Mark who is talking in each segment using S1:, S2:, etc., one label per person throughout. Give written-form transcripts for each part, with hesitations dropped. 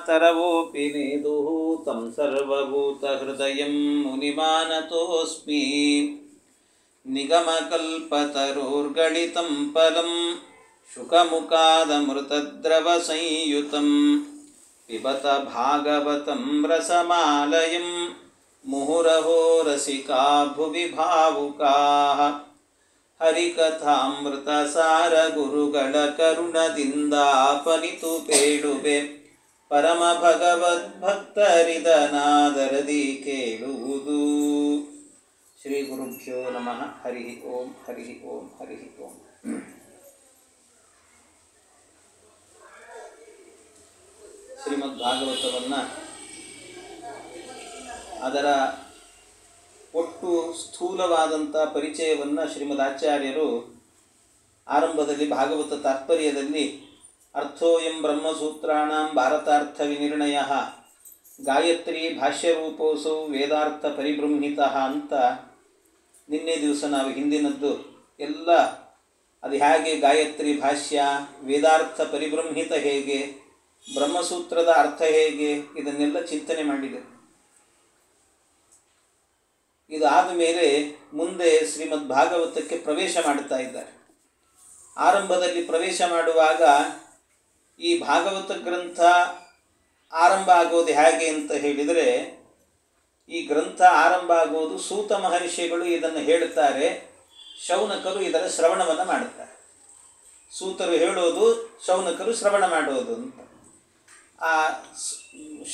S1: तरवोऽपि नेदुः तं सर्वभूतहृदयं मुनिमानतोऽस्मि निगमकल्पतरोर्गलितं फलं शुकमुखादमृतद्रवसंयुतं पिबत भागवतं रसमालयं मुहुरहो रसिका भुवि भावुकाः हरिकथामृतसार गुरुಗಳ ಕರುಣದಿಂದಾಪನಿತು ಬೇಡುವೆ ಪರಮ ಭಗವದ್ಭಕ್ತರಿದನಾದರದಿ ಕೇಳುವುದು. ಶ್ರೀ ಗುರುಭ್ಯೋ ನಮಃ. ಹರಿ ಓಂ ಹರಿ ಓಂ ಹರಿ ಓಂ. ಶ್ರೀಮದ್ ಭಾಗವತವನ್ನು ಅದರ ಒಟ್ಟು ಸ್ಥೂಲವಾದಂಥ ಪರಿಚಯವನ್ನು ಶ್ರೀಮದ್ ಆಚಾರ್ಯರು ಆರಂಭದಲ್ಲಿ ಭಾಗವತ ತಾತ್ಪರ್ಯದಲ್ಲಿ ಅರ್ಥೋಯಂ ಬ್ರಹ್ಮಸೂತ್ರಾಣಾಂ ಭಾರತಾರ್ಥ ವಿನಿರ್ಣಯ ಗಾಯತ್ರಿ ಭಾಷ್ಯರೂಪೋಸೌ ವೇದಾರ್ಥ ಪರಿಬೃಂಹಿತ ಅಂತ ನಿನ್ನೆ ದಿವಸ ನಾವು ಹಿಂದಿನದ್ದು ಎಲ್ಲ ಅದು ಹೇಗೆ ಗಾಯತ್ರಿ ಭಾಷ್ಯ, ವೇದಾರ್ಥ ಪರಿಬೃಂಹಿತ ಹೇಗೆ, ಬ್ರಹ್ಮಸೂತ್ರದ ಅರ್ಥ ಹೇಗೆ, ಇದನ್ನೆಲ್ಲ ಚಿಂತನೆ ಮಾಡಿದೆ. ಇದಾದ ಮೇಲೆ ಮುಂದೆ ಶ್ರೀಮದ್ ಭಾಗವತಕ್ಕೆ ಪ್ರವೇಶ ಮಾಡುತ್ತಾ ಇದ್ದಾರೆ. ಆರಂಭದಲ್ಲಿ ಪ್ರವೇಶ ಮಾಡುವಾಗ ಈ ಭಾಗವತ ಗ್ರಂಥ ಆರಂಭ ಆಗೋದು ಹೇಗೆ ಅಂತ ಹೇಳಿದರೆ, ಈ ಗ್ರಂಥ ಆರಂಭ ಆಗೋದು ಸೂತ ಮಹರ್ಷಿಗಳು ಇದನ್ನು ಹೇಳುತ್ತಾರೆ, ಶೌನಕರು ಇದರ ಶ್ರವಣವನ್ನು ಮಾಡುತ್ತಾರೆ. ಸೂತರು ಹೇಳೋದು, ಶೌನಕರು ಶ್ರವಣ ಮಾಡೋದು ಅಂತ. ಆ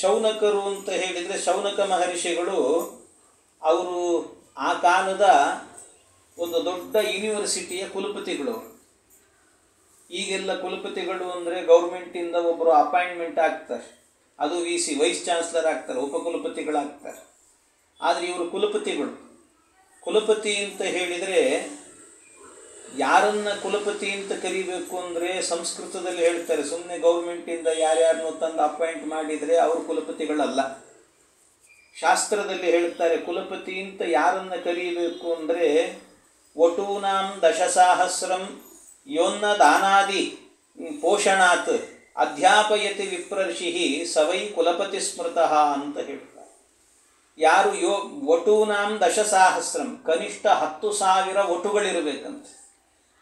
S1: ಶೌನಕರು ಅಂತ ಹೇಳಿದರೆ ಶೌನಕ ಮಹರ್ಷಿಗಳು ಅವರು ಆ ಕಾಲದ ಒಂದು ದೊಡ್ಡ ಯೂನಿವರ್ಸಿಟಿಯ ಕುಲಪತಿಗಳು. ಈಗೆಲ್ಲ ಕುಲಪತಿಗಳು ಅಂದರೆ ಗೌರ್ಮೆಂಟಿಂದ ಒಬ್ಬರು ಅಪಾಯಿಂಟ್ಮೆಂಟ್ ಆಗ್ತಾರೆ, ಅದು VC ವೈಸ್ ಚಾನ್ಸಲರ್ ಆಗ್ತಾರೆ, ಉಪಕುಲಪತಿಗಳಾಗ್ತಾರೆ. ಆದರೆ ಇವರು ಕುಲಪತಿಗಳು. ಕುಲಪತಿ ಅಂತ ಹೇಳಿದರೆ ಯಾರನ್ನು ಕುಲಪತಿ ಅಂತ ಕರಿಬೇಕು ಅಂದರೆ ಸಂಸ್ಕೃತದಲ್ಲಿ ಹೇಳ್ತಾರೆ, ಸುಮ್ಮನೆ ಗೌರ್ಮೆಂಟಿಂದ ಯಾರ್ಯಾರನ್ನೋ ತಂದು ಅಪಾಯಿಂಟ್ ಮಾಡಿದರೆ ಅವರು ಕುಲಪತಿಗಳಲ್ಲ. ಶಾಸ್ತ್ರದಲ್ಲಿ ಹೇಳ್ತಾರೆ ಕುಲಪತಿ ಅಂತ ಯಾರನ್ನು ಕರೀಬೇಕು ಅಂದರೆ ವಟೂನಾಂ ದಶಸಾಹಸ್ರಂ ಯೋನ್ನ ದಾನಾದಿ ಪೋಷಣಾತ್ ಅಧ್ಯಾಪಯತಿ ವಿಪ್ರರ್ಷಿ ಸವೈ ಕುಲಪತಿ ಸ್ಮೃತಃ ಅಂತ ಹೇಳ್ತಾರೆ. ಯಾರು ವಟೂನಾಂ ದಶಸಾಹಸ್ರಂ ಕನಿಷ್ಠ 10,000 ವಟುಗಳಿರಬೇಕಂತೆ.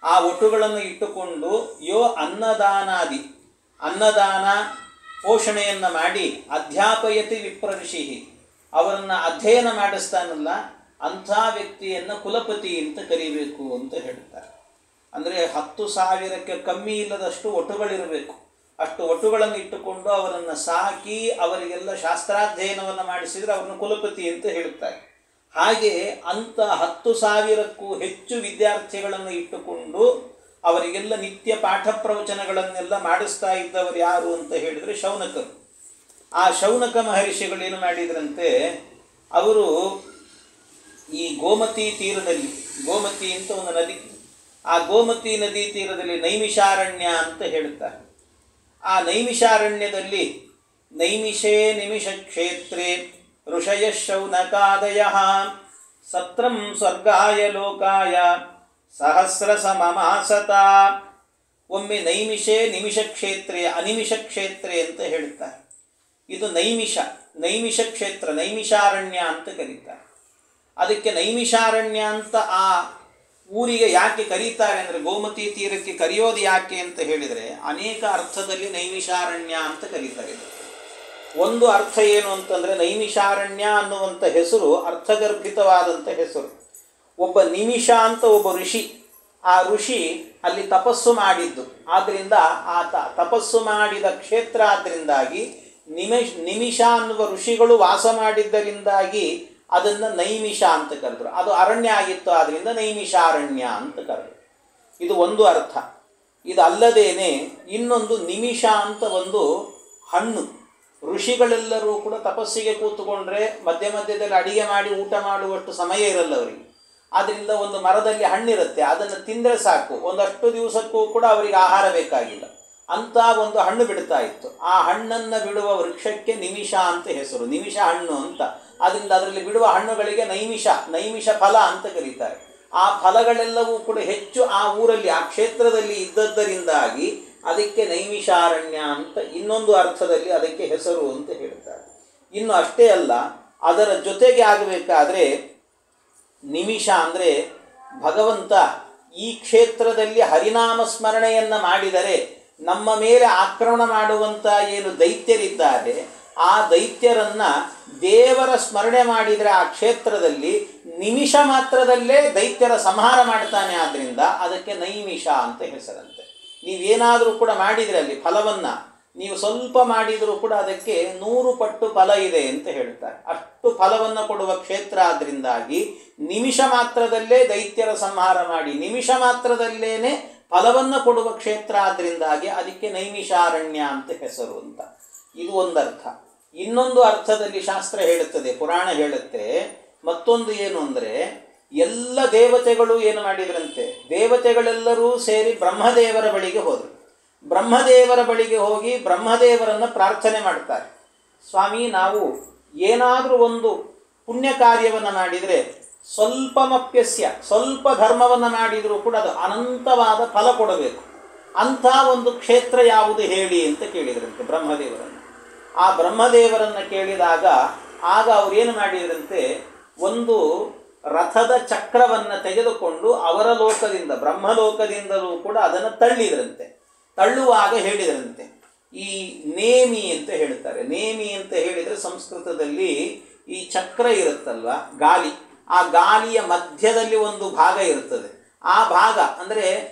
S1: ಆ ವಟುಗಳನ್ನು ಇಟ್ಟುಕೊಂಡು ಅನ್ನದಾನಾದಿ ಅನ್ನದಾನ ಪೋಷಣೆಯನ್ನು ಮಾಡಿ ಅಧ್ಯಾಪಯತಿ ವಿಪ್ರರ್ಷಿ ಅವರನ್ನು ಅಧ್ಯಯನ ಮಾಡಿಸ್ತಾನಲ್ಲ, ಅಂಥ ವ್ಯಕ್ತಿಯನ್ನು ಕುಲಪತಿ ಅಂತ ಕರೀಬೇಕು ಅಂತ ಹೇಳ್ತಾರೆ. ಅಂದರೆ 10,000ಕ್ಕೆ ಕಮ್ಮಿ ಇಲ್ಲದಷ್ಟು ವಟುಗಳಿರಬೇಕು. ಅಷ್ಟು ವಟುಗಳನ್ನು ಇಟ್ಟುಕೊಂಡು ಅವರನ್ನು ಸಾಕಿ ಅವರಿಗೆಲ್ಲ ಶಾಸ್ತ್ರಾಧ್ಯಯನವನ್ನು ಮಾಡಿಸಿದರೆ ಅವರನ್ನು ಕುಲಪತಿ ಅಂತ ಹೇಳುತ್ತಾರೆ. ಹಾಗೆ ಅಂಥ 10,000ಕ್ಕೂ ಹೆಚ್ಚು ವಿದ್ಯಾರ್ಥಿಗಳನ್ನು ಇಟ್ಟುಕೊಂಡು ಅವರಿಗೆಲ್ಲ ನಿತ್ಯ ಪಾಠ ಪ್ರವಚನಗಳನ್ನೆಲ್ಲ ಮಾಡಿಸ್ತಾ ಇದ್ದವರು ಯಾರು ಅಂತ ಹೇಳಿದರೆ ಶೌನಕರು. ಆ ಶೌನಕ ಮಹರ್ಷಿಗಳು ಏನು ಮಾಡಿದ್ರಂತೆ, ಅವರು ಈ ಗೋಮತಿ ತೀರದಲ್ಲಿ, ಗೋಮತಿ ಅಂತ ಒಂದು ನದಿ, ಆ ಗೋಮತಿ ನದಿ ತೀರದಲ್ಲಿ ನೈಮಿಷಾರಣ್ಯ ಅಂತ ಹೇಳುತ್ತಾರೆ. ಆ ನೈಮಿಷಾರಣ್ಯದಲ್ಲಿ ನೈಮಿಷೇ ನಿಮಿಷ ಕ್ಷೇತ್ರೇ ಋಷಯ ಶೌನಕಾದಯ ಸತ್ರಂ ಸ್ವರ್ಗಾಯ ಲೋಕಾಯ ಸಹಸ್ರ ಸಮಮಾಸತ. ಒಮ್ಮೆ ನೈಮಿಷೇ ನಿಮಿಷ ಕ್ಷೇತ್ರೇ ಅನಿಮಿಷ ಕ್ಷೇತ್ರೇ ಅಂತ ಹೇಳುತ್ತಾರೆ. ಇದು ನೈಮಿಷ ಕ್ಷೇತ್ರ, ನೈಮಿಷಾರಣ್ಯ ಅಂತ ಕರೀತಾರೆ. ಅದಕ್ಕೆ ನೈಮಿಷಾರಣ್ಯ ಅಂತ ಆ ಊರಿಗೆ ಯಾಕೆ ಕರೀತಾರೆ ಅಂದರೆ, ಗೋಮತಿ ತೀರಕ್ಕೆ ಕರೆಯೋದು ಯಾಕೆ ಅಂತ ಹೇಳಿದರೆ ಅನೇಕ ಅರ್ಥದಲ್ಲಿ ನೈಮಿಷಾರಣ್ಯ ಅಂತ ಕರೀತಾರೆ. ಒಂದು ಅರ್ಥ ಏನು ಅಂತಂದರೆ, ನೈಮಿಷಾರಣ್ಯ ಅನ್ನುವಂಥ ಹೆಸರು ಅರ್ಥಗರ್ಭಿತವಾದಂಥ ಹೆಸರು. ಒಬ್ಬ ನಿಮಿಷ ಅಂತ ಒಬ್ಬ ಋಷಿ, ಆ ಋಷಿ ಅಲ್ಲಿ ತಪಸ್ಸು ಮಾಡಿದ್ದು, ಆದ್ದರಿಂದ ಆ ತಪಸ್ಸು ಮಾಡಿದ ಕ್ಷೇತ್ರ, ಆದ್ದರಿಂದಾಗಿ ನಿಮಿಷ ಅನ್ನುವ ಋಷಿಗಳು ವಾಸ ಮಾಡಿದ್ದರಿಂದಾಗಿ ಅದನ್ನು ನೈಮಿಷ ಅಂತ ಕರೆದ್ರು. ಅದು ಅರಣ್ಯ ಆಗಿತ್ತು, ಆದ್ದರಿಂದ ನೈಮಿಷಾರಣ್ಯ ಅಂತ ಕರೆದ್ರು. ಇದು ಒಂದು ಅರ್ಥ. ಇದಲ್ಲದೇನೆ ಇನ್ನೊಂದು ನಿಮಿಷ ಅಂತ ಒಂದು ಹಣ್ಣು. ಋಷಿಗಳೆಲ್ಲರೂ ಕೂಡ ತಪಸ್ಸಿಗೆ ಕೂತುಕೊಂಡ್ರೆ ಮಧ್ಯ ಮಧ್ಯದಲ್ಲಿ ಅಡಿಗೆ ಮಾಡಿ ಊಟ ಮಾಡುವಷ್ಟು ಸಮಯ ಇರಲ್ಲ ಅವರಿಗೆ. ಆದ್ದರಿಂದ ಒಂದು ಮರದಲ್ಲಿ ಹಣ್ಣಿರುತ್ತೆ, ಅದನ್ನು ತಿಂದರೆ ಸಾಕು, ಒಂದಷ್ಟು ದಿವಸಕ್ಕೂ ಕೂಡ ಅವರಿಗೆ ಆಹಾರ ಬೇಕಾಗಿಲ್ಲ. ಅಂಥ ಒಂದು ಹಣ್ಣು ಬಿಡ್ತಾ ಇತ್ತು. ಆ ಹಣ್ಣನ್ನು ಬಿಡುವ ವೃಕ್ಷಕ್ಕೆ ನಿಮಿಷ ಅಂತ ಹೆಸರು, ನಿಮಿಷ ಹಣ್ಣು ಅಂತ. ಆದ್ದರಿಂದ ಅದರಲ್ಲಿ ಬಿಡುವ ಹಣ್ಣುಗಳಿಗೆ ನೈಮಿಷ ಫಲ ಅಂತ ಕರೀತಾರೆ. ಆ ಫಲಗಳೆಲ್ಲವೂ ಕೂಡ ಹೆಚ್ಚು ಆ ಊರಲ್ಲಿ, ಆ ಕ್ಷೇತ್ರದಲ್ಲಿ ಇದ್ದದ್ದರಿಂದಾಗಿ ಅದಕ್ಕೆ ನೈಮಿಷಾರಣ್ಯ ಅಂತ ಇನ್ನೊಂದು ಅರ್ಥದಲ್ಲಿ ಅದಕ್ಕೆ ಹೆಸರು ಅಂತ ಹೇಳ್ತಾರೆ. ಇನ್ನು ಅಷ್ಟೇ ಅಲ್ಲ, ಅದರ ಜೊತೆಗೆ ಆಗಬೇಕಾದ್ರೆ ನಿಮಿಷ ಅಂದರೆ ಭಗವಂತ ಈ ಕ್ಷೇತ್ರದಲ್ಲಿ ಹರಿನಾಮ ಸ್ಮರಣೆಯನ್ನು ಮಾಡಿದರೆ ನಮ್ಮ ಮೇಲೆ ಆಕ್ರಮಣ ಮಾಡುವಂಥ ಏನು ದೈತ್ಯರಿದ್ದಾರೆ ಆ ದೈತ್ಯರನ್ನು ದೇವರ ಸ್ಮರಣೆ ಮಾಡಿದರೆ ಆ ಕ್ಷೇತ್ರದಲ್ಲಿ ನಿಮಿಷ ಮಾತ್ರದಲ್ಲೇ ದೈತ್ಯರ ಸಂಹಾರ ಮಾಡ್ತಾನೆ. ಆದ್ದರಿಂದ ಅದಕ್ಕೆ ನೈಮಿಷ ಅಂತ ಹೆಸರಂತೆ. ನೀವೇನಾದರೂ ಕೂಡ ಮಾಡಿದರೆ ಅಲ್ಲಿ ಫಲವನ್ನು ನೀವು ಸ್ವಲ್ಪ ಮಾಡಿದರೂ ಕೂಡ ಅದಕ್ಕೆ 100 ಪಟ್ಟು ಫಲ ಇದೆ ಅಂತ ಹೇಳ್ತಾರೆ. ಅಷ್ಟು ಫಲವನ್ನು ಕೊಡುವ ಕ್ಷೇತ್ರ ಆದ್ದರಿಂದಾಗಿ ನಿಮಿಷ ಮಾತ್ರದಲ್ಲೇ ದೈತ್ಯರ ಸಂಹಾರ ಮಾಡಿ ನಿಮಿಷ ಮಾತ್ರದಲ್ಲೇನೆ ಫಲವನ್ನು ಕೊಡುವ ಕ್ಷೇತ್ರ ಆದ್ದರಿಂದಾಗಿ ಅದಕ್ಕೆ ನೈಮಿಷಾರಣ್ಯ ಅಂತ ಹೆಸರು ಅಂತ. ಇದು ಒಂದರ್ಥ. ಇನ್ನೊಂದು ಅರ್ಥದಲ್ಲಿ ಶಾಸ್ತ್ರ ಹೇಳುತ್ತದೆ, ಪುರಾಣ ಹೇಳುತ್ತೆ. ಮತ್ತೊಂದು ಏನು ಅಂದರೆ, ಎಲ್ಲ ದೇವತೆಗಳು ಏನು ಮಾಡಿದ್ರಂತೆ, ದೇವತೆಗಳೆಲ್ಲರೂ ಸೇರಿ ಬ್ರಹ್ಮದೇವರ ಬಳಿಗೆ ಹೋದರು. ಬ್ರಹ್ಮದೇವರ ಬಳಿಗೆ ಹೋಗಿ ಬ್ರಹ್ಮದೇವರನ್ನು ಪ್ರಾರ್ಥನೆ ಮಾಡ್ತಾರೆ. ಸ್ವಾಮಿ, ನಾವು ಏನಾದರೂ ಒಂದು ಪುಣ್ಯ ಕಾರ್ಯವನ್ನು ಮಾಡಿದರೆ ಸ್ವಲ್ಪಮಪ್ಯಸ್ಯ, ಸ್ವಲ್ಪ ಧರ್ಮವನ್ನು ಮಾಡಿದರೂ ಕೂಡ ಅದು ಅನಂತವಾದ ಫಲ ಕೊಡಬೇಕು. ಅಂಥ ಒಂದು ಕ್ಷೇತ್ರ ಯಾವುದು ಹೇಳಿ ಅಂತ ಕೇಳಿದ್ರಂತೆ ಬ್ರಹ್ಮದೇವರನ್ನು. ಆ ಬ್ರಹ್ಮದೇವರನ್ನು ಕೇಳಿದಾಗ ಆಗ ಅವರೇನು ಮಾಡಿದ್ರಂತೆ, ಒಂದು ರಥದ ಚಕ್ರವನ್ನು ತೆಗೆದುಕೊಂಡು ಅವರ ಲೋಕದಿಂದ ಬ್ರಹ್ಮಲೋಕದಿಂದಲೂ ಕೂಡ ಅದನ್ನು ತಳ್ಳಿದ್ರಂತೆ. ತಳ್ಳುವಾಗ ಹೇಳಿದ್ರಂತೆ, ಈ ನೇಮಿ ಅಂತ ಹೇಳ್ತಾರೆ. ನೇಮಿ ಅಂತ ಹೇಳಿದರೆ ಸಂಸ್ಕೃತದಲ್ಲಿ ಈ ಚಕ್ರ ಇರುತ್ತಲ್ವ, ಗಾಲಿ, ಆ ಗಾಲಿಯ ಮಧ್ಯದಲ್ಲಿ ಒಂದು ಭಾಗ ಇರುತ್ತದೆ. ಆ ಭಾಗ ಅಂದರೆ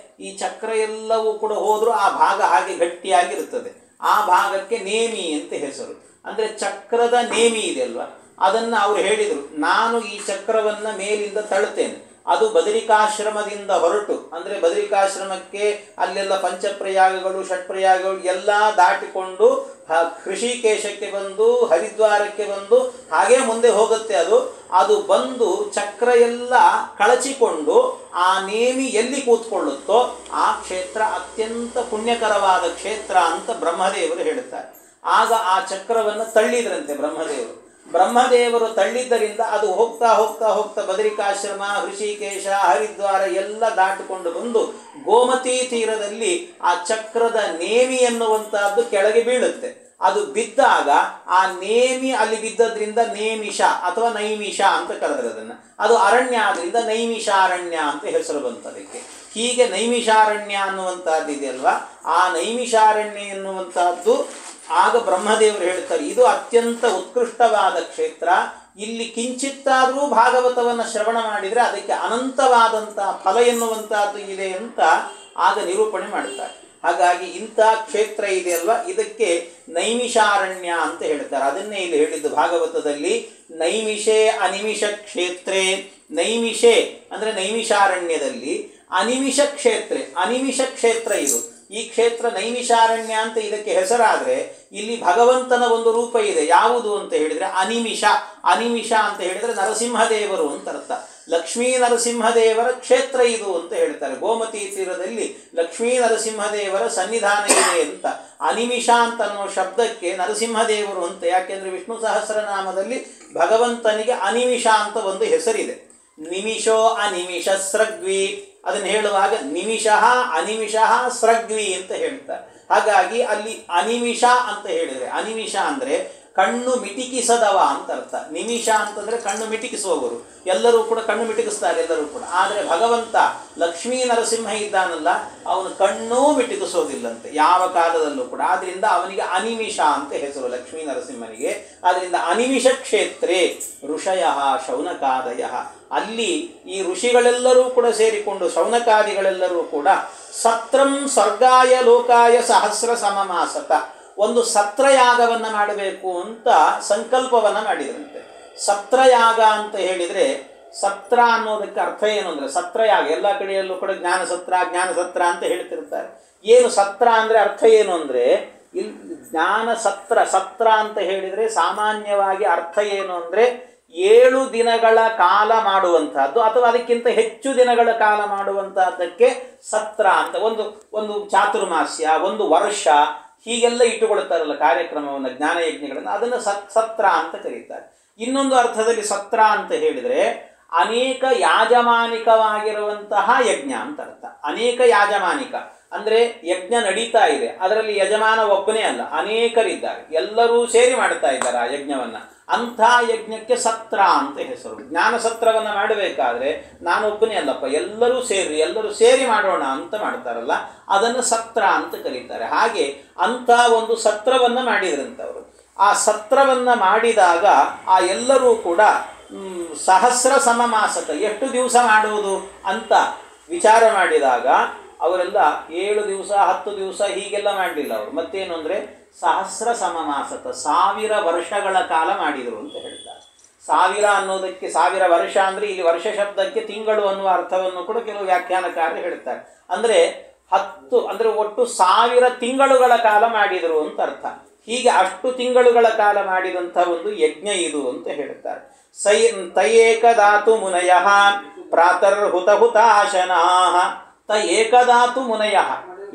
S1: ಈ ಚಕ್ರ ಎಲ್ಲವೂ ಕೂಡ ಹೋದರೂ ಆ ಭಾಗ ಹಾಗೆ ಗಟ್ಟಿಯಾಗಿರುತ್ತದೆ. ಆ ಭಾಗಕ್ಕೆ ನೇಮಿ ಅಂತ ಹೆಸರು. ಅಂದರೆ ಚಕ್ರದ ನೇಮಿ ಇದೆ ಅಲ್ವಾ, ಅದನ್ನು ಅವರು ಹೇಳಿದರು, ನಾನು ಈ ಚಕ್ರವನ್ನು ಮೇಲಿಂದ ತಳ್ಳುತ್ತೇನೆ. ಅದು ಬದರಿಕಾಶ್ರಮದಿಂದ ಹೊರಟು, ಅಂದರೆ ಬದರಿಕಾಶ್ರಮಕ್ಕೆ ಅಲ್ಲೆಲ್ಲ ಪಂಚಪ್ರಯಾಗಗಳು ಷಟ್ಪ್ರಯಾಗಗಳು ಎಲ್ಲ ದಾಟಿಕೊಂಡು ಋಷಿಕೇಶಕ್ಕೆ ಬಂದು ಹರಿದ್ವಾರಕ್ಕೆ ಬಂದು ಹಾಗೇ ಮುಂದೆ ಹೋಗುತ್ತೆ. ಅದು ಬಂದು ಚಕ್ರ ಎಲ್ಲ ಕಳಚಿಕೊಂಡು ಆ ನೇಮಿ ಎಲ್ಲಿ ಕೂತ್ಕೊಳ್ಳುತ್ತೋ ಆ ಕ್ಷೇತ್ರ ಅತ್ಯಂತ ಪುಣ್ಯಕರವಾದ ಕ್ಷೇತ್ರ ಅಂತ ಬ್ರಹ್ಮದೇವರು ಹೇಳುತ್ತಾರೆ. ಆಗ ಆ ಚಕ್ರವನ್ನು ತಳ್ಳಿದ್ರಂತೆ ಬ್ರಹ್ಮದೇವರು ತಳ್ಳಿದ್ದರಿಂದ ಅದು ಹೋಗ್ತಾ ಹೋಗ್ತಾ ಹೋಗ್ತಾ ಬದರಿಕಾಶ್ರಮ, ಋಷಿಕೇಶ, ಹರಿದ್ವಾರ ಎಲ್ಲ ದಾಟಿಕೊಂಡು ಬಂದು ಗೋಮತಿ ತೀರದಲ್ಲಿ ಆ ಚಕ್ರದ ನೇಮಿ ಎನ್ನುವಂತಹದ್ದು ಕೆಳಗೆ ಬೀಳುತ್ತೆ. ಅದು ಬಿದ್ದಾಗ ಆ ನೇಮಿ ಅಲ್ಲಿ ಬಿದ್ದದ್ರಿಂದ ನೇಮಿಷ ಅಥವಾ ನೈಮಿಷ ಅಂತ ಕರೆದ್ರೆ ಅದನ್ನು, ಅದು ಅರಣ್ಯ ಆದ್ರಿಂದ ನೈಮಿಷಾರಣ್ಯ ಅಂತ ಹೆಸರು ಬಂತದಕ್ಕೆ. ಹೀಗೆ ನೈಮಿಷಾರಣ್ಯ ಅನ್ನುವಂತಹದ್ದು ಇದೆಯಲ್ವಾ, ಆ ನೈಮಿಷಾರಣ್ಯ ಎನ್ನುವಂತಹದ್ದು ಆಗ ಬ್ರಹ್ಮದೇವರು ಹೇಳ್ತಾರೆ, ಇದು ಅತ್ಯಂತ ಉತ್ಕೃಷ್ಟವಾದ ಕ್ಷೇತ್ರ. ಇಲ್ಲಿ ಕಿಂಚಿತ್ತಾದರೂ ಭಾಗವತವನ್ನು ಶ್ರವಣ ಮಾಡಿದರೆ ಅದಕ್ಕೆ ಅನಂತವಾದಂಥ ಫಲ ಎನ್ನುವಂತಹದ್ದು ಇದೆ ಅಂತ ಆಗ ನಿರೂಪಣೆ ಮಾಡ್ತಾರೆ. ಹಾಗಾಗಿ ಇಂಥ ಕ್ಷೇತ್ರ ಇದೆಯಲ್ವ, ಇದಕ್ಕೆ ನೈಮಿಷಾರಣ್ಯ ಅಂತ ಹೇಳ್ತಾರೆ. ಅದನ್ನೇ ಇಲ್ಲಿ ಹೇಳಿದ್ದು ಭಾಗವತದಲ್ಲಿ, ನೈಮಿಷೇ ಅನಿಮಿಷ ಕ್ಷೇತ್ರೇ. ನೈಮಿಷೇ ಅಂದರೆ ನೈಮಿಷಾರಣ್ಯದಲ್ಲಿ, ಅನಿಮಿಷ ಕ್ಷೇತ್ರೆ, ಅನಿಮಿಷ ಕ್ಷೇತ್ರ ಇದು. ಈ ಕ್ಷೇತ್ರ ನೈಮಿಷಾರಣ್ಯ ಅಂತ ಇದಕ್ಕೆ ಹೆಸರಾದರೆ ಇಲ್ಲಿ ಭಗವಂತನ ಒಂದು ರೂಪ ಇದೆ. ಯಾವುದು ಅಂತ ಹೇಳಿದರೆ ಅನಿಮಿಷ. ಅನಿಮಿಷ ಅಂತ ಹೇಳಿದರೆ ನರಸಿಂಹದೇವರು ಅಂತ ಅರ್ಥ. ಲಕ್ಷ್ಮೀ ನರಸಿಂಹದೇವರ ಕ್ಷೇತ್ರ ಇದು ಅಂತ ಹೇಳ್ತಾರೆ. ಗೋಮತಿ ತೀರದಲ್ಲಿ ಲಕ್ಷ್ಮೀ ನರಸಿಂಹದೇವರ ಸನ್ನಿಧಾನ ಇದೆ ಅಂತ. ಅನಿಮಿಷ ಅಂತ ಅನ್ನೋ ಶಬ್ದಕ್ಕೆ ನರಸಿಂಹದೇವರು ಅಂತ, ಯಾಕೆಂದರೆ ವಿಷ್ಣು ಸಹಸ್ರನಾಮದಲ್ಲಿ ಭಗವಂತನಿಗೆ ಅನಿಮಿಷ ಅಂತ ಒಂದು ಹೆಸರಿದೆ. ನಿಮಿಷೋ ಅನಿಮಿಷ ಸ್ರಗ್ವಿ, ಅದನ್ನು ಹೇಳುವಾಗ ನಿಮಿಷಃ ಅನಿಮಿಷಃ ಸ್ರಗ್ವಿ ಅಂತ ಹೇಳ್ತಾರೆ. ಹಾಗಾಗಿ ಅಲ್ಲಿ ಅನಿಮಿಷ ಅಂತ ಹೇಳಿದರೆ, ಅನಿಮಿಷ ಅಂದರೆ ಕಣ್ಣು ಮಿಟಿಕಿಸದವ ಅಂತ ಅರ್ಥ. ನಿಮಿಷ ಅಂತಂದರೆ ಕಣ್ಣು ಮಿಟಿಕಿಸುವವರು, ಎಲ್ಲರೂ ಕೂಡ ಕಣ್ಣು ಮಿಟಿಕಿಸ್ತಾರೆ ಎಲ್ಲರೂ ಕೂಡ. ಆದರೆ ಭಗವಂತ ಲಕ್ಷ್ಮೀ ನರಸಿಂಹ ಇದ್ದಾನಲ್ಲ, ಅವನು ಕಣ್ಣೂ ಮಿಟಿಕಿಸೋದಿಲ್ಲಂತೆ ಯಾವ ಕಾಲದಲ್ಲೂ ಕೂಡ. ಆದ್ದರಿಂದ ಅವನಿಗೆ ಅನಿಮಿಷ ಅಂತ ಹೆಸರು ಲಕ್ಷ್ಮೀ ನರಸಿಂಹನಿಗೆ. ಆದ್ದರಿಂದ ಅನಿಮಿಷ ಕ್ಷೇತ್ರೇ ಋಷಯ ಶೌನಕಾದಯ, ಅಲ್ಲಿ ಈ ಋಷಿಗಳೆಲ್ಲರೂ ಕೂಡ ಸೇರಿಕೊಂಡು ಶೌನಕಾದಿಗಳೆಲ್ಲರೂ ಕೂಡ ಸತ್ರಂ ಸ್ವರ್ಗಾಯ ಲೋಕಾಯ ಸಹಸ್ರ ಸಮಮಾಸತ, ಒಂದು ಸತ್ರಯಾಗವನ್ನು ಮಾಡಬೇಕು ಅಂತ ಸಂಕಲ್ಪವನ್ನು ಮಾಡಿದ್ರಂತೆ. ಸತ್ರಯಾಗ ಅಂತ ಹೇಳಿದರೆ, ಸತ್ರ ಅನ್ನೋದಕ್ಕೆ ಅರ್ಥ ಏನು ಅಂದರೆ ಸತ್ರಯಾಗ, ಎಲ್ಲ ಕಡೆಯಲ್ಲೂ ಕೂಡ ಜ್ಞಾನಸತ್ರ ಅಂತ ಹೇಳ್ತಿರ್ತಾರೆ. ಏನು ಸತ್ರ ಅಂದರೆ ಅರ್ಥ ಏನು ಅಂದರೆ, ಇಲ್ಲಿ ಸತ್ರ ಅಂತ ಹೇಳಿದರೆ ಸಾಮಾನ್ಯವಾಗಿ ಅರ್ಥ ಏನು ಅಂದರೆ 7 ದಿನಗಳ ಕಾಲ ಮಾಡುವಂತಹದ್ದು ಅಥವಾ ಅದಕ್ಕಿಂತ ಹೆಚ್ಚು ದಿನಗಳ ಕಾಲ ಮಾಡುವಂತಹದ್ದಕ್ಕೆ ಸತ್ರ ಅಂತ. ಒಂದು ಚಾತುರ್ಮಾಸ್ಯ, ಒಂದು ವರ್ಷ ಹೀಗೆಲ್ಲ ಇಟ್ಟುಕೊಳ್ತಾರಲ್ಲ ಕಾರ್ಯಕ್ರಮವನ್ನು, ಜ್ಞಾನಯಜ್ಞಗಳನ್ನು, ಅದನ್ನು ಸತ್ರ ಅಂತ ಕರೀತಾರೆ. ಇನ್ನೊಂದು ಅರ್ಥದಲ್ಲಿ ಸತ್ರ ಅಂತ ಹೇಳಿದರೆ ಅನೇಕ ಯಾಜಮಾನಿಕವಾಗಿರುವಂತಹ ಯಜ್ಞ ಅಂತ ಅರ್ಥ. ಅನೇಕ ಯಾಜಮಾನಿಕ ಅಂದರೆ ಯಜ್ಞ ನಡೀತಾ ಇದೆ, ಅದರಲ್ಲಿ ಯಜಮಾನ ಒಬ್ಬನೇ ಅಲ್ಲ, ಅನೇಕರಿದ್ದಾರೆ, ಎಲ್ಲರೂ ಸೇರಿ ಮಾಡ್ತಾ ಇದ್ದಾರೆ ಆ ಯಜ್ಞವನ್ನು. ಅಂಥ ಯಜ್ಞಕ್ಕೆ ಸತ್ರ ಅಂತ ಹೆಸರು. ಜ್ಞಾನ ಸತ್ರವನ್ನು ಮಾಡಬೇಕಾದ್ರೆ ನಾನೊಬ್ಬನೇ ಅಲ್ಲಪ್ಪ, ಎಲ್ಲರೂ ಸೇರಿ ಮಾಡೋಣ ಅಂತ ಮಾಡ್ತಾರಲ್ಲ, ಅದನ್ನು ಸತ್ರ ಅಂತ ಕರೀತಾರೆ. ಹಾಗೆ ಅಂಥ ಒಂದು ಸತ್ರವನ್ನು ಮಾಡಿದ್ರಂಥವರು. ಆ ಸತ್ರವನ್ನು ಮಾಡಿದಾಗ ಆ ಎಲ್ಲರೂ ಕೂಡ ಸಹಸ್ರ ಸಮಮಾಸಕ ಎಷ್ಟು ದಿವಸ ಮಾಡುವುದು ಅಂತ ವಿಚಾರ ಮಾಡಿದಾಗ ಅವರೆಲ್ಲ 7 ದಿವಸ 10 ದಿವಸ ಹೀಗೆಲ್ಲ ಮಾಡಲಿಲ್ಲ. ಅವರು ಮತ್ತೇನು ಅಂದರೆ ಸಹಸ್ರ ಸಮಮಾಸಕ 1000 ವರ್ಷಗಳ ಕಾಲ ಮಾಡಿದರು ಅಂತ ಹೇಳ್ತಾರೆ. 1000 ಅನ್ನೋದಕ್ಕೆ 1000 ವರ್ಷ ಅಂದರೆ ಇಲ್ಲಿ ವರ್ಷ ಶಬ್ದಕ್ಕೆ ತಿಂಗಳು ಅನ್ನುವ ಅರ್ಥವನ್ನು ಕೂಡ ಕೆಲವು ವ್ಯಾಖ್ಯಾನಕಾರರು ಹೇಳ್ತಾರೆ. ಅಂದರೆ 10 ಅಂದರೆ ಒಟ್ಟು 1000 ತಿಂಗಳುಗಳ ಕಾಲ ಮಾಡಿದರು ಅಂತ ಅರ್ಥ. ಹೀಗೆ ಅಷ್ಟು ತಿಂಗಳುಗಳ ಕಾಲ ಮಾಡಿದಂಥ ಒಂದು ಯಜ್ಞ ಇದು ಅಂತ ಹೇಳ್ತಾರೆ. ತಯೇಕದಾತು ಮುನಯ ಪ್ರಾತರ್ಹುತಹುತಾಶನಾ ಏಕದಾತು ಮುನಯ,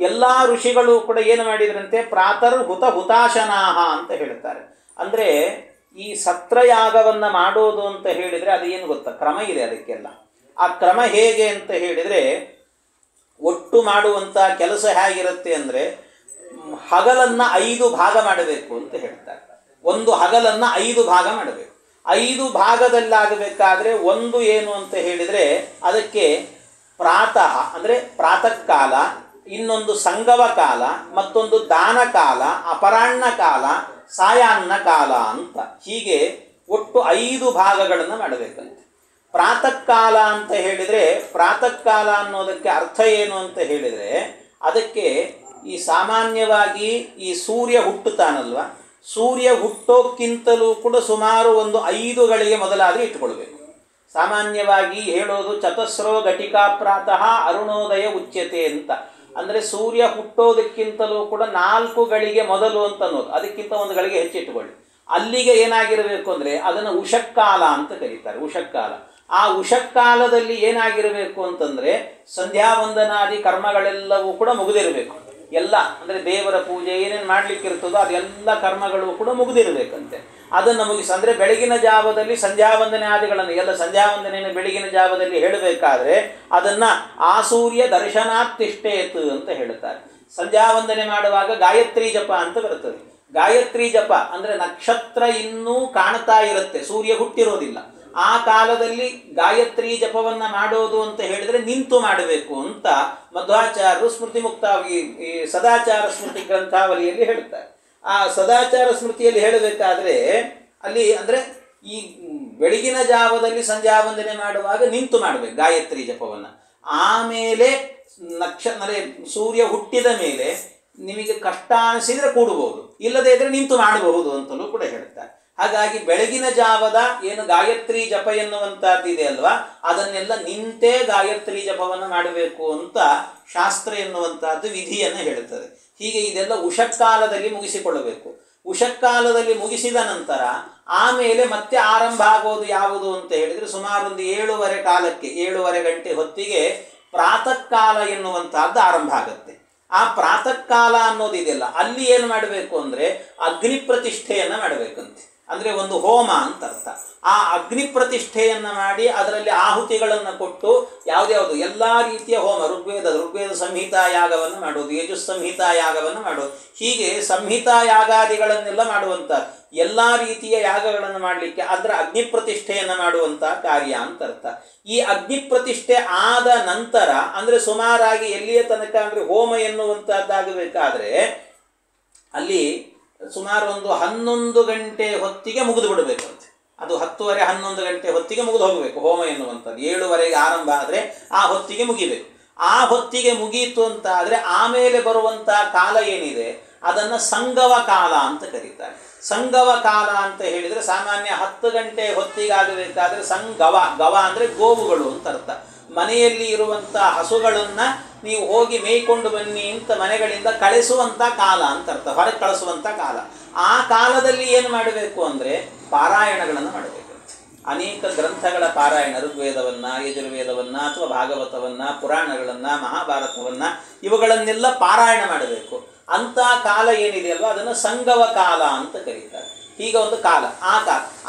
S1: ಎಲ್ಲ ಋಷಿಗಳು ಕೂಡ ಏನು ಮಾಡಿದ್ರಂತೆ, ಪ್ರಾತರ್ಹುತಹುತಾಶನಾಹ ಅಂತ ಹೇಳ್ತಾರೆ. ಅಂದರೆ ಈ ಸತ್ರಯಾಗವನ್ನು ಮಾಡೋದು ಅಂತ ಹೇಳಿದರೆ ಅದು ಏನು ಗೊತ್ತಾ, ಕ್ರಮ ಇದೆ ಅದಕ್ಕೆಲ್ಲ. ಆ ಕ್ರಮ ಹೇಗೆ ಅಂತ ಹೇಳಿದರೆ, ಒಟ್ಟು ಮಾಡುವಂಥ ಕೆಲಸ ಹೇಗಿರುತ್ತೆ ಅಂದರೆ ಹಗಲನ್ನು 5 ಭಾಗ ಮಾಡಬೇಕು ಅಂತ ಹೇಳ್ತಾರೆ. ಒಂದು ಹಗಲನ್ನು 5 ಭಾಗ ಮಾಡಬೇಕು. 5 ಭಾಗದಲ್ಲಾಗಬೇಕಾದ್ರೆ ಒಂದು ಏನು ಅಂತ ಹೇಳಿದರೆ ಅದಕ್ಕೆ ಪ್ರಾತಃ ಅಂದರೆ ಪ್ರಾತಃ ಕಾಲ, ಇನ್ನೊಂದು ಸಂಗವ ಕಾಲ, ಮತ್ತೊಂದು ದಾನ ಕಾಲ, ಅಪರಾಹ್ನ ಕಾಲ, ಸಾಯಾನ್ನ ಕಾಲ ಅಂತ ಹೀಗೆ ಒಟ್ಟು 5 ಭಾಗಗಳನ್ನು ಮಾಡಬೇಕಂತೆ. ಪ್ರಾತಃ ಕಾಲ ಅಂತ ಹೇಳಿದರೆ, ಪ್ರಾತಃ ಕಾಲ ಅನ್ನೋದಕ್ಕೆ ಅರ್ಥ ಏನು ಅಂತ ಹೇಳಿದರೆ ಅದಕ್ಕೆ ಈ ಸಾಮಾನ್ಯವಾಗಿ ಈ ಸೂರ್ಯ ಹುಟ್ಟುತ್ತಾನಲ್ವ, ಸೂರ್ಯ ಹುಟ್ಟೋಕ್ಕಿಂತಲೂ ಕೂಡ ಸುಮಾರು ಒಂದು 5 ಗಳಿಗೆ ಮೊದಲಾದರೂ ಇಟ್ಕೊಳ್ಬೇಕು. ಸಾಮಾನ್ಯವಾಗಿ ಹೇಳೋದು ಚತಸ್ರೋ ಘಟಿಕಾ ಪ್ರಾತಃ ಅರುಣೋದಯ ಉಚ್ಯತೆ ಅಂತ. ಅಂದರೆ ಸೂರ್ಯ ಹುಟ್ಟೋದಕ್ಕಿಂತಲೂ ಕೂಡ 4 ಗಳಿಗೆ ಮೊದಲು ಅಂತ ಅನ್ನೋದು, ಅದಕ್ಕಿಂತ 1 ಗಳಿಗೆ ಹೆಚ್ಚಿಟ್ಟುಕೊಳ್ಳಿ. ಅಲ್ಲಿಗೆ ಏನಾಗಿರಬೇಕು ಅಂದರೆ ಅದನ್ನು ಉಷಕ್ಕಾಲ ಅಂತ ಕರೀತಾರೆ. ಉಷಕ್ಕಾಲ. ಆ ಉಷಕ್ಕಾಲದಲ್ಲಿ ಏನಾಗಿರಬೇಕು ಅಂತಂದರೆ ಸಂಧ್ಯಾ ವಂದನಾದಿ ಕರ್ಮಗಳೆಲ್ಲವೂ ಕೂಡ ಮುಗಿದಿರಬೇಕು. ಎಲ್ಲ ಅಂದರೆ ದೇವರ ಪೂಜೆ ಏನೇನು ಮಾಡಲಿಕ್ಕಿರ್ತದೋ ಅದೆಲ್ಲ ಕರ್ಮಗಳು ಕೂಡ ಮುಗಿದಿರಬೇಕಂತೆ. ಅದನ್ನು ಮುಗಿಸಿ ಅಂದರೆ ಬೆಳಗಿನ ಜಾವದಲ್ಲಿ ಸಂಧ್ಯಾ ವಂದನೆ ಆದಿಗಳನ್ನು ಎಲ್ಲ ಸಂಧ್ಯಾ ವಂದನೆಯನ್ನು ಬೆಳಗಿನ ಜಾವದಲ್ಲಿ ಹೇಳಬೇಕಾದ್ರೆ ಅದನ್ನು ಆ ಸೂರ್ಯ ದರ್ಶನಾತ್ತಿಷ್ಟೇತು ಅಂತ ಹೇಳ್ತಾರೆ. ಸಂಧ್ಯಾ ವಂದನೆ ಮಾಡುವಾಗ ಗಾಯತ್ರಿ ಜಪ ಅಂತ ಬರ್ತದೆ. ಗಾಯತ್ರಿ ಜಪ ಅಂದರೆ ನಕ್ಷತ್ರ ಇನ್ನೂ ಕಾಣ್ತಾ ಇರುತ್ತೆ, ಸೂರ್ಯ ಹುಟ್ಟಿರೋದಿಲ್ಲ. ಆ ಕಾಲದಲ್ಲಿ ಗಾಯತ್ರಿ ಜಪವನ್ನು ಮಾಡೋದು ಅಂತ ಹೇಳಿದರೆ ನಿಂತು ಮಾಡಬೇಕು ಅಂತ ಮಧ್ವಾಚಾರ್ಯರು ಸ್ಮೃತಿ ಮುಕ್ತಾವಲಿ ಈ ಸದಾಚಾರ ಸ್ಮೃತಿ ಗ್ರಂಥಾವಲಿಯಲ್ಲಿ ಹೇಳ್ತಾರೆ. ಆ ಸದಾಚಾರ ಸ್ಮೃತಿಯಲ್ಲಿ ಹೇಳಬೇಕಾದ್ರೆ ಅಲ್ಲಿ ಅಂದರೆ ಈ ಬೆಳಗಿನ ಜಾವದಲ್ಲಿ ಸಂಧ್ಯಾ ವಂದನೆ ಮಾಡುವಾಗ ನಿಂತು ಮಾಡಬೇಕು ಗಾಯತ್ರಿ ಜಪವನ್ನು. ಆಮೇಲೆ ಅಂದರೆ ಸೂರ್ಯ ಹುಟ್ಟಿದ ಮೇಲೆ ನಿಮಗೆ ಕಷ್ಟ ಅನಿಸಿದರೆ ಕೂಡಬಹುದು, ಇಲ್ಲದೇ ಇದ್ರೆ ನಿಂತು ಮಾಡಬಹುದು ಅಂತಲೂ ಕೂಡ ಹೇಳ್ತಾರೆ. ಹಾಗಾಗಿ ಬೆಳಗಿನ ಜಾವದ ಏನು ಗಾಯತ್ರಿ ಜಪ ಎನ್ನುವಂಥದ್ದಿದೆ ಅಲ್ವಾ, ಅದನ್ನೆಲ್ಲ ನಿಂತೇ ಗಾಯತ್ರಿ ಜಪವನ್ನು ಮಾಡಬೇಕು ಅಂತ ಶಾಸ್ತ್ರ ಎನ್ನುವಂತಹದ್ದು ವಿಧಿಯನ್ನು ಹೇಳುತ್ತದೆ. ಹೀಗೆ ಇದೆಲ್ಲ ಉಷಕ್ಕಾಲದಲ್ಲಿ ಮುಗಿಸಿಕೊಳ್ಳಬೇಕು. ಉಷಕ್ಕಾಲದಲ್ಲಿ ಮುಗಿಸಿದ ನಂತರ ಆಮೇಲೆ ಮತ್ತೆ ಆರಂಭ ಆಗೋದು ಯಾವುದು ಅಂತ ಹೇಳಿದರೆ ಸುಮಾರು ಒಂದು 7:30 ಕಾಲಕ್ಕೆ 7:30 ಗಂಟೆ ಹೊತ್ತಿಗೆ ಪ್ರಾತಃ ಕಾಲ ಎನ್ನುವಂತಹದ್ದು ಆರಂಭ ಆಗುತ್ತೆ. ಆ ಪ್ರಾತಃ ಕಾಲ ಅನ್ನೋದಿದೆಯಲ್ಲ, ಅಲ್ಲಿ ಏನು ಮಾಡಬೇಕು ಅಂದರೆ ಅಗ್ನಿ ಪ್ರತಿಷ್ಠೆಯನ್ನು ಮಾಡಬೇಕಂತೆ. ಅಂದರೆ ಒಂದು ಹೋಮ ಅಂತ ಅರ್ಥ. ಆ ಅಗ್ನಿ ಪ್ರತಿಷ್ಠೆಯನ್ನು ಮಾಡಿ ಅದರಲ್ಲಿ ಆಹುತಿಗಳನ್ನು ಕೊಟ್ಟು ಯಾವುದ್ಯಾವುದು ಎಲ್ಲ ರೀತಿಯ ಹೋಮ, ಋಗ್ವೇದ ಸಂಹಿತಾ ಯಾಗವನ್ನು ಮಾಡೋದು, ಯಜುಸ್ ಸಂಹಿತಾ ಯಾಗವನ್ನು ಮಾಡೋದು, ಹೀಗೆ ಸಂಹಿತಾ ಯಾಗಾದಿಗಳನ್ನೆಲ್ಲ ಮಾಡುವಂಥ ಎಲ್ಲ ರೀತಿಯ ಯಾಗಗಳನ್ನು ಮಾಡಲಿಕ್ಕೆ ಅದರ ಅಗ್ನಿ ಪ್ರತಿಷ್ಠೆಯನ್ನು ಮಾಡುವಂಥ ಕಾರ್ಯ ಅಂತ ಅರ್ಥ. ಈ ಅಗ್ನಿ ಪ್ರತಿಷ್ಠೆ ಆದ ನಂತರ ಅಂದರೆ ಸುಮಾರಾಗಿ ಎಲ್ಲಿಯ ತನಕ ಅಂದರೆ ಹೋಮ ಎನ್ನುವಂಥದ್ದಾಗಬೇಕಾದ್ರೆ ಅಲ್ಲಿ ಸುಮಾರು ಒಂದು 11 ಗಂಟೆ ಹೊತ್ತಿಗೆ ಮುಗಿದು ಬಿಡಬೇಕಂತೆ. ಅದು 10:30 11 ಗಂಟೆ ಹೊತ್ತಿಗೆ ಮುಗಿದು ಹೋಗಬೇಕು ಹೋಮ ಎನ್ನುವಂಥದ್ದು. 7:30ಗೆ ಆರಂಭ ಆದರೆ ಆ ಹೊತ್ತಿಗೆ ಮುಗಿಬೇಕು. ಆ ಹೊತ್ತಿಗೆ ಮುಗೀತು ಅಂತ ಆದರೆ ಆಮೇಲೆ ಬರುವಂಥ ಕಾಲ ಏನಿದೆ ಅದನ್ನು ಸಂಗವ ಕಾಲ ಅಂತ ಕರೀತಾರೆ. ಸಂಗವ ಕಾಲ ಅಂತ ಹೇಳಿದರೆ ಸಾಮಾನ್ಯ 10 ಗಂಟೆ ಹೊತ್ತಿಗಾಗಬೇಕಾದ್ರೆ ಗವ ಅಂದರೆ ಗೋವುಗಳು ಅಂತ ಅರ್ಥ. ಮನೆಯಲ್ಲಿ ಇರುವಂಥ ಹಸುಗಳನ್ನು ನೀವು ಹೋಗಿ ಮೇಯ್ಕೊಂಡು ಬನ್ನಿ ಅಂತ ಮನೆಗಳಿಂದ ಕಳಿಸುವಂಥ ಕಾಲ ಅಂತ ಅರ್ಥ, ಹೊರಗೆ ಕಳಿಸುವಂಥ ಕಾಲ. ಆ ಕಾಲದಲ್ಲಿ ಏನು ಮಾಡಬೇಕು ಅಂದರೆ ಪಾರಾಯಣಗಳನ್ನು ಮಾಡಬೇಕಂತೆ. ಅನೇಕ ಗ್ರಂಥಗಳ ಪಾರಾಯಣ, ಋಗ್ವೇದವನ್ನು, ಯಜುರ್ವೇದವನ್ನು ಅಥವಾ ಭಾಗವತವನ್ನು, ಪುರಾಣಗಳನ್ನು, ಮಹಾಭಾರತವನ್ನು ಇವುಗಳನ್ನೆಲ್ಲ ಪಾರಾಯಣ ಮಾಡಬೇಕು. ಅಂಥ ಕಾಲ ಏನಿದೆಯಲ್ವ ಅದನ್ನು ಸಂಗವ ಕಾಲ ಅಂತ ಕರೀತಾರೆ. ಹೀಗೆ ಒಂದು ಕಾಲ.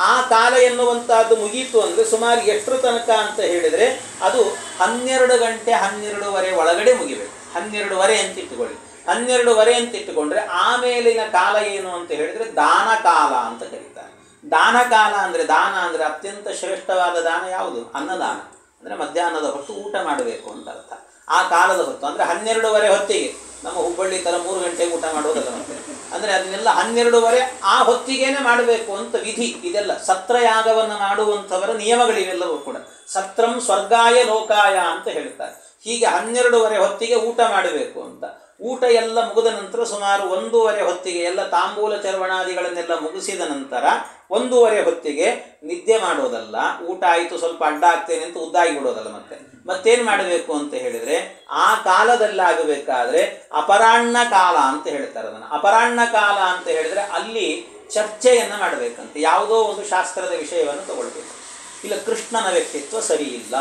S1: ಆ ಕಾಲ ಎನ್ನುವಂಥದ್ದು ಮುಗೀತು ಅಂದರೆ ಸುಮಾರು ಎಷ್ಟರ ತನಕ ಅಂತ ಹೇಳಿದರೆ ಅದು 12 ಗಂಟೆ 12:30 ಒಳಗಡೆ ಮುಗಿಬೇಕು. 12:15 ಅಂತ ಇಟ್ಟುಕೊಳ್ಳಿ. 12:15 ಅಂತ ಇಟ್ಟುಕೊಂಡ್ರೆ ಆಮೇಲಿನ ಕಾಲ ಏನು ಅಂತ ಹೇಳಿದರೆ ದಾನ ಕಾಲ ಅಂತ ಕರೀತಾರೆ. ದಾನ ಕಾಲ ಅಂದರೆ, ದಾನ ಅಂದರೆ ಅತ್ಯಂತ ಶ್ರೇಷ್ಠವಾದ ದಾನ ಯಾವುದು? ಅನ್ನದಾನ. ಅಂದರೆ ಮಧ್ಯಾಹ್ನದ ಹೊತ್ತು ಊಟ ಮಾಡಬೇಕು ಅಂತ ಅರ್ಥ. ಆ ಕಾಲದ ಹೊತ್ತು ಅಂದರೆ 12:15 ಹೊತ್ತಿಗೆ, ನಮ್ಮ ಹುಬ್ಬಳ್ಳಿ ಥರ 3 ಗಂಟೆಗೆ ಊಟ ಮಾಡೋದಲ್ಲ ಮತ್ತೆ. ಅಂದರೆ ಅದನ್ನೆಲ್ಲ 12:15 ಆ ಹೊತ್ತಿಗೇನೆ ಮಾಡಬೇಕು ಅಂತ ವಿಧಿ. ಇದೆಲ್ಲ ಸತ್ರಯಾಗವನ್ನು ಮಾಡುವಂಥವರ ನಿಯಮಗಳಿವೆಲ್ಲವೂ ಕೂಡ. ಸತ್ರಂ ಸ್ವರ್ಗಾಯ ಲೋಕಾಯ ಅಂತ ಹೇಳ್ತಾರೆ. ಹೀಗೆ 12:15 ಹೊತ್ತಿಗೆ ಊಟ ಮಾಡಬೇಕು ಅಂತ. ಊಟ ಎಲ್ಲ ಮುಗಿದ ನಂತರ ಸುಮಾರು 1:15 ಹೊತ್ತಿಗೆ ಎಲ್ಲ ತಾಂಬೂಲ ಚರ್ವಣಾದಿಗಳನ್ನೆಲ್ಲ ಮುಗಿಸಿದ ನಂತರ 1:15 ಹೊತ್ತಿಗೆ ನಿದ್ದೆ ಮಾಡೋದಲ್ಲ. ಊಟ ಆಯಿತು ಸ್ವಲ್ಪ ಅಡ್ಡ ಆಗ್ತೇನೆ ಅಂತ ಉದ್ದಾಗಿ ಬಿಡೋದಲ್ಲ. ಮತ್ತೇನು ಮಾಡಬೇಕು ಅಂತ ಹೇಳಿದರೆ, ಆ ಕಾಲದಲ್ಲಾಗಬೇಕಾದ್ರೆ ಅಪರಾಹ್ನ ಕಾಲ ಅಂತ ಹೇಳ್ತಾರೆ ಅದನ್ನು. ಅಪರಾಹ್ನ ಕಾಲ ಅಂತ ಹೇಳಿದರೆ ಅಲ್ಲಿ ಚರ್ಚೆಯನ್ನು ಮಾಡಬೇಕಂತೆ. ಯಾವುದೋ ಒಂದು ಶಾಸ್ತ್ರದ ವಿಷಯವನ್ನು ತಗೊಳ್ಬೇಕು. ಇಲ್ಲ, ಕೃಷ್ಣನ ವ್ಯಕ್ತಿತ್ವ ಸರಿ ಇಲ್ಲ.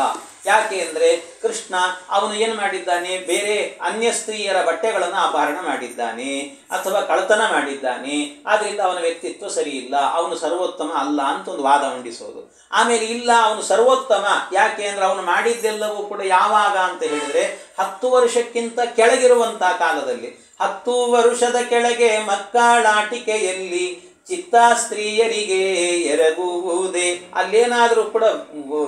S1: ಯಾಕೆ ಅಂದರೆ ಕೃಷ್ಣ ಅವನು ಏನು ಮಾಡಿದ್ದಾನೆ, ಬೇರೆ ಅನ್ಯ ಸ್ತ್ರೀಯರ ಬಟ್ಟೆಗಳನ್ನು ಅಪಹರಣ ಮಾಡಿದ್ದಾನೆ ಅಥವಾ ಕಳ್ಳತನ ಮಾಡಿದ್ದಾನೆ, ಆದ್ದರಿಂದ ಅವನ ವ್ಯಕ್ತಿತ್ವ ಸರಿ ಇಲ್ಲ, ಅವನು ಸರ್ವೋತ್ತಮ ಅಲ್ಲ ಅಂತ ಒಂದು ವಾದ ಮಂಡಿಸೋದು. ಆಮೇಲೆ ಇಲ್ಲ, ಅವನು ಸರ್ವೋತ್ತಮ. ಯಾಕೆ ಅಂದರೆ ಅವನು ಮಾಡಿದ್ದೆಲ್ಲವೂ ಕೂಡ ಯಾವಾಗ ಅಂತ ಹೇಳಿದರೆ 10 ವರ್ಷಕ್ಕಿಂತ ಕೆಳಗಿರುವಂಥ ಕಾಲದಲ್ಲಿ. 10 ವರ್ಷದ ಕೆಳಗೆ ಮಕ್ಕಳಾಟಿಕೆಯಲ್ಲಿ ಚಿತ್ತ ಸ್ತ್ರೀಯರಿಗೆ ಎರಗುವುದೇ. ಅಲ್ಲೇನಾದರೂ ಕೂಡ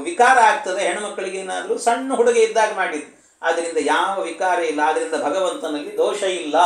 S1: ವಿಕಾರ ಆಗ್ತದೆ, ಹೆಣ್ಮಕ್ಕಳಿಗೆ ಏನಾದರೂ ಸಣ್ಣ ಹುಡುಗ ಇದ್ದಾಗ ಮಾಡಿದ್ದು. ಆದ್ದರಿಂದ ಯಾವ ವಿಕಾರ ಇಲ್ಲ, ಆದ್ದರಿಂದ ಭಗವಂತನಲ್ಲಿ ದೋಷ ಇಲ್ಲ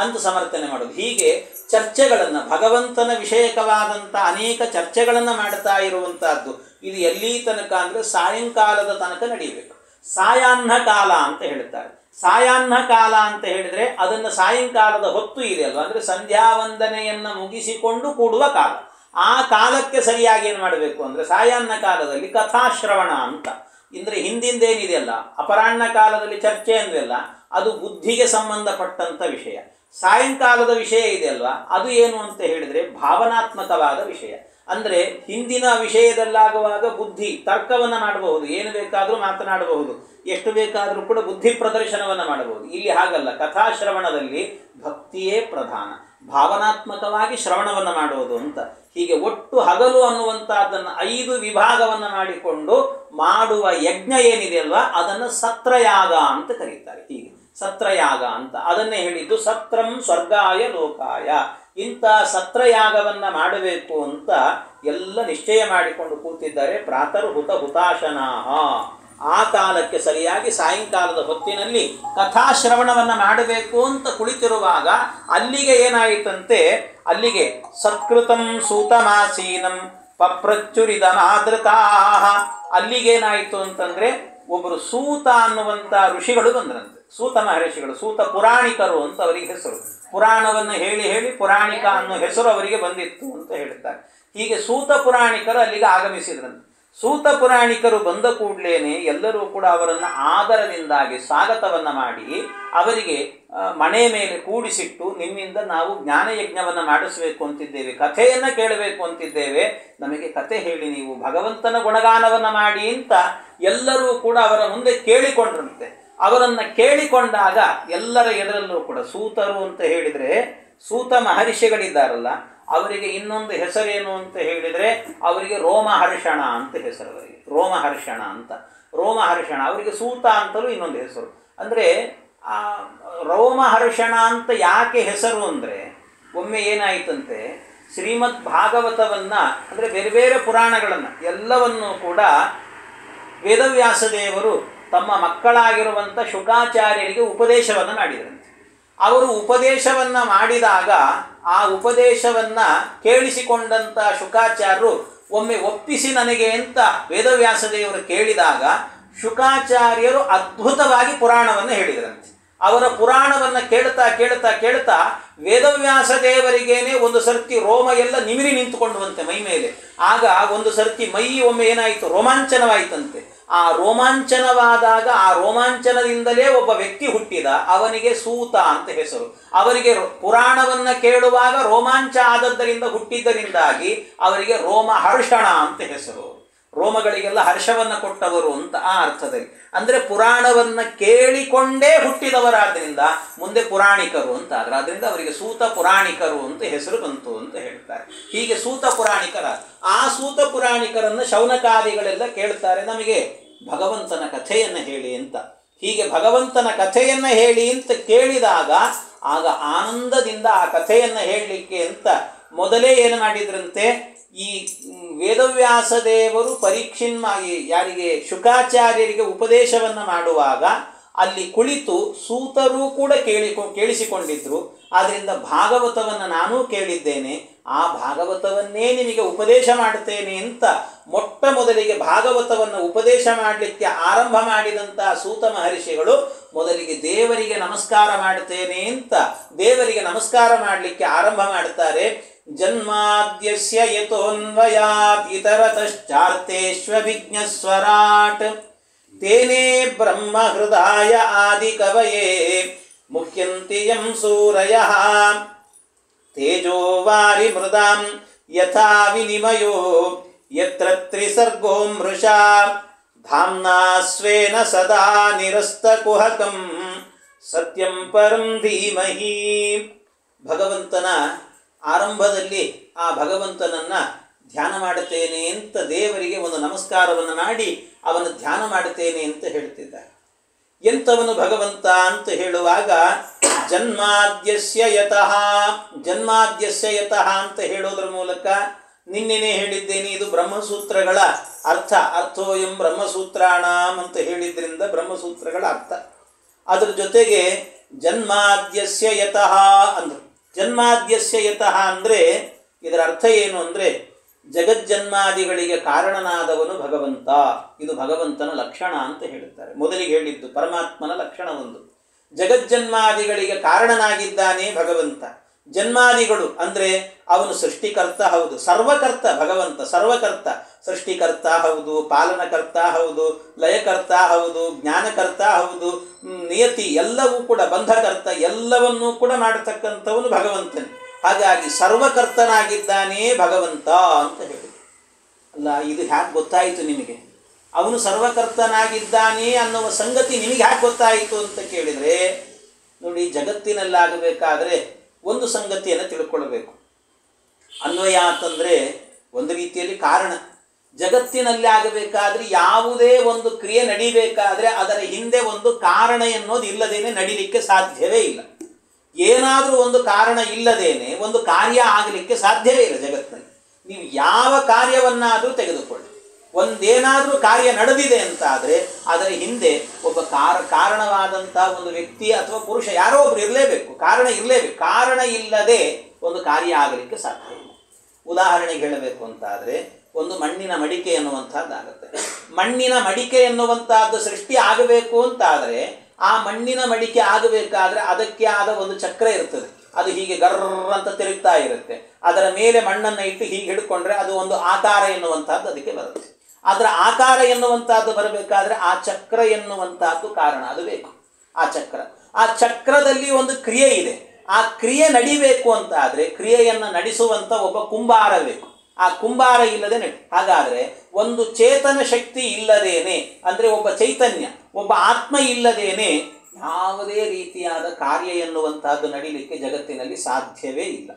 S1: ಅಂತ ಸಮರ್ಥನೆ ಮಾಡೋದು. ಹೀಗೆ ಚರ್ಚೆಗಳನ್ನು, ಭಗವಂತನ ವಿಷಯಕವಾದಂಥ ಅನೇಕ ಚರ್ಚೆಗಳನ್ನು ಮಾಡ್ತಾ ಇರುವಂತಹದ್ದು. ಇದು ಎಲ್ಲಿ ತನಕ ಅಂದರೆ ಸಾಯಂಕಾಲದ ತನಕ ನಡೆಯಬೇಕು. ಸಾಯಾಹ್ನ ಕಾಲ ಅಂತ ಹೇಳ್ತಾರೆ. ಸಾಯಾಹ್ನ ಕಾಲ ಅಂತ ಹೇಳಿದರೆ ಅದನ್ನು ಸಾಯಂಕಾಲದ ಹೊತ್ತು ಇದೆ ಅಲ್ವಾ, ಅಂದರೆ ಸಂಧ್ಯಾ ವಂದನೆಯನ್ನು ಮುಗಿಸಿಕೊಂಡು ಕೂಡುವ ಕಾಲ. ಆ ಕಾಲಕ್ಕೆ ಸರಿಯಾಗಿ ಏನು ಮಾಡಬೇಕು ಅಂದರೆ ಸಾಯಾಹ್ನ ಕಾಲದಲ್ಲಿ ಕಥಾಶ್ರವಣ ಅಂತ. ಅಂದರೆ ಹಿಂದಿಂದೇನಿದೆಯಲ್ಲ, ಅಪರಾಹ್ನ ಕಾಲದಲ್ಲಿ ಚರ್ಚೆ ಅಂದ್ರಲ್ಲ, ಅದು ಬುದ್ಧಿಗೆ ಸಂಬಂಧಪಟ್ಟಂಥ ವಿಷಯ. ಸಾಯಂಕಾಲದ ವಿಷಯ ಇದೆಯಲ್ವಾ, ಅದು ಏನು ಅಂತ ಹೇಳಿದರೆ ಭಾವನಾತ್ಮಕವಾದ ವಿಷಯ. ಅಂದರೆ ಹಿಂದಿನ ವಿಷಯದಲ್ಲಾಗುವಾಗ ಬುದ್ಧಿ ತರ್ಕವನ್ನು ಮಾಡಬಹುದು, ಏನು ಬೇಕಾದರೂ ಮಾತನಾಡಬಹುದು, ಎಷ್ಟು ಬೇಕಾದರೂ ಕೂಡ ಬುದ್ಧಿ ಪ್ರದರ್ಶನವನ್ನು ಮಾಡಬಹುದು. ಇಲ್ಲಿ ಹಾಗಲ್ಲ. ಕಥಾಶ್ರವಣದಲ್ಲಿ ಭಕ್ತಿಯೇ ಪ್ರಧಾನ, ಭಾವನಾತ್ಮಕವಾಗಿ ಶ್ರವಣವನ್ನು ಮಾಡುವುದು ಅಂತ. ಹೀಗೆ ಒಟ್ಟು ಹಗಲು ಅನ್ನುವಂಥದ್ದನ್ನು 5 ವಿಭಾಗವನ್ನು ಮಾಡಿಕೊಂಡು ಮಾಡುವ ಯಜ್ಞ ಏನಿದೆಯಲ್ವಾ, ಅದನ್ನು ಸತ್ರಯಾಗ ಅಂತ ಕರೀತಾರೆ. ಹೀಗೆ ಸತ್ರಯಾಗ ಅಂತ ಅದನ್ನೇ ಹೇಳಿದ್ದು. ಸತ್ರಂ ಸ್ವರ್ಗಾಯ ಲೋಕಾಯ. ಇಂಥ ಸತ್ರಯಾಗವನ್ನು ಮಾಡಬೇಕು ಅಂತ ಎಲ್ಲ ನಿಶ್ಚಯ ಮಾಡಿಕೊಂಡು ಕೂತಿದ್ದಾರೆ. ಪ್ರಾತರ್ಹುತ ಹುತಾಶನಾಹ. ಆ ಕಾಲಕ್ಕೆ ಸರಿಯಾಗಿ ಸಾಯಂಕಾಲದ ಹೊತ್ತಿನಲ್ಲಿ ಕಥಾಶ್ರವಣವನ್ನು ಮಾಡಬೇಕು ಅಂತ ಕುಳಿತಿರುವಾಗ ಅಲ್ಲಿಗೆ ಏನಾಯಿತಂತೆ, ಅಲ್ಲಿಗೆ ಸತ್ಕೃತಂ ಸೂತಮಾಸೀನಂ ಪಪ್ರಚುರಿದ ಮಾದೃತಾಹ. ಅಲ್ಲಿಗೇನಾಯಿತು ಅಂತಂದರೆ ಒಬ್ಬರು ಸೂತ ಅನ್ನುವಂಥ ಋಷಿಗಳು ಬಂದ್ರಂತೆ. ಸೂತ ಮಹರ್ಷಿಗಳು, ಸೂತ ಪುರಾಣಿಕರು ಅಂತ ಅವರಿಗೆ ಹೆಸರು. ಪುರಾಣವನ್ನು ಹೇಳಿ ಹೇಳಿ ಪುರಾಣಿಕ ಅನ್ನೋ ಹೆಸರು ಅವರಿಗೆ ಬಂದಿತ್ತು ಅಂತ ಹೇಳ್ತಾರೆ. ಹೀಗೆ ಸೂತ ಪುರಾಣಿಕರು ಅಲ್ಲಿಗೆ ಆಗಮಿಸಿದ್ರಂತೆ. ಸೂತ ಪುರಾಣಿಕರು ಬಂದ ಕೂಡಲೇ ಎಲ್ಲರೂ ಕೂಡ ಅವರನ್ನು ಆದರದಿಂದಾಗಿ ಸ್ವಾಗತವನ್ನು ಮಾಡಿ ಅವರಿಗೆ ಮಣೆ ಮೇಲೆ ಕೂಡಿಸಿಟ್ಟು, ನಿಮ್ಮಿಂದ ನಾವು ಜ್ಞಾನಯಜ್ಞವನ್ನು ಮಾಡಿಸಬೇಕು ಅಂತಿದ್ದೇವೆ, ಕಥೆಯನ್ನು ಕೇಳಬೇಕು ಅಂತಿದ್ದೇವೆ, ನಮಗೆ ಕಥೆ ಹೇಳಿ, ನೀವು ಭಗವಂತನ ಗುಣಗಾನವನ್ನು ಮಾಡಿ ಅಂತ ಎಲ್ಲರೂ ಕೂಡ ಅವರ ಮುಂದೆ ಕೇಳಿಕೊಂಡ್ರಂತೆ. ಅವರನ್ನು ಕೇಳಿಕೊಂಡಾಗ ಎಲ್ಲರ ಎದುರಲ್ಲೂ ಕೂಡ ಸೂತರು ಅಂತ ಹೇಳಿದರೆ, ಸೂತ ಮಹರ್ಷಿಗಳಿದ್ದಾರಲ್ಲ ಅವರಿಗೆ ಇನ್ನೊಂದು ಹೆಸರೇನು ಅಂತ ಹೇಳಿದರೆ, ಅವರಿಗೆ ರೋಮಹರ್ಷಣ ಅಂತ ಹೆಸರು. ಅವರಿಗೆ ರೋಮಹರ್ಷಣ ಅಂತ. ರೋಮಹರ್ಷಣ ಅವರಿಗೆ ಸೂತ ಅಂತಲೂ ಇನ್ನೊಂದು ಹೆಸರು. ಅಂದರೆ ಆ ರೋಮಹರ್ಷಣ ಅಂತ ಯಾಕೆ ಹೆಸರು ಅಂದರೆ, ಒಮ್ಮೆ ಏನಾಯಿತಂತೆ, ಶ್ರೀಮದ್ ಭಾಗವತವನ್ನು ಅಂದರೆ ಬೇರೆ ಬೇರೆ ಪುರಾಣಗಳನ್ನು ಎಲ್ಲವನ್ನೂ ಕೂಡ ವೇದವ್ಯಾಸದೇವರು ತಮ್ಮ ಮಕ್ಕಳಾಗಿರುವಂಥ ಶುಕಾಚಾರ್ಯರಿಗೆ ಉಪದೇಶವನ್ನು ಮಾಡಿದರಂತೆ. ಅವರು ಉಪದೇಶವನ್ನು ಮಾಡಿದಾಗ ಆ ಉಪದೇಶವನ್ನು ಕೇಳಿಸಿಕೊಂಡಂಥ ಶುಕಾಚಾರ್ಯರು ಒಮ್ಮೆ ಒಪ್ಪಿಸಿ ನನಗೆ ಅಂತ ವೇದವ್ಯಾಸದೇವರು ಕೇಳಿದಾಗ ಶುಕಾಚಾರ್ಯರು ಅದ್ಭುತವಾಗಿ ಪುರಾಣವನ್ನು ಹೇಳಿದರಂತೆ. ಅವರ ಪುರಾಣವನ್ನು ಕೇಳ್ತಾ ಕೇಳ್ತಾ ಕೇಳ್ತಾ ವೇದವ್ಯಾಸ ದೇವರಿಗೇನೆ ಒಂದು ಸರ್ತಿ ರೋಮ ಎಲ್ಲ ನಿಮಿರಿ ನಿಂತುಕೊಂಡುವಂತೆ ಮೈ ಮೇಲೆ. ಆಗ ಒಂದು ಸರ್ತಿ ಮೈ ಒಮ್ಮೆ ಏನಾಯಿತು, ರೋಮಾಂಚನವಾಯಿತಂತೆ. ಆ ರೋಮಾಂಚನವಾದಾಗ ಆ ರೋಮಾಂಚನದಿಂದಲೇ ಒಬ್ಬ ವ್ಯಕ್ತಿ ಹುಟ್ಟಿದ, ಅವನಿಗೆ ಸೂತ ಅಂತ ಹೆಸರು. ಅವರಿಗೆ ಪುರಾಣವನ್ನು ಕೇಳುವಾಗ ರೋಮಾಂಚ ಆದದ್ದರಿಂದ ಹುಟ್ಟಿದ್ದರಿಂದಾಗಿ ಅವರಿಗೆ ರೋಮಹರ್ಷಣ ಅಂತ ಹೆಸರು. ರೋಮಗಳಿಗೆಲ್ಲ ಹರ್ಷವನ್ನು ಕೊಟ್ಟವರು ಅಂತ ಆ ಅರ್ಥದಲ್ಲಿ. ಅಂದರೆ ಪುರಾಣವನ್ನು ಕೇಳಿಕೊಂಡೇ ಹುಟ್ಟಿದವರಾದ್ದರಿಂದ ಮುಂದೆ ಪುರಾಣಿಕರು ಅಂತ ಆದ್ರೆ, ಆದ್ದರಿಂದ ಅವರಿಗೆ ಸೂತ ಪುರಾಣಿಕರು ಅಂತ ಹೆಸರು ಬಂತು ಅಂತ ಹೇಳ್ತಾರೆ. ಹೀಗೆ ಸೂತ ಪುರಾಣಿಕರ, ಆ ಸೂತ ಪುರಾಣಿಕರನ್ನು ಶೌನಕಾದಿಗಳೆಲ್ಲ ಕೇಳ್ತಾರೆ, ನಮಗೆ ಭಗವಂತನ ಕಥೆಯನ್ನು ಹೇಳಿ ಅಂತ. ಹೀಗೆ ಭಗವಂತನ ಕಥೆಯನ್ನು ಹೇಳಿ ಅಂತ ಕೇಳಿದಾಗ ಆಗ ಆನಂದದಿಂದ ಆ ಕಥೆಯನ್ನು ಹೇಳಲಿಕ್ಕೆ ಅಂತ ಮೊದಲೇ ಏನು ಮಾಡಿದ್ರಂತೆ, ಈ ವೇದವ್ಯಾಸ ದೇವರು ಯಾರಿಗೆ ಶುಕಾಚಾರ್ಯರಿಗೆ ಉಪದೇಶವನ್ನು ಮಾಡುವಾಗ ಅಲ್ಲಿ ಕುಳಿತು ಸೂತರೂ ಕೂಡ ಕೇಳಿಸಿಕೊಂಡಿದ್ರು. ಆದ್ದರಿಂದ ಭಾಗವತವನ್ನು ನಾನೂ ಕೇಳಿದ್ದೇನೆ, ಆ ಭಾಗವತವನ್ನೇ ನಿಮಗೆ ಉಪದೇಶ ಮಾಡುತ್ತೇನೆ ಅಂತ ಮೊಟ್ಟ ಮೊದಲಿಗೆ ಭಾಗವತವನ್ನು ಉಪದೇಶ ಮಾಡಲಿಕ್ಕೆ ಆರಂಭ ಮಾಡಿದಂತಹ ಸೂತ ಮಹರ್ಷಿಗಳು ಮೊದಲಿಗೆ ದೇವರಿಗೆ ನಮಸ್ಕಾರ ಮಾಡುತ್ತೇನೆ ಅಂತ ದೇವರಿಗೆ ನಮಸ್ಕಾರ ಮಾಡಲಿಕ್ಕೆ ಆರಂಭ ಮಾಡ್ತಾರೆ. ಜನ್ಮಾದ್ಯಸ್ಯ ಯತೋನ್ವಯಾತ್ ಇತರತಶ್ಚಾರ್ತೇಷ್ವಭಿಜ್ಞಸ್ವರಾಟ್ ತೇನೇ ಬ್ರಹ್ಮ ಹೃದಯ ಆದಿ ಕವಯೇ ಮುಖ್ಯಂತಿ ಯಂ ಸೂರಯಃ ತೇಜೋ ವಾರಿ ಮೃದಾಂ ಯಥಾ ವಿನಿಮಯೋ ಯತ್ರ ತ್ರಿಸರ್ಗೋ ಮೃಷಾ ಧಾಮ್ನಾ ಸ್ವೇನ ಸದಾ ನಿರಸ್ತಕುಹಕಂ ಸತ್ಯಂ ಪರಂ ಧೀಮಹಿ. ಭಗವಂತನ ಆರಂಭದಲ್ಲಿ ಆ ಭಗವಂತನನ್ನು ಧ್ಯಾನ ಮಾಡುತ್ತೇನೆ ಅಂತ ದೇವರಿಗೆ ಒಂದು ನಮಸ್ಕಾರವನ್ನು ಮಾಡಿ ಅವನ ಧ್ಯಾನ ಮಾಡುತ್ತೇನೆ ಅಂತ ಹೇಳ್ತಿದ್ದಾರೆ. ಎಂಥವನು ಭಗವಂತ ಅಂತ ಹೇಳುವಾಗ ಜನ್ಮಾದ್ಯಸ್ಯ ಯತಃ ಅಂತ ಹೇಳೋದ್ರ ಮೂಲಕ ನಿನ್ನೆನೇ ಹೇಳಿದ್ದೇನೆ, ಇದು ಬ್ರಹ್ಮಸೂತ್ರಗಳ ಅರ್ಥೋಯಂ ಬ್ರಹ್ಮಸೂತ್ರಾಣಾಂ ಅಂತ ಹೇಳಿದ್ರಿಂದ ಬ್ರಹ್ಮಸೂತ್ರಗಳ ಅರ್ಥ. ಅದ್ರ ಜೊತೆಗೆ ಜನ್ಮಾದ್ಯಸ್ಯ ಯತಃ ಅಂದರು. ಜನ್ಮಾದ್ಯಸ್ಯ ಯತಃ ಅಂದರೆ ಇದರ ಅರ್ಥ ಏನು ಅಂದರೆ ಜಗಜ್ಜನ್ಮಾದಿಗಳಿಗೆ ಕಾರಣನಾದವನು ಭಗವಂತ. ಇದು ಭಗವಂತನ ಲಕ್ಷಣ ಅಂತ ಹೇಳುತ್ತಾರೆ. ಮೊದಲಿಗೆ ಹೇಳಿದ್ದು ಪರಮಾತ್ಮನ ಲಕ್ಷಣ ಒಂದು. ಜಗಜ್ಜನ್ಮಾದಿಗಳಿಗೆ ಕಾರಣನಾಗಿದ್ದಾನೆ ಭಗವಂತ. ಜನ್ಮಾದಿಗಳು ಅಂದರೆ ಅವನು ಸೃಷ್ಟಿಕರ್ತ ಹೌದು, ಸರ್ವಕರ್ತ ಭಗವಂತ, ಸರ್ವಕರ್ತ, ಸೃಷ್ಟಿಕರ್ತ ಹೌದು, ಪಾಲನಕರ್ತ ಹೌದು, ಲಯಕರ್ತ ಹೌದು, ಜ್ಞಾನಕರ್ತ ಹೌದು, ನಿಯತಿ ಎಲ್ಲವೂ ಕೂಡ ಬಂಧಕರ್ತ, ಎಲ್ಲವನ್ನೂ ಕೂಡ ಮಾಡತಕ್ಕಂಥವನು ಭಗವಂತನೇ. ಹಾಗಾಗಿ ಸರ್ವಕರ್ತನಾಗಿದ್ದಾನೆ ಭಗವಂತ ಅಂತ ಹೇಳಿ. ಅಲ್ಲ, ಇದು ಹ್ಯಾಕೆ ಗೊತ್ತಾಯಿತು ನಿಮಗೆ? ಅವನು ಸರ್ವಕರ್ತನಾಗಿದ್ದಾನೆ ಅನ್ನುವ ಸಂಗತಿ ನಿಮಗೆ ಹ್ಯಾಕೆ ಗೊತ್ತಾಯಿತು ಅಂತ ಕೇಳಿದರೆ, ನೋಡಿ, ಜಗತ್ತಿನಲ್ಲಾಗಬೇಕಾದ್ರೆ ಒಂದು ಸಂಗತಿಯನ್ನು ತಿಳ್ಕೊಳ್ಬೇಕು. ಅನ್ವಯ ಅಂತಂದರೆ ಒಂದು ರೀತಿಯಲ್ಲಿ ಕಾರಣ. ಜಗತ್ತಿನಲ್ಲಿ ಆಗಬೇಕಾದ್ರೆ ಯಾವುದೇ ಒಂದು ಕ್ರಿಯೆ ನಡಿಬೇಕಾದ್ರೆ ಅದರ ಹಿಂದೆ ಒಂದು ಕಾರಣ ಎನ್ನುವುದು ಇಲ್ಲದೇನೆ ನಡಿಲಿಕ್ಕೆ ಸಾಧ್ಯವೇ ಇಲ್ಲ. ಏನಾದರೂ ಒಂದು ಕಾರಣ ಇಲ್ಲದೇನೆ ಒಂದು ಕಾರ್ಯ ಆಗಲಿಕ್ಕೆ ಸಾಧ್ಯವೇ ಇಲ್ಲ ಜಗತ್ತಿನಲ್ಲಿ. ನೀವು ಯಾವ ಕಾರ್ಯವನ್ನಾದರೂ ತೆಗೆದುಕೊಳ್ಳಿ, ಒಂದೇನಾದರೂ ಕಾರ್ಯ ನಡೆದಿದೆ ಅಂತಾದರೆ ಅದರ ಹಿಂದೆ ಒಬ್ಬ ಕಾರಣವಾದಂಥ ಒಂದು ವ್ಯಕ್ತಿ ಅಥವಾ ಪುರುಷ ಯಾರೋ ಒಬ್ರು ಇರಲೇಬೇಕು, ಕಾರಣ ಇರಲೇಬೇಕು. ಕಾರಣ ಇಲ್ಲದೆ ಒಂದು ಕಾರ್ಯ ಆಗಲಿಕ್ಕೆ ಸಾಧ್ಯ ಇಲ್ಲ. ಉದಾಹರಣೆಗೆ ಹೇಳಬೇಕು ಅಂತಾದರೆ ಒಂದು ಮಣ್ಣಿನ ಮಡಿಕೆ ಎನ್ನುವಂಥದ್ದಾಗುತ್ತೆ. ಮಣ್ಣಿನ ಮಡಿಕೆ ಎನ್ನುವಂಥದ್ದು ಸೃಷ್ಟಿ ಆಗಬೇಕು ಅಂತಾದರೆ ಆ ಮಣ್ಣಿನ ಮಡಿಕೆ ಆಗಬೇಕಾದ್ರೆ ಅದಕ್ಕೆ ಆದ ಒಂದು ಚಕ್ರ ಇರ್ತದೆ. ಅದು ಹೀಗೆ ಗರ್ರ ಅಂತ ತಿರುಗ್ತಾ ಇರುತ್ತೆ. ಅದರ ಮೇಲೆ ಮಣ್ಣನ್ನು ಇಟ್ಟು ಹೀಗೆ ಹಿಡ್ಕೊಂಡ್ರೆ ಅದು ಒಂದು ಆಕಾರ ಎನ್ನುವಂಥದ್ದು ಅದಕ್ಕೆ ಬರುತ್ತೆ. ಅದರ ಆಕಾರ ಎನ್ನುವಂಥದ್ದು ಬರಬೇಕಾದ್ರೆ ಆ ಚಕ್ರ ಎನ್ನುವಂಥದ್ದು ಕಾರಣ, ಅದು ಬೇಕು. ಆ ಚಕ್ರದಲ್ಲಿ ಒಂದು ಕ್ರಿಯೆ ಇದೆ. ಆ ಕ್ರಿಯೆ ನಡಿಬೇಕು ಅಂತ ಆದರೆ ಕ್ರಿಯೆಯನ್ನು ನಡೆಸುವಂಥ ಒಬ್ಬ ಕುಂಬಾರ ಬೇಕು. ಆ ಕುಂಬಾರ ಇಲ್ಲದೆ ಹಾಗಾದರೆ ಒಂದು ಚೇತನ ಶಕ್ತಿ ಇಲ್ಲದೇನೆ, ಅಂದರೆ ಒಬ್ಬ ಚೈತನ್ಯ, ಒಬ್ಬ ಆತ್ಮ ಇಲ್ಲದೇನೆ ಯಾವುದೇ ರೀತಿಯಾದ ಕಾರ್ಯ ಎನ್ನುವಂತಹದ್ದು ನಡೀಲಿಕ್ಕೆ ಜಗತ್ತಿನಲ್ಲಿ ಸಾಧ್ಯವೇ ಇಲ್ಲ.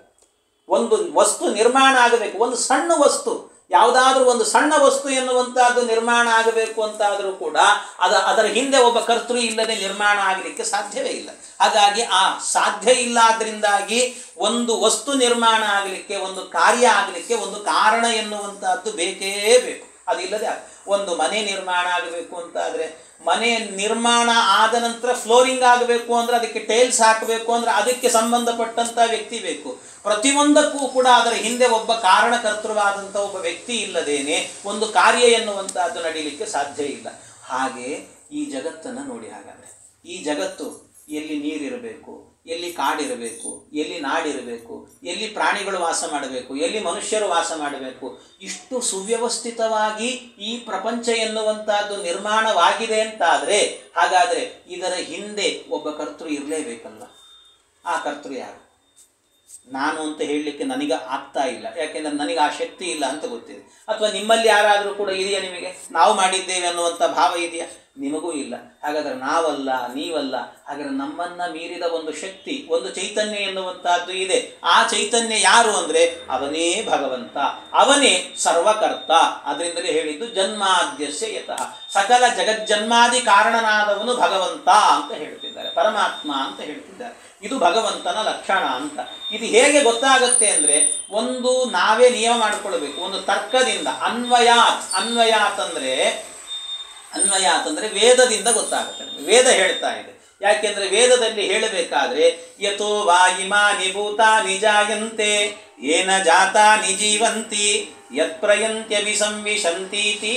S1: ಒಂದು ವಸ್ತು ನಿರ್ಮಾಣ ಆಗಬೇಕು, ಒಂದು ಸಣ್ಣ ವಸ್ತು, ಯಾವುದಾದ್ರೂ ಒಂದು ಸಣ್ಣ ವಸ್ತು ಎನ್ನುವಂತಹದ್ದು ನಿರ್ಮಾಣ ಆಗಬೇಕು ಅಂತಾದರೂ ಕೂಡ ಅದರ ಹಿಂದೆ ಒಬ್ಬ ಕರ್ತೃ ಇಲ್ಲದೆ ನಿರ್ಮಾಣ ಆಗಲಿಕ್ಕೆ ಸಾಧ್ಯವೇ ಇಲ್ಲ. ಹಾಗಾಗಿ ಆ ಸಾಧ್ಯ ಇಲ್ಲ. ಆದ್ದರಿಂದಾಗಿ ಒಂದು ವಸ್ತು ನಿರ್ಮಾಣ ಆಗಲಿಕ್ಕೆ, ಒಂದು ಕಾರ್ಯ ಆಗಲಿಕ್ಕೆ ಒಂದು ಕಾರಣ ಎನ್ನುವಂತಹದ್ದು ಬೇಕೇ ಬೇಕು. ಅದಿಲ್ಲದೆ ಒಂದು ಮನೆ ನಿರ್ಮಾಣ ಆಗಬೇಕು ಅಂತಾದರೆ, ಮನೆ ನಿರ್ಮಾಣ ಆದ ನಂತರ ಫ್ಲೋರಿಂಗ್ ಆಗಬೇಕು ಅಂದರೆ, ಅದಕ್ಕೆ ಟೈಲ್ಸ್ ಹಾಕಬೇಕು ಅಂದರೆ ಅದಕ್ಕೆ ಸಂಬಂಧಪಟ್ಟಂಥ ವ್ಯಕ್ತಿ ಬೇಕು. ಪ್ರತಿಯೊಂದಕ್ಕೂ ಕೂಡ ಅದರ ಹಿಂದೆ ಒಬ್ಬ ಕಾರಣಕರ್ತೃವಾದಂಥ ಒಬ್ಬ ವ್ಯಕ್ತಿ ಇಲ್ಲದೇನೆ ಒಂದು ಕಾರ್ಯ ಎನ್ನುವಂಥದ್ದು ನಡೀಲಿಕ್ಕೆ ಸಾಧ್ಯ ಇಲ್ಲ. ಹಾಗೆ ಈ ಜಗತ್ತನ್ನು ನೋಡಿ. ಹಾಗಾದರೆ ಈ ಜಗತ್ತು ಎಲ್ಲಿ ನೀರಿರಬೇಕು, ಎಲ್ಲಿ ಕಾಡಿರಬೇಕು, ಎಲ್ಲಿ ನಾಡಿರಬೇಕು, ಎಲ್ಲಿ ಪ್ರಾಣಿಗಳು ವಾಸ ಮಾಡಬೇಕು, ಎಲ್ಲಿ ಮನುಷ್ಯರು ವಾಸ ಮಾಡಬೇಕು, ಇಷ್ಟು ಸುವ್ಯವಸ್ಥಿತವಾಗಿ ಈ ಪ್ರಪಂಚ ಎನ್ನುವಂಥದ್ದು ನಿರ್ಮಾಣವಾಗಿದೆ ಅಂತಾದರೆ, ಹಾಗಾದರೆ ಇದರ ಹಿಂದೆ ಒಬ್ಬ ಕರ್ತೃ ಇರಲೇಬೇಕಲ್ಲ. ಆ ಕರ್ತೃ ಯಾರು? ನಾನು ಅಂತ ಹೇಳಲಿಕ್ಕೆ ನನಗೆ ಆಗ್ತಾ ಇಲ್ಲ, ಯಾಕೆಂದರೆ ನನಗೆ ಆ ಶಕ್ತಿ ಇಲ್ಲ ಅಂತ ಗೊತ್ತಿದೆ. ಅಥವಾ ನಿಮ್ಮಲ್ಲಿ ಯಾರಾದರೂ ಕೂಡ ಇದೆಯಾ? ನಿಮಗೆ ನಾವು ಮಾಡಿದ್ದೇವೆ ಅನ್ನುವಂಥ ಭಾವ ಇದೆಯಾ? ನಿಮಗೂ ಇಲ್ಲ. ಹಾಗಾದರೆ ನಾವಲ್ಲ, ನೀವಲ್ಲ. ಹಾಗಾದರೆ ನಮ್ಮನ್ನು ಮೀರಿದ ಒಂದು ಶಕ್ತಿ, ಒಂದು ಚೈತನ್ಯ ಎನ್ನುವಂತಹದ್ದು ಇದೆ. ಆ ಚೈತನ್ಯ ಯಾರು ಅಂದರೆ ಅವನೇ ಭಗವಂತ, ಅವನೇ ಸರ್ವಕರ್ತ. ಅದರಿಂದಲೇ ಹೇಳಿದ್ದು ಜನ್ಮಾದ್ಯಸ್ಯ ಯತಃ, ಸಕಲ ಜಗಜ್ಜನ್ಮಾದಿ ಕಾರಣನಾದವನು ಭಗವಂತ ಅಂತ ಹೇಳ್ತಿದ್ದಾರೆ, ಪರಮಾತ್ಮ ಅಂತ ಹೇಳ್ತಿದ್ದಾರೆ. ಇದು ಭಗವಂತನ ಲಕ್ಷಣ ಅಂತ. ಇದು ಹೇಗೆ ಗೊತ್ತಾಗುತ್ತೆ ಅಂದರೆ, ಒಂದು ನಾವೇ ನಿಯಮ ಮಾಡಿಕೊಳ್ಬೇಕು, ಒಂದು ತರ್ಕದಿಂದ. ಅನ್ವಯಾತ್ ಅಂದರೆ ವೇದದಿಂದ ಗೊತ್ತಾಗುತ್ತೆ. ವೇದ ಹೇಳ್ತಾ ಇದೆ. ಯಾಕೆಂದ್ರೆ ವೇದದಲ್ಲಿ ಹೇಳಬೇಕಾದ್ರೆ ಯಥೋ ವಾ ಇಮಾನಿ ಭೂತಾನಿ ಜಾಯಂತೆ ಏನ ಜಾತಾನಿ ಜೀವಂತಿ ಯತ್ ಪ್ರಯಂತ್ಯಭಿಸಂವಿಶಂತೀತಿ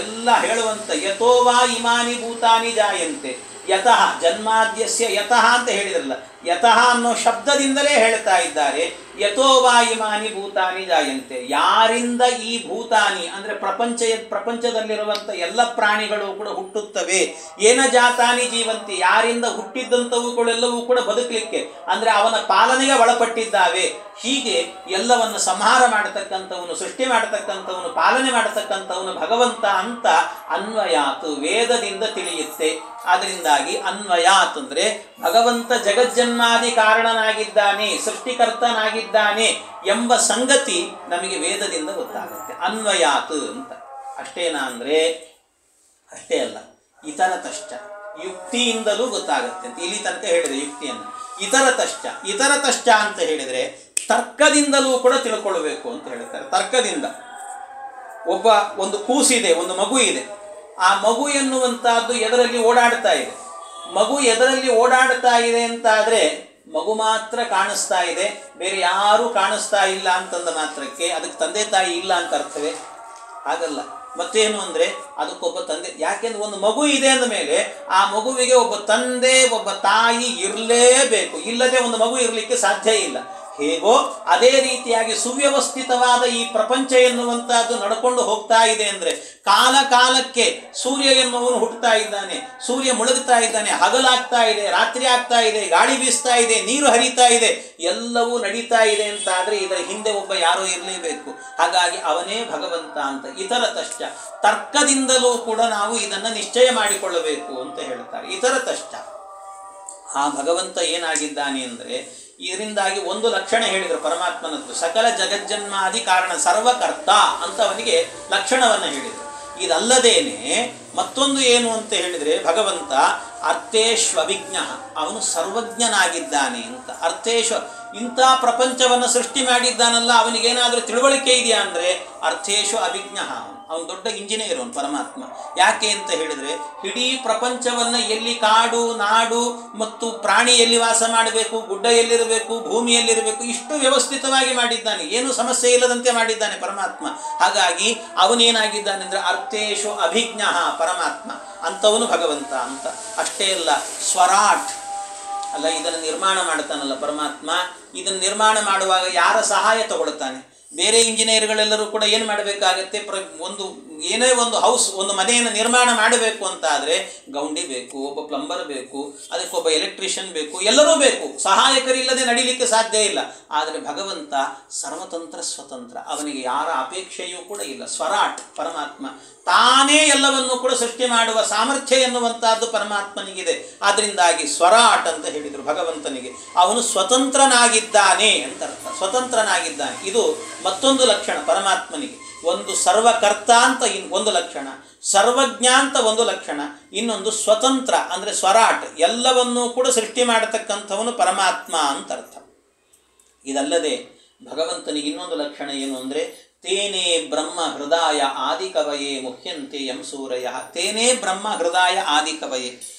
S1: ಎಲ್ಲ ಹೇಳುವಂತ. ಯಥೋ ವಾ ಇಮಾನಿ ಭೂತಾನಿ ಜಾಯಂತೆ, ಯತಃ ಜನ್ಮಾದ್ಯಸ್ಯ ಯತಃ ಅಂತ ಹೇಳಿದ್ರಲ್ಲ, ಯತಃ ಅನ್ನೋ ಶಬ್ದದಿಂದಲೇ ಹೇಳ್ತಾ ಇದ್ದಾರೆ. ಯಥೋ ವಾ ಇಮಾನಿ ಭೂತಾನಿ ಜಾಯಂತೆ, ಯಾರಿಂದ ಈ ಭೂತಾನಿ ಅಂದರೆ ಪ್ರಪಂಚದಲ್ಲಿರುವಂಥ ಎಲ್ಲ ಪ್ರಾಣಿಗಳು ಕೂಡ ಹುಟ್ಟುತ್ತವೆ. ಏನ ಜಾತಾನಿ ಜೀವಂತಿ, ಯಾರಿಂದ ಹುಟ್ಟಿದ್ದಂಥವುಗಳೆಲ್ಲವೂ ಕೂಡ ಬದುಕಲಿಕ್ಕೆ ಅಂದರೆ ಅವನ ಪಾಲನೆಗೆ ಒಳಪಟ್ಟಿದ್ದಾವೆ. ಹೀಗೆ ಎಲ್ಲವನ್ನು ಸಂಹಾರ ಮಾಡತಕ್ಕಂಥವನು, ಸೃಷ್ಟಿ ಮಾಡತಕ್ಕಂಥವನು, ಪಾಲನೆ ಮಾಡತಕ್ಕಂಥವನು ಭಗವಂತ ಅಂತ ಅನ್ವಯಾತು ವೇದದಿಂದ ತಿಳಿಯುತ್ತೆ. ಆದ್ದರಿಂದಾಗಿ ಅನ್ವಯಾತ್ ಅಂದರೆ ಭಗವಂತ ಜಗಜ್ಜನ್ಮಾದಿ ಕಾರಣನಾಗಿದ್ದಾನೆ, ಸೃಷ್ಟಿಕರ್ತನಾಗಿದ್ದಾನೆ ಎಂಬ ಸಂಗತಿ ನಮಗೆ ವೇದದಿಂದ ಗೊತ್ತಾಗುತ್ತೆ. ಅನ್ವಯಾತ್ ಅಂತ. ಅಷ್ಟೇನಾ ಅಂದರೆ ಅಷ್ಟೇ ಅಲ್ಲ, ಇತರತಶ್ಚ ಯುಕ್ತಿಯಿಂದಲೂ ಗೊತ್ತಾಗುತ್ತೆ ಅಂತ ಇಲ್ಲಿ ತನಕ ಹೇಳಿದೆ ಯುಕ್ತಿಯನ್ನು. ಇತರತಶ್ಚ ಅಂತ ಹೇಳಿದರೆ ತರ್ಕದಿಂದಲೂ ಕೂಡ ತಿಳ್ಕೊಳ್ಬೇಕು ಅಂತ ಹೇಳ್ತಾರೆ. ತರ್ಕದಿಂದ ಒಂದು ಕೂಸಿದೆ, ಒಂದು ಮಗು ಇದೆ. ಆ ಮಗು ಎನ್ನುವಂತಹದ್ದು ಎದರಲ್ಲಿ ಓಡಾಡ್ತಾ ಇದೆ. ಮಗು ಎದರಲ್ಲಿ ಓಡಾಡ್ತಾ ಇದೆ ಅಂತ ಆದರೆ ಮಗು ಮಾತ್ರ ಕಾಣಿಸ್ತಾ ಇದೆ, ಬೇರೆ ಯಾರೂ ಕಾಣಿಸ್ತಾ ಇಲ್ಲ ಅಂತಂದ ಮಾತ್ರಕ್ಕೆ ಅದಕ್ಕೆ ತಂದೆ ತಾಯಿ ಇಲ್ಲ ಅಂತ ಅರ್ಥವೇ? ಹಾಗಲ್ಲ. ಮತ್ತೇನು ಅಂದರೆ ಅದಕ್ಕೊಬ್ಬ ತಂದೆ. ಯಾಕೆಂದ್ರೆ ಒಂದು ಮಗು ಇದೆ ಅಂದ ಮೇಲೆ ಆ ಮಗುವಿಗೆ ಒಬ್ಬ ತಂದೆ, ಒಬ್ಬ ತಾಯಿ ಇರಲೇಬೇಕು. ಇಲ್ಲದೆ ಒಂದು ಮಗು ಇರಲಿಕ್ಕೆ ಸಾಧ್ಯ ಇಲ್ಲ. ಹೇಗೋ ಅದೇ ರೀತಿಯಾಗಿ ಸುವ್ಯವಸ್ಥಿತವಾದ ಈ ಪ್ರಪಂಚ ಎನ್ನುವಂತಹದ್ದು ನಡ್ಕೊಂಡು ಹೋಗ್ತಾ ಇದೆ ಅಂದರೆ ಕಾಲ ಕಾಲಕ್ಕೆ ಸೂರ್ಯ ಎನ್ನುವನು ಹುಟ್ಟುತ್ತಾ ಇದ್ದಾನೆ, ಸೂರ್ಯ ಮುಳುಗುತ್ತಾ ಇದ್ದಾನೆ, ಹಗಲಾಗ್ತಾ ಇದೆ, ರಾತ್ರಿ ಆಗ್ತಾ ಇದೆ, ಗಾಳಿ ಬೀಸ್ತಾ ಇದೆ, ನೀರು ಹರಿತಾ ಇದೆ, ಎಲ್ಲವೂ ನಡೀತಾ ಇದೆ ಅಂತ ಆದರೆ ಇದರ ಹಿಂದೆ ಒಬ್ಬ ಯಾರೋ ಇರಲೇಬೇಕು. ಹಾಗಾಗಿ ಅವನೇ ಭಗವಂತ ಅಂತ. ಇತರತಶ್ಚ ತರ್ಕದಿಂದಲೂ ಕೂಡ ನಾವು ಇದನ್ನು ನಿಶ್ಚಯ ಮಾಡಿಕೊಳ್ಳಬೇಕು ಅಂತ ಹೇಳ್ತಾರೆ. ಇತರತಶ್ಚ ಆ ಭಗವಂತ ಏನಾಗಿದ್ದಾನೆ ಅಂದರೆ ಇದರಿಂದಾಗಿ ಒಂದು ಲಕ್ಷಣ ಹೇಳಿದರು ಪರಮಾತ್ಮನದ್ದು. ಸಕಲ ಜಗಜ್ಜನ್ಮಾದಿ ಕಾರಣ ಸರ್ವಕರ್ತ ಅಂತ ಅವನಿಗೆ ಲಕ್ಷಣವನ್ನು ಹೇಳಿದರು. ಇದಲ್ಲದೇನೆ ಮತ್ತೊಂದು ಏನು ಅಂತ ಹೇಳಿದರೆ ಭಗವಂತ ಅರ್ಥೇಶ್ವವಿಜ್ಞ, ಅವನು ಸರ್ವಜ್ಞನಾಗಿದ್ದಾನೆ ಅಂತ. ಇಂಥ ಪ್ರಪಂಚವನ್ನು ಸೃಷ್ಟಿ ಮಾಡಿದ್ದಾನಲ್ಲ, ಅವನಿಗೇನಾದರೂ ತಿಳುವಳಿಕೆ ಇದೆಯಾ ಅಂದರೆ ಅರ್ಥೇಶು ಅವಿಜ್ಞ. ಅವನು ದೊಡ್ಡ ಇಂಜಿನಿಯರ್ ಅವನು ಪರಮಾತ್ಮ. ಯಾಕೆ ಅಂತ ಹೇಳಿದರೆ ಇಡೀ ಪ್ರಪಂಚವನ್ನು ಎಲ್ಲಿ ಕಾಡು ನಾಡು ಮತ್ತು ಪ್ರಾಣಿ ಎಲ್ಲಿ ವಾಸ ಮಾಡಬೇಕು, ಗುಡ್ಡ ಎಲ್ಲಿರಬೇಕು, ಭೂಮಿಯಲ್ಲಿರಬೇಕು, ಇಷ್ಟು ವ್ಯವಸ್ಥಿತವಾಗಿ ಮಾಡಿದ್ದಾನೆ. ಏನೂ ಸಮಸ್ಯೆ ಇಲ್ಲದಂತೆ ಮಾಡಿದ್ದಾನೆ ಪರಮಾತ್ಮ. ಹಾಗಾಗಿ ಅವನೇನಾಗಿದ್ದಾನೆ ಅಂದರೆ ಅರ್ಥೇಶು ಅಭಿಜ್ಞ ಪರಮಾತ್ಮ ಅಂಥವನು ಭಗವಂತ ಅಂತ. ಅಷ್ಟೇ ಅಲ್ಲ, ಸ್ವರಾಟ್ ಅಲ್ಲ, ಇದನ್ನು ನಿರ್ಮಾಣ ಮಾಡ್ತಾನಲ್ಲ ಪರಮಾತ್ಮ. ಇದನ್ನು ನಿರ್ಮಾಣ ಮಾಡುವಾಗ ಯಾರ ಸಹಾಯ ತಗೊಳ್ತಾನೆ? ಬೇರೆ ಇಂಜಿನಿಯರ್ಗಳೆಲ್ಲರೂ ಕೂಡ ಏನು ಮಾಡಬೇಕಾಗತ್ತೆ? ಏನೇ ಒಂದು ಹೌಸ್, ಒಂದು ಮನೆಯನ್ನು ನಿರ್ಮಾಣ ಮಾಡಬೇಕು ಅಂತ ಆದರೆ ಗೌಂಡಿ ಬೇಕು, ಒಬ್ಬ ಪ್ಲಂಬರ್ ಬೇಕು, ಅದಕ್ಕೊಬ್ಬ ಎಲೆಕ್ಟ್ರಿಷಿಯನ್ ಬೇಕು, ಎಲ್ಲರೂ ಬೇಕು. ಸಹಾಯಕರಿಲ್ಲದೆ ನಡೀಲಿಕ್ಕೆ ಸಾಧ್ಯ ಇಲ್ಲ. ಆದರೆ ಭಗವಂತ ಸರ್ವತಂತ್ರ ಸ್ವತಂತ್ರ, ಅವನಿಗೆ ಯಾರ ಅಪೇಕ್ಷೆಯೂ ಕೂಡ ಇಲ್ಲ. ಸ್ವರಾಟ್ ಪರಮಾತ್ಮ ತಾನೇ ಎಲ್ಲವನ್ನೂ ಕೂಡ ಸೃಷ್ಟಿ ಮಾಡುವ ಸಾಮರ್ಥ್ಯ ಎನ್ನುವಂತಹದ್ದು ಪರಮಾತ್ಮನಿಗಿದೆ. ಆದ್ದರಿಂದಾಗಿ ಸ್ವರಾಟ್ ಅಂತ ಹೇಳಿದರು ಭಗವಂತನಿಗೆ. ಅವನು ಸ್ವತಂತ್ರನಾಗಿದ್ದಾನೆ ಅಂತ ಅರ್ಥ. ಸ್ವತಂತ್ರನಾಗಿದ್ದಾನೆ, ಇದು ಮತ್ತೊಂದು ಲಕ್ಷಣ ಪರಮಾತ್ಮನಿಗೆ. ಒಂದು ಸರ್ವಕರ್ತ ಅಂತ ಒಂದು ಲಕ್ಷಣ, ಸರ್ವಜ್ಞ ಅಂತ ಒಂದು ಲಕ್ಷಣ, ಇನ್ನೊಂದು ಸ್ವತಂತ್ರ ಅಂದರೆ ಸ್ವರಾಟ್, ಎಲ್ಲವನ್ನೂ ಕೂಡ ಸೃಷ್ಟಿ ಮಾಡತಕ್ಕಂಥವನು ಪರಮಾತ್ಮ ಅಂತ ಅರ್ಥ. ಇದಲ್ಲದೆ ಭಗವಂತನಿಗೆ ಇನ್ನೊಂದು ಲಕ್ಷಣ ಏನು ಅಂದರೆ ತೇನೇ ಬ್ರಹ್ಮ ಹೃದಯ ಆದಿಕವಯೇ ಮುಹ್ಯಂತೆ ಯಂ ಸೂರಯ. ತೇನೇ ಬ್ರಹ್ಮ ಹೃದಯ ಆದಿಕವಯೇ.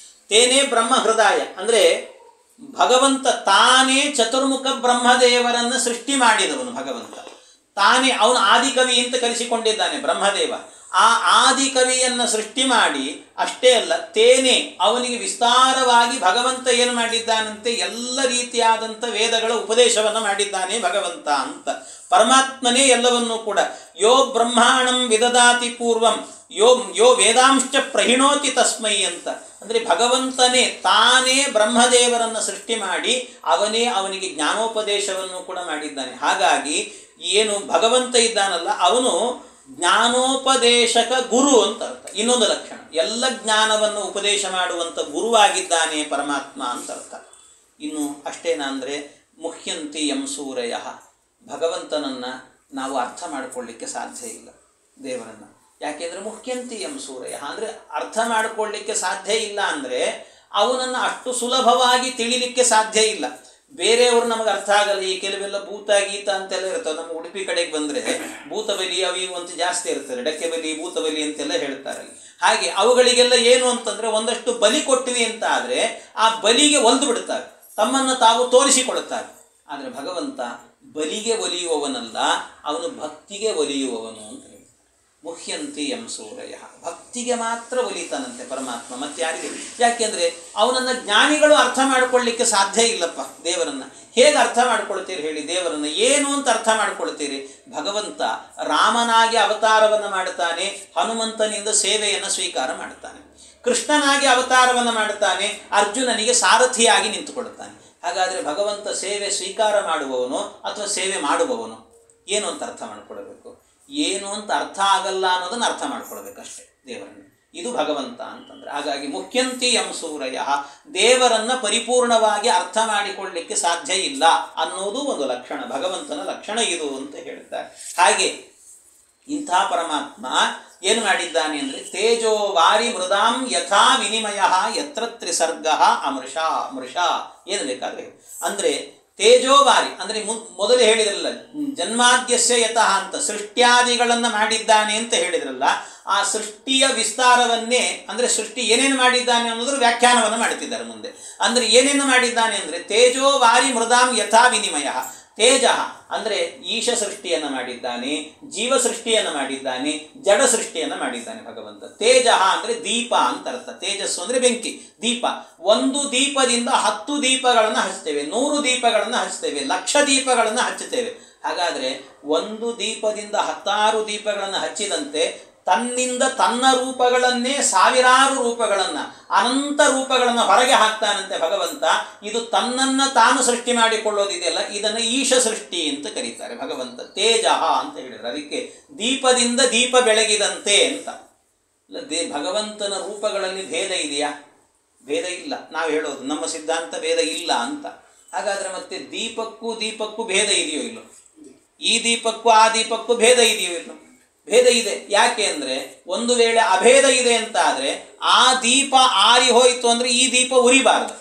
S1: ತೇನೇ ಬ್ರಹ್ಮ ಹೃದಯ ಅಂದರೆ ಭಗವಂತ ತಾನೇ ಚತುರ್ಮುಖ ಬ್ರಹ್ಮದೇವರನ್ನು ಸೃಷ್ಟಿ ಮಾಡಿದವನು ಭಗವಂತ. ತಾನೇ ಅವನು ಆದಿಕವಿ ಅಂತ ಕರೆಸಿಕೊಂಡಿದ್ದಾನೆ ಬ್ರಹ್ಮದೇವ. ಆ ಆದಿಕವಿಯನ್ನು ಸೃಷ್ಟಿ ಮಾಡಿ ಅಷ್ಟೇ ಅಲ್ಲ, ತೇನೆ ಅವನಿಗೆ ವಿಸ್ತಾರವಾಗಿ ಭಗವಂತ ಏನು ಮಾಡಿದ್ದಾನಂತೆ ಎಲ್ಲ ರೀತಿಯಾದಂಥ ವೇದಗಳ ಉಪದೇಶವನ್ನು ಮಾಡಿದ್ದಾನೆ ಭಗವಂತ ಅಂತ. ಪರಮಾತ್ಮನೇ ಎಲ್ಲವನ್ನೂ ಕೂಡ ಯೋ ಬ್ರಹ್ಮಾಣಂ ವಿದದಾತಿ ಪೂರ್ವಂ ಯೋ ವೇದಾಂಶ ಪ್ರಹಿಣೋತಿ ತಸ್ಮೈ ಅಂತ. ಅಂದರೆ ಭಗವಂತನೇ ತಾನೇ ಬ್ರಹ್ಮದೇವರನ್ನು ಸೃಷ್ಟಿ ಮಾಡಿ ಅವನೇ ಅವನಿಗೆ ಜ್ಞಾನೋಪದೇಶವನ್ನು ಕೂಡ ಮಾಡಿದ್ದಾನೆ. ಹಾಗಾಗಿ ಏನು ಭಗವಂತ ಇದ್ದಾನಲ್ಲ ಅವನು ಜ್ಞಾನೋಪದೇಶಕ ಗುರು ಅಂತ ಅರ್ಥ. ಇನ್ನೊಂದು ಲಕ್ಷಣ ಎಲ್ಲ ಜ್ಞಾನವನ್ನು ಉಪದೇಶ ಮಾಡುವಂಥ ಗುರುವಾಗಿದ್ದಾನೆ ಪರಮಾತ್ಮ ಅಂತ ಅರ್ಥ. ಇನ್ನು ಅಷ್ಟೇನಾ ಅಂದರೆ ಮುಹ್ಯಂತಿ ಯಂ ಸೂರಯ, ಭಗವಂತನನ್ನು ನಾವು ಅರ್ಥ ಮಾಡಿಕೊಳ್ಳಿಕ್ಕೆ ಸಾಧ್ಯ ಇಲ್ಲ ದೇವರನ್ನು. ಯಾಕೆಂದರೆ ಮುಹ್ಯಂತಿ ಯಂ ಸೂರಯ ಅಂದರೆ ಅರ್ಥ ಮಾಡಿಕೊಳ್ಳಿಕ್ಕೆ ಸಾಧ್ಯ ಇಲ್ಲ ಅಂದರೆ ಅವನನ್ನು ಅಷ್ಟು ಸುಲಭವಾಗಿ ತಿಳಿಲಿಕ್ಕೆ ಸಾಧ್ಯ ಇಲ್ಲ. ಬೇರೆಯವರು ನಮಗೆ ಅರ್ಥ ಆಗಲ್ಲ. ಈ ಕೆಲವೆಲ್ಲ ಭೂತ ಗೀತ ಅಂತೆಲ್ಲ ಇರ್ತವೆ. ನಮ್ಮ ಉಡುಪಿ ಕಡೆಗೆ ಬಂದರೆ ಭೂತ ಬಲಿ ಅವು ಇವು ಅಂತ ಜಾಸ್ತಿ ಇರ್ತದೆ. ಡಕ್ಕೆ ಬಲಿ, ಭೂತ ಬಲಿ ಅಂತೆಲ್ಲ ಹೇಳ್ತಾರೆ. ಹಾಗೆ ಅವುಗಳಿಗೆಲ್ಲ ಏನು ಅಂತಂದರೆ ಒಂದಷ್ಟು ಬಲಿ ಕೊಟ್ಟಿವಿ ಅಂತ ಆದರೆ ಆ ಬಲಿಗೆ ಒಲ್ದು ಬಿಡ್ತಾರೆ, ತಮ್ಮನ್ನು ತಾವು ತೋರಿಸಿಕೊಡುತ್ತಾರೆ. ಆದರೆ ಭಗವಂತ ಬಲಿಗೆ ಒಲಿಯುವವನಲ್ಲ, ಅವನು ಭಕ್ತಿಗೆ ಒಲಿಯುವವನು ಅಂತ ಹೇಳಿ. ಮುಹ್ಯಂತಿ ಯಂ ಸೂರಯ, ಭಕ್ತಿಗೆ ಮಾತ್ರ ಒಲಿತಾನಂತೆ ಪರಮಾತ್ಮ, ಮತ್ತೆ ಯಾರಿಗೆ? ಯಾಕೆಂದರೆ ಅವನನ್ನು ಜ್ಞಾನಿಗಳು ಅರ್ಥ ಮಾಡಿಕೊಳ್ಳಿಕ್ಕೆ ಸಾಧ್ಯ ಇಲ್ಲಪ್ಪ ದೇವರನ್ನು. ಹೇಗೆ ಅರ್ಥ ಮಾಡ್ಕೊಳ್ತೀರಿ ಹೇಳಿ ದೇವರನ್ನು? ಏನು ಅಂತ ಅರ್ಥ ಮಾಡ್ಕೊಳ್ತೀರಿ? ಭಗವಂತ ರಾಮನಾಗಿ ಅವತಾರವನ್ನು ಮಾಡುತ್ತಾನೆ, ಹನುಮಂತನಿಂದ ಸೇವೆಯನ್ನು ಸ್ವೀಕಾರ ಮಾಡುತ್ತಾನೆ. ಕೃಷ್ಣನಾಗಿ ಅವತಾರವನ್ನು ಮಾಡುತ್ತಾನೆ, ಅರ್ಜುನನಿಗೆ ಸಾರಥಿಯಾಗಿ ನಿಂತುಕೊಳ್ಳುತ್ತಾನೆ. ಹಾಗಾದರೆ ಭಗವಂತ ಸೇವೆ ಸ್ವೀಕಾರ ಮಾಡುವವನು ಅಥವಾ ಸೇವೆ ಮಾಡುವವನು? ಏನು ಅಂತ ಅರ್ಥ ಮಾಡಿಕೊಳ್ಬೇಕು. ಏನು ಅಂತ ಅರ್ಥ ಆಗಲ್ಲ ಅನ್ನೋದನ್ನು ಅರ್ಥ ಮಾಡ್ಕೊಳ್ಬೇಕಷ್ಟೇ ದೇವರನ್ನು. ಇದು ಭಗವಂತ ಅಂತಂದರೆ. ಹಾಗಾಗಿ ಮುಖ್ಯಂತಿ ಯಂ ಸೂರಯ, ದೇವರನ್ನು ಪರಿಪೂರ್ಣವಾಗಿ ಅರ್ಥ ಮಾಡಿಕೊಳ್ಳಲಿಕ್ಕೆ ಸಾಧ್ಯ ಇಲ್ಲ ಅನ್ನೋದು ಒಂದು ಲಕ್ಷಣ, ಭಗವಂತನ ಲಕ್ಷಣ ಇದು ಅಂತ ಹೇಳ್ತಾರೆ. ಹಾಗೆ ಇಂಥ ಪರಮಾತ್ಮ ಏನು ಮಾಡಿದ್ದಾನೆ ಅಂದರೆ ತೇಜೋ ವಾರಿ ಮೃದಾಂ ಯಥಾ ವಿನಿಮಯ ಯತ್ರ ತ್ರಿಸರ್ಗ ಅಮೃಷಾ ಮೃಷಾ, ಏನು ಬೇಕಾದರೆ ಅಂದರೆ ತೇಜೋವಾರಿ ಅಂದರೆ ಮೊದಲು ಹೇಳಿದ್ರಲ್ಲ ಜನ್ಮಾದ್ಯಸ್ಯ ಯತಃ ಅಂತ, ಸೃಷ್ಟ್ಯಾದಿಗಳನ್ನು ಮಾಡಿದ್ದಾನೆ ಅಂತ ಹೇಳಿದ್ರಲ್ಲ. ಆ ಸೃಷ್ಟಿಯ ವಿಸ್ತಾರವನ್ನೇ ಅಂದರೆ ಸೃಷ್ಟಿ ಏನೇನು ಮಾಡಿದ್ದಾನೆ ಅನ್ನೋದ್ರ ವ್ಯಾಖ್ಯಾನವನ್ನು ಮಾಡ್ತಿದ್ದಾರೆ ಮುಂದೆ. ಅಂದರೆ ಏನೇನು ಮಾಡಿದ್ದಾನೆ ಅಂದರೆ ತೇಜೋ ವಾರಿ ಮೃದಾಂ ಯಥಾ ವಿನಿಮಯ. ತೇಜ ಅಂದರೆ ಈಶ ಸೃಷ್ಟಿಯನ್ನು ಮಾಡಿದ್ದಾನೆ, ಜೀವ ಸೃಷ್ಟಿಯನ್ನು ಮಾಡಿದ್ದಾನೆ, ಜಡ ಸೃಷ್ಟಿಯನ್ನು ಮಾಡಿದ್ದಾನೆ ಭಗವಂತ. ತೇಜ ಅಂದರೆ ದೀಪ ಅಂತ ಅರ್ಥ. ತೇಜಸ್ಸು ಅಂದರೆ ಬೆಂಕಿ, ದೀಪ. ಒಂದು ದೀಪದಿಂದ 10 ದೀಪಗಳನ್ನು ಹಚ್ತೇವೆ, 100 ದೀಪಗಳನ್ನು ಹಚ್ತೇವೆ, 1,00,000 ದೀಪಗಳನ್ನು ಹಚ್ಚುತ್ತೇವೆ. ಹಾಗಾದರೆ ಒಂದು ದೀಪದಿಂದ 10 ದೀಪಗಳನ್ನು ಹಚ್ಚಿದಂತೆ ತನ್ನಿಂದ ತನ್ನ ರೂಪಗಳನ್ನೇ ಸಾವಿರಾರು ರೂಪಗಳನ್ನು, ಅನಂತ ರೂಪಗಳನ್ನು ಹೊರಗೆ ಹಾಕ್ತಾನಂತೆ ಭಗವಂತ. ಇದು ತನ್ನನ್ನು ತಾನು ಸೃಷ್ಟಿ ಮಾಡಿಕೊಳ್ಳೋದಿದೆಯಲ್ಲ, ಇದನ್ನು ಈಶ ಸೃಷ್ಟಿ ಅಂತ ಕರೀತಾರೆ ಭಗವಂತ. ತೇಜ ಅಂತ ಹೇಳಿದ್ರು. ಅದಕ್ಕೆ ದೀಪದಿಂದ ದೀಪ ಬೆಳಗಿದಂತೆ ಅಂತ. ಭಗವಂತನ ರೂಪಗಳಲ್ಲಿ ಭೇದ ಇದೆಯಾ? ಭೇದ ಇಲ್ಲ. ನಾವು ಹೇಳೋದು ನಮ್ಮ ಸಿದ್ಧಾಂತ ಭೇದ ಇಲ್ಲ ಅಂತ. ಹಾಗಾದರೆ ಮತ್ತೆ ದೀಪಕ್ಕೂ ಭೇದ ಇದೆಯೋ ಇಲ್ಲೋ? ಈ ದೀಪಕ್ಕೂ ಆ ದೀಪಕ್ಕೂ ಭೇದ ಇದೆಯೋ ಇಲ್ಲೋ? ಭೇದ ಇದೆ. ಯಾಕೆ ಅಂದರೆ ಒಂದು ವೇಳೆ ಅಭೇದ ಇದೆ ಅಂತ ಆದರೆ ಆ ದೀಪ ಆರಿ ಹೋಯಿತು ಅಂದರೆ ಈ ದೀಪ ಉರಿಬಾರದು.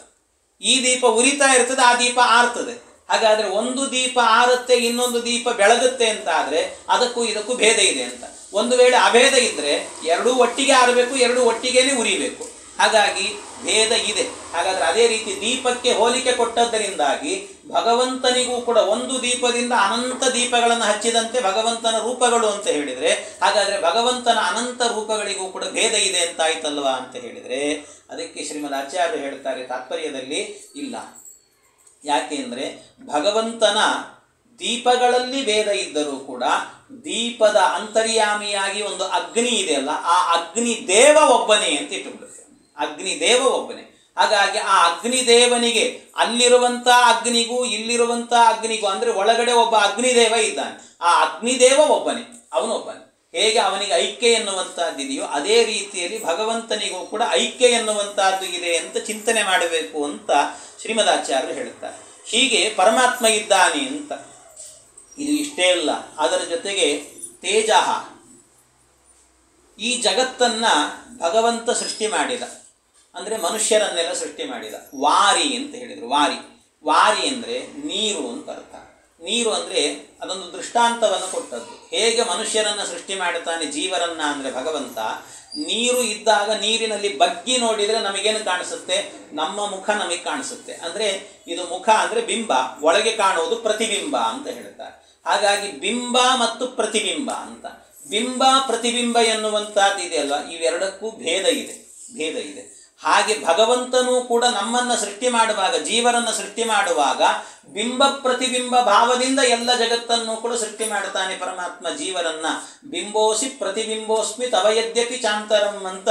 S1: ಈ ದೀಪ ಉರಿತಾ ಇರ್ತದೆ, ಆ ದೀಪ ಆರ್ತದೆ. ಹಾಗಾದರೆ ಒಂದು ದೀಪ ಆರುತ್ತೆ, ಇನ್ನೊಂದು ದೀಪ ಬೆಳಗುತ್ತೆ ಅಂತ ಆದರೆ ಅದಕ್ಕೂ ಇದಕ್ಕೂ ಭೇದ ಇದೆ ಅಂತ. ಒಂದು ವೇಳೆ ಅಭೇದ ಇದ್ದರೆ ಎರಡೂ ಒಟ್ಟಿಗೆ ಆರಬೇಕು, ಎರಡೂ ಒಟ್ಟಿಗೇನೆ ಉರಿಬೇಕು. ಹಾಗಾಗಿ ಭೇದ ಇದೆ. ಹಾಗಾದರೆ ಅದೇ ರೀತಿ ದೀಪಕ್ಕೆ ಹೋಲಿಕೆ ಕೊಟ್ಟದ್ದರಿಂದಾಗಿ ಭಗವಂತನಿಗೂ ಕೂಡ ಒಂದು ದೀಪದಿಂದ ಅನಂತ ದೀಪಗಳನ್ನು ಹಚ್ಚಿದಂತೆ ಭಗವಂತನ ರೂಪಗಳು ಅಂತ ಹೇಳಿದರೆ, ಹಾಗಾದರೆ ಭಗವಂತನ ಅನಂತ ರೂಪಗಳಿಗೂ ಕೂಡ ಭೇದ ಇದೆ ಅಂತಾಯ್ತಲ್ವಾ ಅಂತ ಹೇಳಿದರೆ, ಅದಕ್ಕೆ ಶ್ರೀಮದ್ ಆಚಾರ್ಯರು ಹೇಳ್ತಾರೆ ತಾತ್ಪರ್ಯದಲ್ಲಿ ಇಲ್ಲ. ಯಾಕೆ ಅಂದರೆ ಭಗವಂತನ ದೀಪಗಳಲ್ಲಿ ಭೇದ ಇದ್ದರೂ ಕೂಡ ದೀಪದ ಅಂತರ್ಯಾಮಿಯಾಗಿ ಒಂದು ಅಗ್ನಿ ಇದೆಯಲ್ಲ, ಆ ಅಗ್ನಿ ದೇವ ಒಬ್ಬನೇ ಅಂತ ಇಟ್ಟುಬಿಡುತ್ತೆ. ಅಗ್ನಿದೇವ ಒಬ್ಬನೇ. ಹಾಗಾಗಿ ಆ ಅಗ್ನಿದೇವನಿಗೆ ಅಲ್ಲಿರುವಂಥ ಅಗ್ನಿಗೂ ಇಲ್ಲಿರುವಂಥ ಅಗ್ನಿಗೂ ಅಂದರೆ ಒಳಗಡೆ ಒಬ್ಬ ಅಗ್ನಿದೇವ ಇದ್ದಾನೆ. ಆ ಅಗ್ನಿದೇವ ಒಬ್ಬನೇ, ಅವನೊಬ್ಬನೇ. ಹೇಗೆ ಅವನಿಗೆ ಐಕ್ಯ ಎನ್ನುವಂಥದ್ದಿದೆಯೋ ಅದೇ ರೀತಿಯಲ್ಲಿ ಭಗವಂತನಿಗೂ ಕೂಡ ಐಕ್ಯ ಎನ್ನುವಂಥದ್ದು ಇದೆ ಅಂತ ಚಿಂತನೆ ಮಾಡಬೇಕು ಅಂತ ಶ್ರೀಮದಾಚಾರ್ಯರು ಹೇಳುತ್ತಾರೆ. ಹೀಗೆ ಪರಮಾತ್ಮ ಇದ್ದಾನೆ ಅಂತ. ಇದು ಇಷ್ಟೇ ಅಲ್ಲ, ಅದರ ಜೊತೆಗೆ ತೇಜ, ಈ ಜಗತ್ತನ್ನು ಭಗವಂತ ಸೃಷ್ಟಿ ಮಾಡಿದ, ಅಂದರೆ ಮನುಷ್ಯರನ್ನೆಲ್ಲ ಸೃಷ್ಟಿ ಮಾಡಿದ. ವಾರಿ ಅಂತ ಹೇಳಿದರು. ವಾರಿ ಅಂದರೆ ನೀರು ಅಂತ ಅರ್ಥ. ನೀರು ಅಂದರೆ ಅದೊಂದು ದೃಷ್ಟಾಂತವನ್ನು ಕೊಟ್ಟದ್ದು. ಹೇಗೆ ಮನುಷ್ಯರನ್ನು ಸೃಷ್ಟಿ ಮಾಡುತ್ತಾನೆ, ಜೀವರನ್ನು ಅಂದರೆ ಭಗವಂತ. ನೀರು ಇದ್ದಾಗ ನೀರಿನಲ್ಲಿ ಬಗ್ಗಿ ನೋಡಿದರೆ ನಮಗೇನು ಕಾಣಿಸುತ್ತೆ? ನಮ್ಮ ಮುಖ ನಮಗೆ ಕಾಣಿಸುತ್ತೆ. ಅಂದರೆ ಇದು ಮುಖ ಅಂದರೆ ಬಿಂಬ, ಒಳಗೆ ಕಾಣುವುದು ಪ್ರತಿಬಿಂಬ ಅಂತ ಹೇಳ್ತಾರೆ. ಹಾಗಾಗಿ ಬಿಂಬ ಮತ್ತು ಪ್ರತಿಬಿಂಬ ಅಂತ. ಬಿಂಬ ಪ್ರತಿಬಿಂಬ ಎನ್ನುವಂಥದ್ದು ಇದೆಯಲ್ಲ, ಇವೆರಡಕ್ಕೂ ಭೇದ ಇದೆ. ಹಾಗೆ ಭಗವಂತನೂ ಕೂಡ ನಮ್ಮನ್ನು ಸೃಷ್ಟಿ ಮಾಡುವಾಗ, ಜೀವರನ್ನು ಸೃಷ್ಟಿ ಮಾಡುವಾಗ ಬಿಂಬ ಪ್ರತಿಬಿಂಬ ಭಾವದಿಂದ ಎಲ್ಲ ಜಗತ್ತನ್ನು ಕೂಡ ಸೃಷ್ಟಿ ಮಾಡುತ್ತಾನೆ ಪರಮಾತ್ಮ ಜೀವರನ್ನು. ಬಿಂಬೋಸಿ ಪ್ರತಿಬಿಂಬೋಸ್ಮಿ ತವ ಯದ್ಯಪಿ ಚಾಂತರಂ ಅಂತ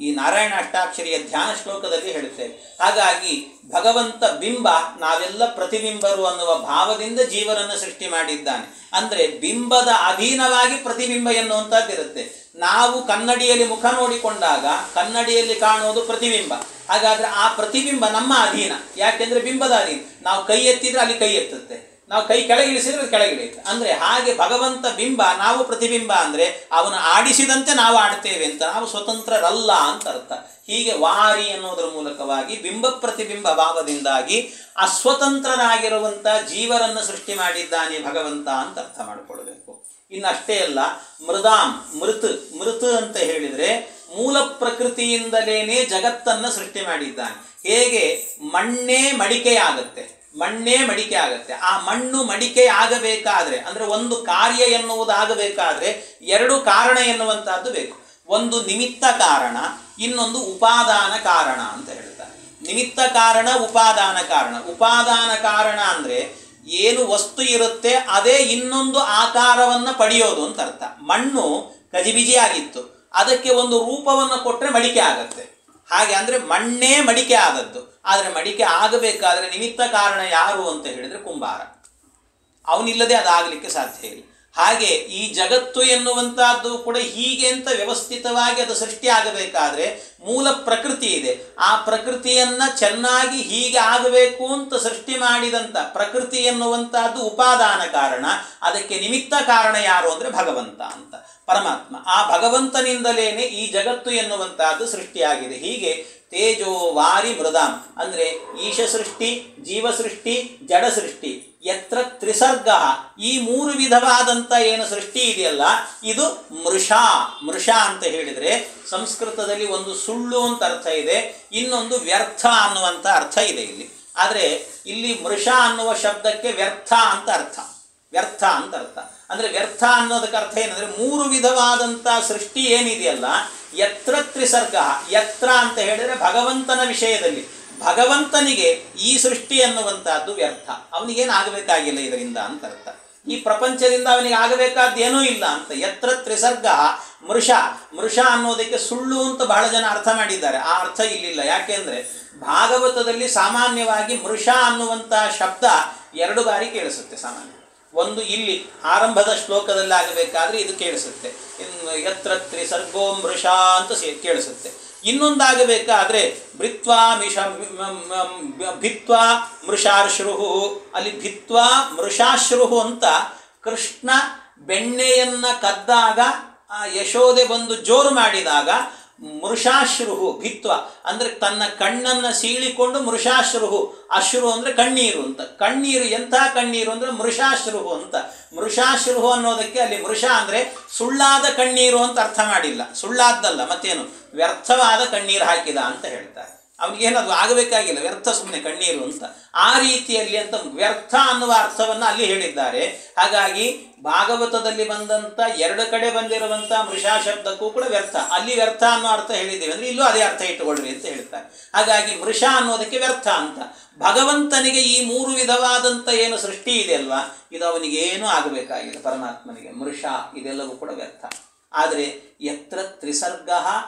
S1: ಈ ನಾರಾಯಣ ಅಷ್ಟಾಕ್ಷರಿಯ ಧ್ಯಾನ ಶ್ಲೋಕದಲ್ಲಿ ಹೇಳುತ್ತೇವೆ. ಹಾಗಾಗಿ ಭಗವಂತ ಬಿಂಬ, ನಾವೆಲ್ಲ ಪ್ರತಿಬಿಂಬರು ಅನ್ನುವ ಭಾವದಿಂದ ಜೀವರನ್ನು ಸೃಷ್ಟಿ ಮಾಡಿದ್ದಾನೆ. ಅಂದರೆ ಬಿಂಬದ ಅಧೀನವಾಗಿ ಪ್ರತಿಬಿಂಬ ಎನ್ನುವಂಥದ್ದಿರುತ್ತೆ. ನಾವು ಕನ್ನಡಿಯಲ್ಲಿ ಮುಖ ನೋಡಿಕೊಂಡಾಗ ಕನ್ನಡಿಯಲ್ಲಿ ಕಾಣುವುದು ಪ್ರತಿಬಿಂಬ. ಹಾಗಾದರೆ ಆ ಪ್ರತಿಬಿಂಬ ನಮ್ಮ ಅಧೀನ. ಯಾಕೆಂದರೆ ಬಿಂಬದ ಅಧೀನ. ನಾವು ಕೈ ಎತ್ತಿದ್ರೆ ಅಲ್ಲಿ ಕೈ ಎತ್ತುತ್ತೆ, ನಾವು ಕೈ ಕೆಳಗಿಳಿಸಿದ್ರೆ ಅದು ಕೆಳಗಿಳಿಯುತ್ತೆ. ಅಂದರೆ ಹಾಗೆ ಭಗವಂತ ಬಿಂಬ, ನಾವು ಪ್ರತಿಬಿಂಬ. ಅಂದರೆ ಅವನು ಆಡಿಸಿದಂತೆ ನಾವು ಆಡ್ತೇವೆ ಅಂತ, ನಾವು ಸ್ವತಂತ್ರರಲ್ಲ ಅಂತ ಅರ್ಥ. ಹೀಗೆ ವಾರಿ ಅನ್ನೋದರ ಮೂಲಕವಾಗಿ ಬಿಂಬ ಪ್ರತಿಬಿಂಬ ಭಾವದಿಂದಾಗಿ ಅಸ್ವತಂತ್ರರಾಗಿರುವಂಥ ಜೀವರನ್ನು ಸೃಷ್ಟಿ ಮಾಡಿದ್ದಾನೆ ಭಗವಂತ ಅಂತ ಅರ್ಥ ಮಾಡಿಕೊಳ್ಬೇಕು. ಇನ್ನಷ್ಟೇ ಅಲ್ಲ, ಮೃತ್ ಅಂತ ಹೇಳಿದರೆ ಮೂಲ ಪ್ರಕೃತಿಯಿಂದಲೇ ಜಗತ್ತನ್ನು ಸೃಷ್ಟಿ ಮಾಡಿದ್ದಾನೆ. ಹೇಗೆ ಮಣ್ಣೇ ಮಡಿಕೆ ಆಗುತ್ತೆ, ಆ ಮಣ್ಣು ಮಡಿಕೆ ಆಗಬೇಕಾದ್ರೆ, ಅಂದರೆ ಒಂದು ಕಾರ್ಯ ಎನ್ನುವುದಾಗಬೇಕಾದ್ರೆ ಎರಡು ಕಾರಣ ಎನ್ನುವಂಥದ್ದು ಬೇಕು. ಒಂದು ನಿಮಿತ್ತ ಕಾರಣ, ಇನ್ನೊಂದು ಉಪಾದಾನ ಕಾರಣ ಅಂತ ಹೇಳ್ತಾರೆ. ನಿಮಿತ್ತ ಕಾರಣ, ಉಪಾದಾನ ಕಾರಣ. ಉಪಾದಾನ ಕಾರಣ ಅಂದರೆ ಏನು ವಸ್ತು ಇರುತ್ತೆ ಅದೇ ಇನ್ನೊಂದು ಆಕಾರವನ್ನು ಪಡೆಯೋದು ಅಂತ ಅರ್ಥ. ಮಣ್ಣು ಗಜಿಬಿಜಿ ಆಗಿತ್ತು, ಅದಕ್ಕೆ ಒಂದು ರೂಪವನ್ನು ಕೊಟ್ಟರೆ ಮಡಿಕೆ ಆಗತ್ತೆ. ಹಾಗೆ ಅಂದರೆ ಮಣ್ಣೇ ಮಡಿಕೆ ಆದದ್ದು. ಆದರೆ ಮಡಿಕೆ ಆಗಬೇಕಾದ್ರೆ ನಿಮಿತ್ತ ಕಾರಣ ಯಾರು ಅಂತ ಹೇಳಿದರೆ ಕುಂಬಾರ. ಅವನಿಲ್ಲದೆ ಅದಾಗಲಿಕ್ಕೆ ಸಾಧ್ಯ ಇಲ್ಲ. ಹಾಗೆ ಈ ಜಗತ್ತು ಎನ್ನುವಂಥದ್ದು ಕೂಡ ಹೀಗೆ ಅಂತ ವ್ಯವಸ್ಥಿತವಾಗಿ ಅದು ಸೃಷ್ಟಿ ಆಗಬೇಕಾದ್ರೆ ಮೂಲ ಪ್ರಕೃತಿ ಇದೆ. ಆ ಪ್ರಕೃತಿಯನ್ನು ಚೆನ್ನಾಗಿ ಹೀಗೆ ಆಗಬೇಕು ಅಂತ ಸೃಷ್ಟಿ ಮಾಡಿದಂಥ ಪ್ರಕೃತಿ ಎನ್ನುವಂಥದ್ದು ಉಪಾದಾನ ಕಾರಣ. ಅದಕ್ಕೆ ನಿಮಿತ್ತ ಕಾರಣ ಯಾರು ಅಂದರೆ ಭಗವಂತ ಅಂತ, ಪರಮಾತ್ಮ. ಆ ಭಗವಂತನಿಂದಲೇನೆ ಈ ಜಗತ್ತು ಎನ್ನುವಂಥದ್ದು ಸೃಷ್ಟಿಯಾಗಿದೆ. ಹೀಗೆ ತೇಜೋ ವಾರಿ ಮೃದಾಂ ಅಂದರೆ ಈಶ ಸೃಷ್ಟಿ, ಜೀವ ಸೃಷ್ಟಿ, ಜಡ ಸೃಷ್ಟಿ. ಯತ್ರ ತ್ರಿಸರ್ಗ, ಈ ಮೂರು ವಿಧವಾದಂಥ ಏನು ಸೃಷ್ಟಿ ಇದೆಯಲ್ಲ ಇದು ಮೃಷ ಅಂತ ಹೇಳಿದರೆ ಸಂಸ್ಕೃತದಲ್ಲಿ ಒಂದು ಸುಳ್ಳು ಅಂತ ಅರ್ಥ ಇದೆ, ಇನ್ನೊಂದು ವ್ಯರ್ಥ ಅನ್ನುವಂಥ ಅರ್ಥ ಇದೆ ಇಲ್ಲಿ. ಆದರೆ ಇಲ್ಲಿ ಮೃಷ ಅನ್ನುವ ಶಬ್ದಕ್ಕೆ ವ್ಯರ್ಥ ಅಂತ ಅರ್ಥ. ಅಂದರೆ ವ್ಯರ್ಥ ಅನ್ನೋದಕ್ಕೆ ಅರ್ಥ ಏನಂದರೆ ಮೂರು ವಿಧವಾದಂಥ ಸೃಷ್ಟಿ ಏನಿದೆಯಲ್ಲ, ಯತ್ರ ತ್ರಿಸರ್ಗ, ಯತ್ರ ಅಂತ ಹೇಳಿದರೆ ಭಗವಂತನ ವಿಷಯದಲ್ಲಿ, ಭಗವಂತನಿಗೆ ಈ ಸೃಷ್ಟಿ ಅನ್ನುವಂಥದ್ದು ವ್ಯರ್ಥ. ಅವನಿಗೇನು ಆಗಬೇಕಾಗಿಲ್ಲ ಇದರಿಂದ ಅಂತ ಅರ್ಥ. ಈ ಪ್ರಪಂಚದಿಂದ ಅವನಿಗೆ ಆಗಬೇಕಾದ್ದೇನೂ ಇಲ್ಲ ಅಂತ. ಯತ್ರ ತ್ರಿಸರ್ಗ ಮೃಷ ಅನ್ನೋದಕ್ಕೆ ಸುಳ್ಳು ಅಂತ ಬಹಳ ಜನ ಅರ್ಥ ಮಾಡಿದ್ದಾರೆ. ಆ ಅರ್ಥ ಇಲ್ಲಿಲ್ಲ. ಯಾಕೆಂದರೆ ಭಾಗವತದಲ್ಲಿ ಸಾಮಾನ್ಯವಾಗಿ ಮೃಷ ಅನ್ನುವಂಥ ಶಬ್ದ ಎರಡು ಬಾರಿ ಕೇಳಿಸುತ್ತೆ. ಸಾಮಾನ್ಯ ಒಂದು ಇಲ್ಲಿ ಆರಂಭದ ಶ್ಲೋಕದಲ್ಲಿ ಆಗಬೇಕಾದ್ರೆ ಇದು ಕೇಳಿಸುತ್ತೆ, ಯತ್ರ ತ್ರಿಸರ್ಗೋ ಮೃಷ ಅಂತ ಕೇಳಿಸುತ್ತೆ. ಇನ್ನೊಂದಾಗಬೇಕಾದ್ರೆ ಭಿತ್ವಾ ಮೃಷಾಶ್ರುಹು, ಅಲ್ಲಿ ಭಿತ್ವಾ ಮೃಷಾಶ್ರುಹು ಅಂತ ಕೃಷ್ಣ ಬೆಣ್ಣೆಯನ್ನು ಕದ್ದಾಗ ಯಶೋದೆ ಬಂದು ಜೋರು ಮಾಡಿದಾಗ ಮೃಷಾಶ್ರುಹು ಭಿತ್ವ ಅಂದರೆ ತನ್ನ ಕಣ್ಣನ್ನು ಸೀಳಿಕೊಂಡು ಮೃಷಾಶ್ರುಹು, ಅಶ್ರು ಅಂದರೆ ಕಣ್ಣೀರು ಅಂತ. ಕಣ್ಣೀರು ಎಂಥ ಕಣ್ಣೀರು ಅಂದರೆ ಮೃಷಾಶ್ರುಹು ಅಂತ. ಮೃಷಾಶ್ರುಹು ಅನ್ನೋದಕ್ಕೆ ಅಲ್ಲಿ ಮೃಷ ಅಂದರೆ ಸುಳ್ಳಾದ ಕಣ್ಣೀರು ಅಂತ ಅರ್ಥ ಮಾಡಿಲ್ಲ, ಸುಳ್ಳಾದ್ದಲ್ಲ, ಮತ್ತೇನು ವ್ಯರ್ಥವಾದ ಕಣ್ಣೀರು ಹಾಕಿದ ಅಂತ ಹೇಳ್ತಾರೆ. ಅವನಿಗೇನು ಅದು ಆಗಬೇಕಾಗಿಲ್ಲ, ವ್ಯರ್ಥ ಸುಮ್ಮನೆ ಕಣ್ಣೀರು ಅಂತ. ಆ ರೀತಿಯಲ್ಲಿ ಅಂತ ವ್ಯರ್ಥ ಅನ್ನುವ ಅರ್ಥವನ್ನು ಅಲ್ಲಿ ಹೇಳಿದ್ದಾರೆ. ಹಾಗಾಗಿ ಭಾಗವತದಲ್ಲಿ ಬಂದಂಥ ಎರಡು ಕಡೆ ಬಂದಿರುವಂಥ ಮೃಷಾ ಶಬ್ದಕ್ಕೂ ಕೂಡ ವ್ಯರ್ಥ, ಅಲ್ಲಿ ವ್ಯರ್ಥ ಅನ್ನೋ ಅರ್ಥ ಹೇಳಿದ್ದೀವಿ ಅಂದರೆ ಇಲ್ಲೂ ಅದೇ ಅರ್ಥ ಇಟ್ಟುಕೊಳ್ರಿ ಅಂತ ಹೇಳ್ತಾರೆ. ಹಾಗಾಗಿ ಮೃಷಾ ಅನ್ನೋದಕ್ಕೆ ವ್ಯರ್ಥ ಅಂತ. ಭಗವಂತನಿಗೆ ಈ ಮೂರು ವಿಧವಾದಂಥ ಏನು ಸೃಷ್ಟಿ ಇದೆ ಅಲ್ವಾ, ಇದು ಅವನಿಗೇನೂ ಆಗಬೇಕಾಗಿಲ್ಲ ಪರಮಾತ್ಮನಿಗೆ. ಮೃಷಾ ಇದೆಲ್ಲವೂ ಕೂಡ ವ್ಯರ್ಥ. ಆದರೆ ಯತ್ರ ತ್ರಿಸರ್ಗ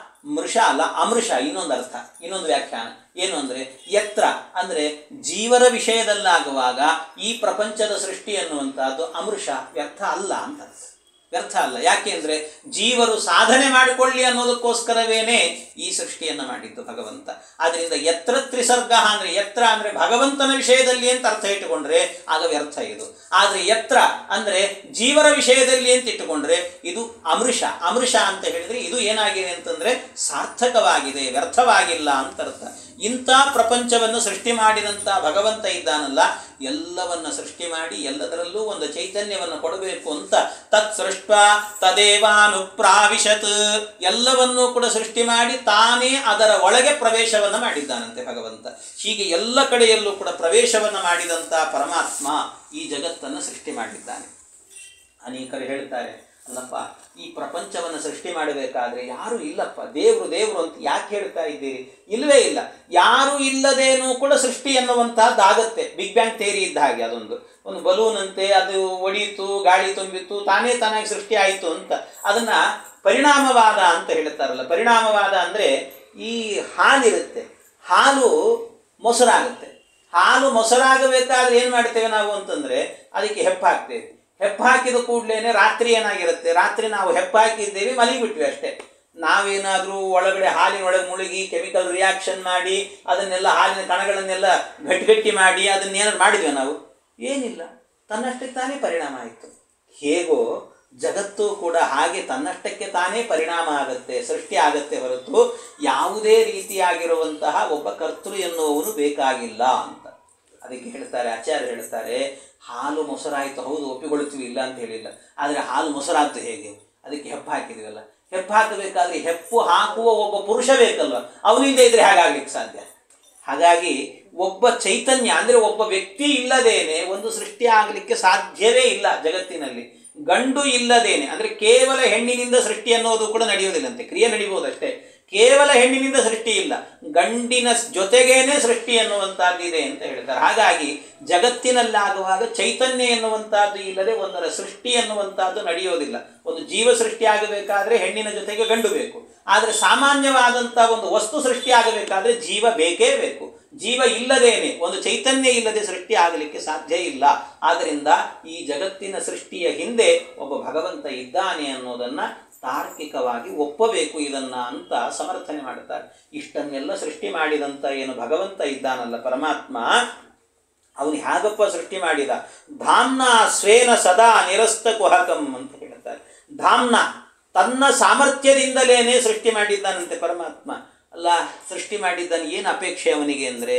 S1: ಮೃಷ ಅಲ್ಲ ಅಮೃಷ, ಇನ್ನೊಂದು ಅರ್ಥ, ಇನ್ನೊಂದು ವ್ಯಾಖ್ಯಾನ ಏನು ಅಂದರೆ ಯತ್ರ ಅಂದರೆ ಜೀವರ ವಿಷಯದಲ್ಲಾಗುವಾಗ ಈ ಪ್ರಪಂಚದ ಸೃಷ್ಟಿ ಅನ್ನುವಂಥದ್ದು ಅಮೃಷ, ವ್ಯರ್ಥ ಅಲ್ಲ ಅಂತ ಅರ್ಥ. ವ್ಯರ್ಥ ಅಲ್ಲ. ಯಾಕೆ ಅಂದರೆ ಜೀವರು ಸಾಧನೆ ಮಾಡಿಕೊಳ್ಳಿ ಅನ್ನೋದಕ್ಕೋಸ್ಕರವೇನೆ ಈ ಸೃಷ್ಟಿಯನ್ನು ಮಾಡಿದ್ದು ಭಗವಂತ. ಆದ್ದರಿಂದ ಯತ್ರ ತ್ರಿಸರ್ಗ ಅಂದರೆ ಯತ್ರ ಅಂದರೆ ಭಗವಂತನ ವಿಷಯದಲ್ಲಿ ಅಂತ ಅರ್ಥ ಇಟ್ಟುಕೊಂಡ್ರೆ ಆಗ ವ್ಯರ್ಥ ಇದು. ಆದರೆ ಯತ್ರ ಅಂದರೆ ಜೀವರ ವಿಷಯದಲ್ಲಿ ಅಂತ ಇಟ್ಟುಕೊಂಡ್ರೆ ಇದು ಅಮೃಷ. ಅಮೃಷ ಅಂತ ಹೇಳಿದರೆ ಇದು ಏನಾಗಿದೆ ಅಂತಂದರೆ ಸಾರ್ಥಕವಾಗಿದೆ, ವ್ಯರ್ಥವಾಗಿಲ್ಲ ಅಂತ ಅರ್ಥ. ಇಂಥ ಪ್ರಪಂಚವನ್ನು ಸೃಷ್ಟಿ ಮಾಡಿದಂಥ ಭಗವಂತ ಇದ್ದಾನಲ್ಲ, ಎಲ್ಲವನ್ನು ಸೃಷ್ಟಿ ಮಾಡಿ ಎಲ್ಲದರಲ್ಲೂ ಒಂದು ಚೈತನ್ಯವನ್ನು ಕೊಡಬೇಕು ಅಂತ ತತ್ ಸೃಷ್ಟ ತದೇವಾನುಪ್ರಾವಿಶತ್, ಎಲ್ಲವನ್ನೂ ಕೂಡ ಸೃಷ್ಟಿ ಮಾಡಿ ತಾನೇ ಅದರ ಒಳಗೆ ಪ್ರವೇಶವನ್ನು ಮಾಡಿದ್ದಾನಂತೆ ಭಗವಂತ. ಹೀಗೆ ಎಲ್ಲ ಕಡೆಯಲ್ಲೂ ಕೂಡ ಪ್ರವೇಶವನ್ನು ಮಾಡಿದಂಥ ಪರಮಾತ್ಮ ಈ ಜಗತ್ತನ್ನು ಸೃಷ್ಟಿ ಮಾಡಿದ್ದಾನೆ. ಅನೇಕರು ಹೇಳ್ತಾರೆ, ಅಲ್ಲಪ್ಪ ಈ ಪ್ರಪಂಚವನ್ನು ಸೃಷ್ಟಿ ಮಾಡಬೇಕಾದ್ರೆ ಯಾರೂ ಇಲ್ಲಪ್ಪ, ದೇವರು ಅಂತ ಯಾಕೆ ಹೇಳ್ತಾ ಇದ್ದೀರಿ? ಇಲ್ಲವೇ ಇಲ್ಲ. ಯಾರೂ ಇಲ್ಲದೇನೂ ಕೂಡ ಸೃಷ್ಟಿ ಎನ್ನುವಂತಹದ್ದು ಆಗತ್ತೆ. ಬಿಗ್ ಬ್ಯಾಂಗ್ ಥಿಯರಿ ಇದ್ದ ಹಾಗೆ, ಒಂದು ಬಲೂನ್ ಅಂತೆ, ಅದು ಒಡೆಯಿತು, ಗಾಳಿ ತುಂಬಿತ್ತು, ತಾನಾಗಿ ಸೃಷ್ಟಿ ಆಯಿತು ಅಂತ. ಅದನ್ನು ಪರಿಣಾಮವಾದ ಅಂತ ಹೇಳ್ತಾರಲ್ಲ. ಪರಿಣಾಮವಾದ ಅಂದರೆ ಈ ಹಾಲಿರುತ್ತೆ, ಹಾಲು ಮೊಸರಾಗುತ್ತೆ. ಹಾಲು ಮೊಸರಾಗಬೇಕಾದ್ರೆ ಏನು ಮಾಡ್ತೇವೆ ನಾವು ಅಂತಂದರೆ ಅದಕ್ಕೆ ಹೆಪ್ಪಾಕ್ತೇವೆ. ಹೆಪ್ಪು ಹಾಕಿದ ಕೂಡಲೇ ರಾತ್ರಿ ಏನಾಗಿರುತ್ತೆ, ರಾತ್ರಿ ನಾವು ಹೆಪ್ಪು ಹಾಕಿದ್ದೇವೆ ಮಲಗಿಬಿಟ್ವಿ ಅಷ್ಟೇ. ನಾವೇನಾದರೂ ಒಳಗಡೆ ಹಾಲಿನೊಳಗೆ ಮುಳುಗಿ ಕೆಮಿಕಲ್ ರಿಯಾಕ್ಷನ್ ಮಾಡಿ ಅದನ್ನೆಲ್ಲ ಹಾಲಿನ ಕಣಗಳನ್ನೆಲ್ಲ ಗಟ್ಟಿಗಟ್ಟಿ ಮಾಡಿ ಅದನ್ನೇನಾದ್ರು ಮಾಡಿದ್ವಿ ನಾವು? ಏನಿಲ್ಲ, ತನ್ನಷ್ಟಕ್ಕೆ ತಾನೇ ಪರಿಣಾಮ ಆಯಿತು. ಹೇಗೋ ಜಗತ್ತು ಕೂಡ ಹಾಗೆ ತನ್ನಷ್ಟಕ್ಕೆ ತಾನೇ ಪರಿಣಾಮ ಆಗುತ್ತೆ, ಸೃಷ್ಟಿ ಆಗತ್ತೆ ಹೊರತು ಯಾವುದೇ ರೀತಿಯಾಗಿರುವಂತಹ ಒಬ್ಬ ಕರ್ತೃ ಎನ್ನುವವನು ಬೇಕಾಗಿಲ್ಲ ಅಂತ. ಅದಕ್ಕೆ ಹೇಳ್ತಾರೆ, ಆಚಾರ್ಯ ಹೇಳ್ತಾರೆ, ಹಾಲು ಮೊಸರಾಯಿತು, ಹೌದು ಒಪ್ಪಿಕೊಳ್ತೀವಿ, ಇಲ್ಲ ಅಂತ ಹೇಳಿಲ್ಲ. ಆದರೆ ಹಾಲು ಮೊಸರಾಯ್ತು ಹೇಗೆ? ಅದಕ್ಕೆ ಹೆಪ್ಪು ಹಾಕಿದ್ವಲ್ಲ. ಹೆಪ್ಪು ಹಾಕಬೇಕಾದ್ರೆ ಹೆಪ್ಪು ಹಾಕುವ ಒಬ್ಬ ಪುರುಷ ಬೇಕಲ್ವ, ಅವನಿಂದ ಇದ್ರೆ ಹೇಗಾಗ್ಲಿಕ್ಕೆ ಸಾಧ್ಯ? ಹಾಗಾಗಿ ಒಬ್ಬ ಚೈತನ್ಯ ಅಂದರೆ ಒಬ್ಬ ವ್ಯಕ್ತಿ ಇಲ್ಲದೇನೆ ಒಂದು ಸೃಷ್ಟಿ ಆಗಲಿಕ್ಕೆ ಸಾಧ್ಯವೇ ಇಲ್ಲ ಜಗತ್ತಿನಲ್ಲಿ. ಗಂಡು ಇಲ್ಲದೇನೆ ಅಂದರೆ ಕೇವಲ ಹೆಣ್ಣಿನಿಂದ ಸೃಷ್ಟಿ ಅನ್ನೋದು ಕೂಡ ನಡೆಯೋದಿಲ್ಲಂತೆ. ಕ್ರಿಯೆ ನಡೀಬೋದಷ್ಟೇ, ಕೇವಲ ಹೆಣ್ಣಿನಿಂದ ಸೃಷ್ಟಿ ಇಲ್ಲ, ಗಂಡಿನ ಜೊತೆಗೇನೆ ಸೃಷ್ಟಿ ಎನ್ನುವಂಥದ್ದಿದೆ ಅಂತ ಹೇಳ್ತಾರೆ. ಹಾಗಾಗಿ ಜಗತ್ತಿನಲ್ಲಾಗುವಾಗ ಚೈತನ್ಯ ಎನ್ನುವಂಥದ್ದು ಇಲ್ಲದೆ ಒಂದರ ಸೃಷ್ಟಿ ಎನ್ನುವಂಥದ್ದು ನಡೆಯೋದಿಲ್ಲ. ಒಂದು ಜೀವ ಸೃಷ್ಟಿ ಆಗಬೇಕಾದ್ರೆ ಹೆಣ್ಣಿನ ಜೊತೆಗೆ ಗಂಡು ಬೇಕು. ಆದರೆ ಸಾಮಾನ್ಯವಾದಂಥ ಒಂದು ವಸ್ತು ಸೃಷ್ಟಿ ಆಗಬೇಕಾದ್ರೆ ಜೀವ ಬೇಕೇ ಬೇಕು. ಜೀವ ಇಲ್ಲದೇನೆ, ಒಂದು ಚೈತನ್ಯ ಇಲ್ಲದೆ ಸೃಷ್ಟಿ ಆಗಲಿಕ್ಕೆ ಸಾಧ್ಯ ಇಲ್ಲ. ಆದ್ದರಿಂದ ಈ ಜಗತ್ತಿನ ಸೃಷ್ಟಿಯ ಹಿಂದೆ ಒಬ್ಬ ಭಗವಂತ ಇದ್ದಾನೆ ಅನ್ನೋದನ್ನು ತಾರ್ಕಿಕವಾಗಿ ಒಪ್ಪಬೇಕು ಇದನ್ನ ಅಂತ ಸಮರ್ಥನೆ ಮಾಡುತ್ತಾರೆ. ಇಷ್ಟನ್ನೆಲ್ಲ ಸೃಷ್ಟಿ ಮಾಡಿದಂಥ ಏನು ಭಗವಂತ ಇದ್ದಾನಲ್ಲ ಪರಮಾತ್ಮ, ಅವನು ಹೇಗಪ್ಪ ಸೃಷ್ಟಿ ಮಾಡಿದ? ಧಾಮ್ನ ಸ್ವೇನ ಸದಾ ನಿರಸ್ತ ಕುಹಕಂ ಅಂತ ಹೇಳ್ತಾರೆ. ಧಾಮ್ನ ತನ್ನ ಸಾಮರ್ಥ್ಯದಿಂದಲೇನೆ ಸೃಷ್ಟಿ ಮಾಡಿದ್ದಾನಂತೆ ಪರಮಾತ್ಮ. ಅಲ್ಲ, ಸೃಷ್ಟಿ ಮಾಡಿದ್ದಾನೆ, ಏನು ಅಪೇಕ್ಷೆ ಅವನಿಗೆ ಅಂದರೆ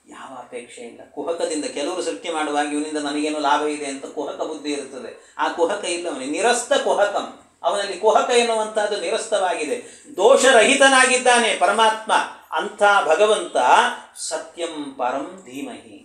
S1: ಯಾವ ಅಪೇಕ್ಷೆ ಇಲ್ಲ. ಕುಹಕದಿಂದ ಕೆಲವರು ಸೃಷ್ಟಿ ಮಾಡುವಾಗ ಇವನಿಂದ ನನಗೇನೋ ಲಾಭ ಇದೆ ಅಂತ ಕುಹಕ ಬುದ್ಧಿ ಇರುತ್ತದೆ. ಆ ಕುಹಕ ಇಲ್ಲ ಅವನಿಗೆ. ನಿರಸ್ತ ಕುಹಕಂ, ಅವನಲ್ಲಿ ಕುಹಕ ಎನ್ನುವಂಥದ್ದು ನಿರಸ್ತವಾಗಿದೆ. ದೋಷರಹಿತನಾಗಿದ್ದಾನೆ ಪರಮಾತ್ಮ. ಅಂಥ ಭಗವಂತ ಸತ್ಯಂ ಪರಂ ಧೀಮಹಿ,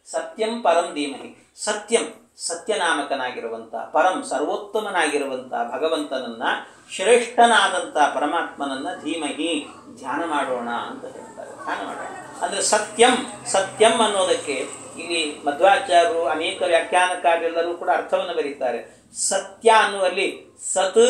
S1: ಸತ್ಯಂ ಪರಂ ಧೀಮಹಿ. ಸತ್ಯಂ ಸತ್ಯನಾಮಕನಾಗಿರುವಂಥ, ಪರಂ ಸರ್ವೋತ್ತಮನಾಗಿರುವಂಥ ಭಗವಂತನನ್ನು, ಶ್ರೇಷ್ಠನಾದಂಥ ಪರಮಾತ್ಮನನ್ನು ಧೀಮಹಿ ಧ್ಯಾನ ಮಾಡೋಣ ಅಂತ ಹೇಳ್ತಾರೆ. ಧ್ಯಾನ ಮಾಡೋಣ ಅಂದರೆ ಸತ್ಯಂ, ಸತ್ಯಂ ಅನ್ನೋದಕ್ಕೆ ಇಲ್ಲಿ ಮಧ್ವಾಚಾರ್ಯರು ಅನೇಕ ವ್ಯಾಖ್ಯಾನಕಾರರೆಲ್ಲರೂ ಕೂಡ ಅರ್ಥವನ್ನು ಬರೀತಾರೆ. ಸತ್ಯ ಅನ್ನುವಲ್ಲಿ ಸತ್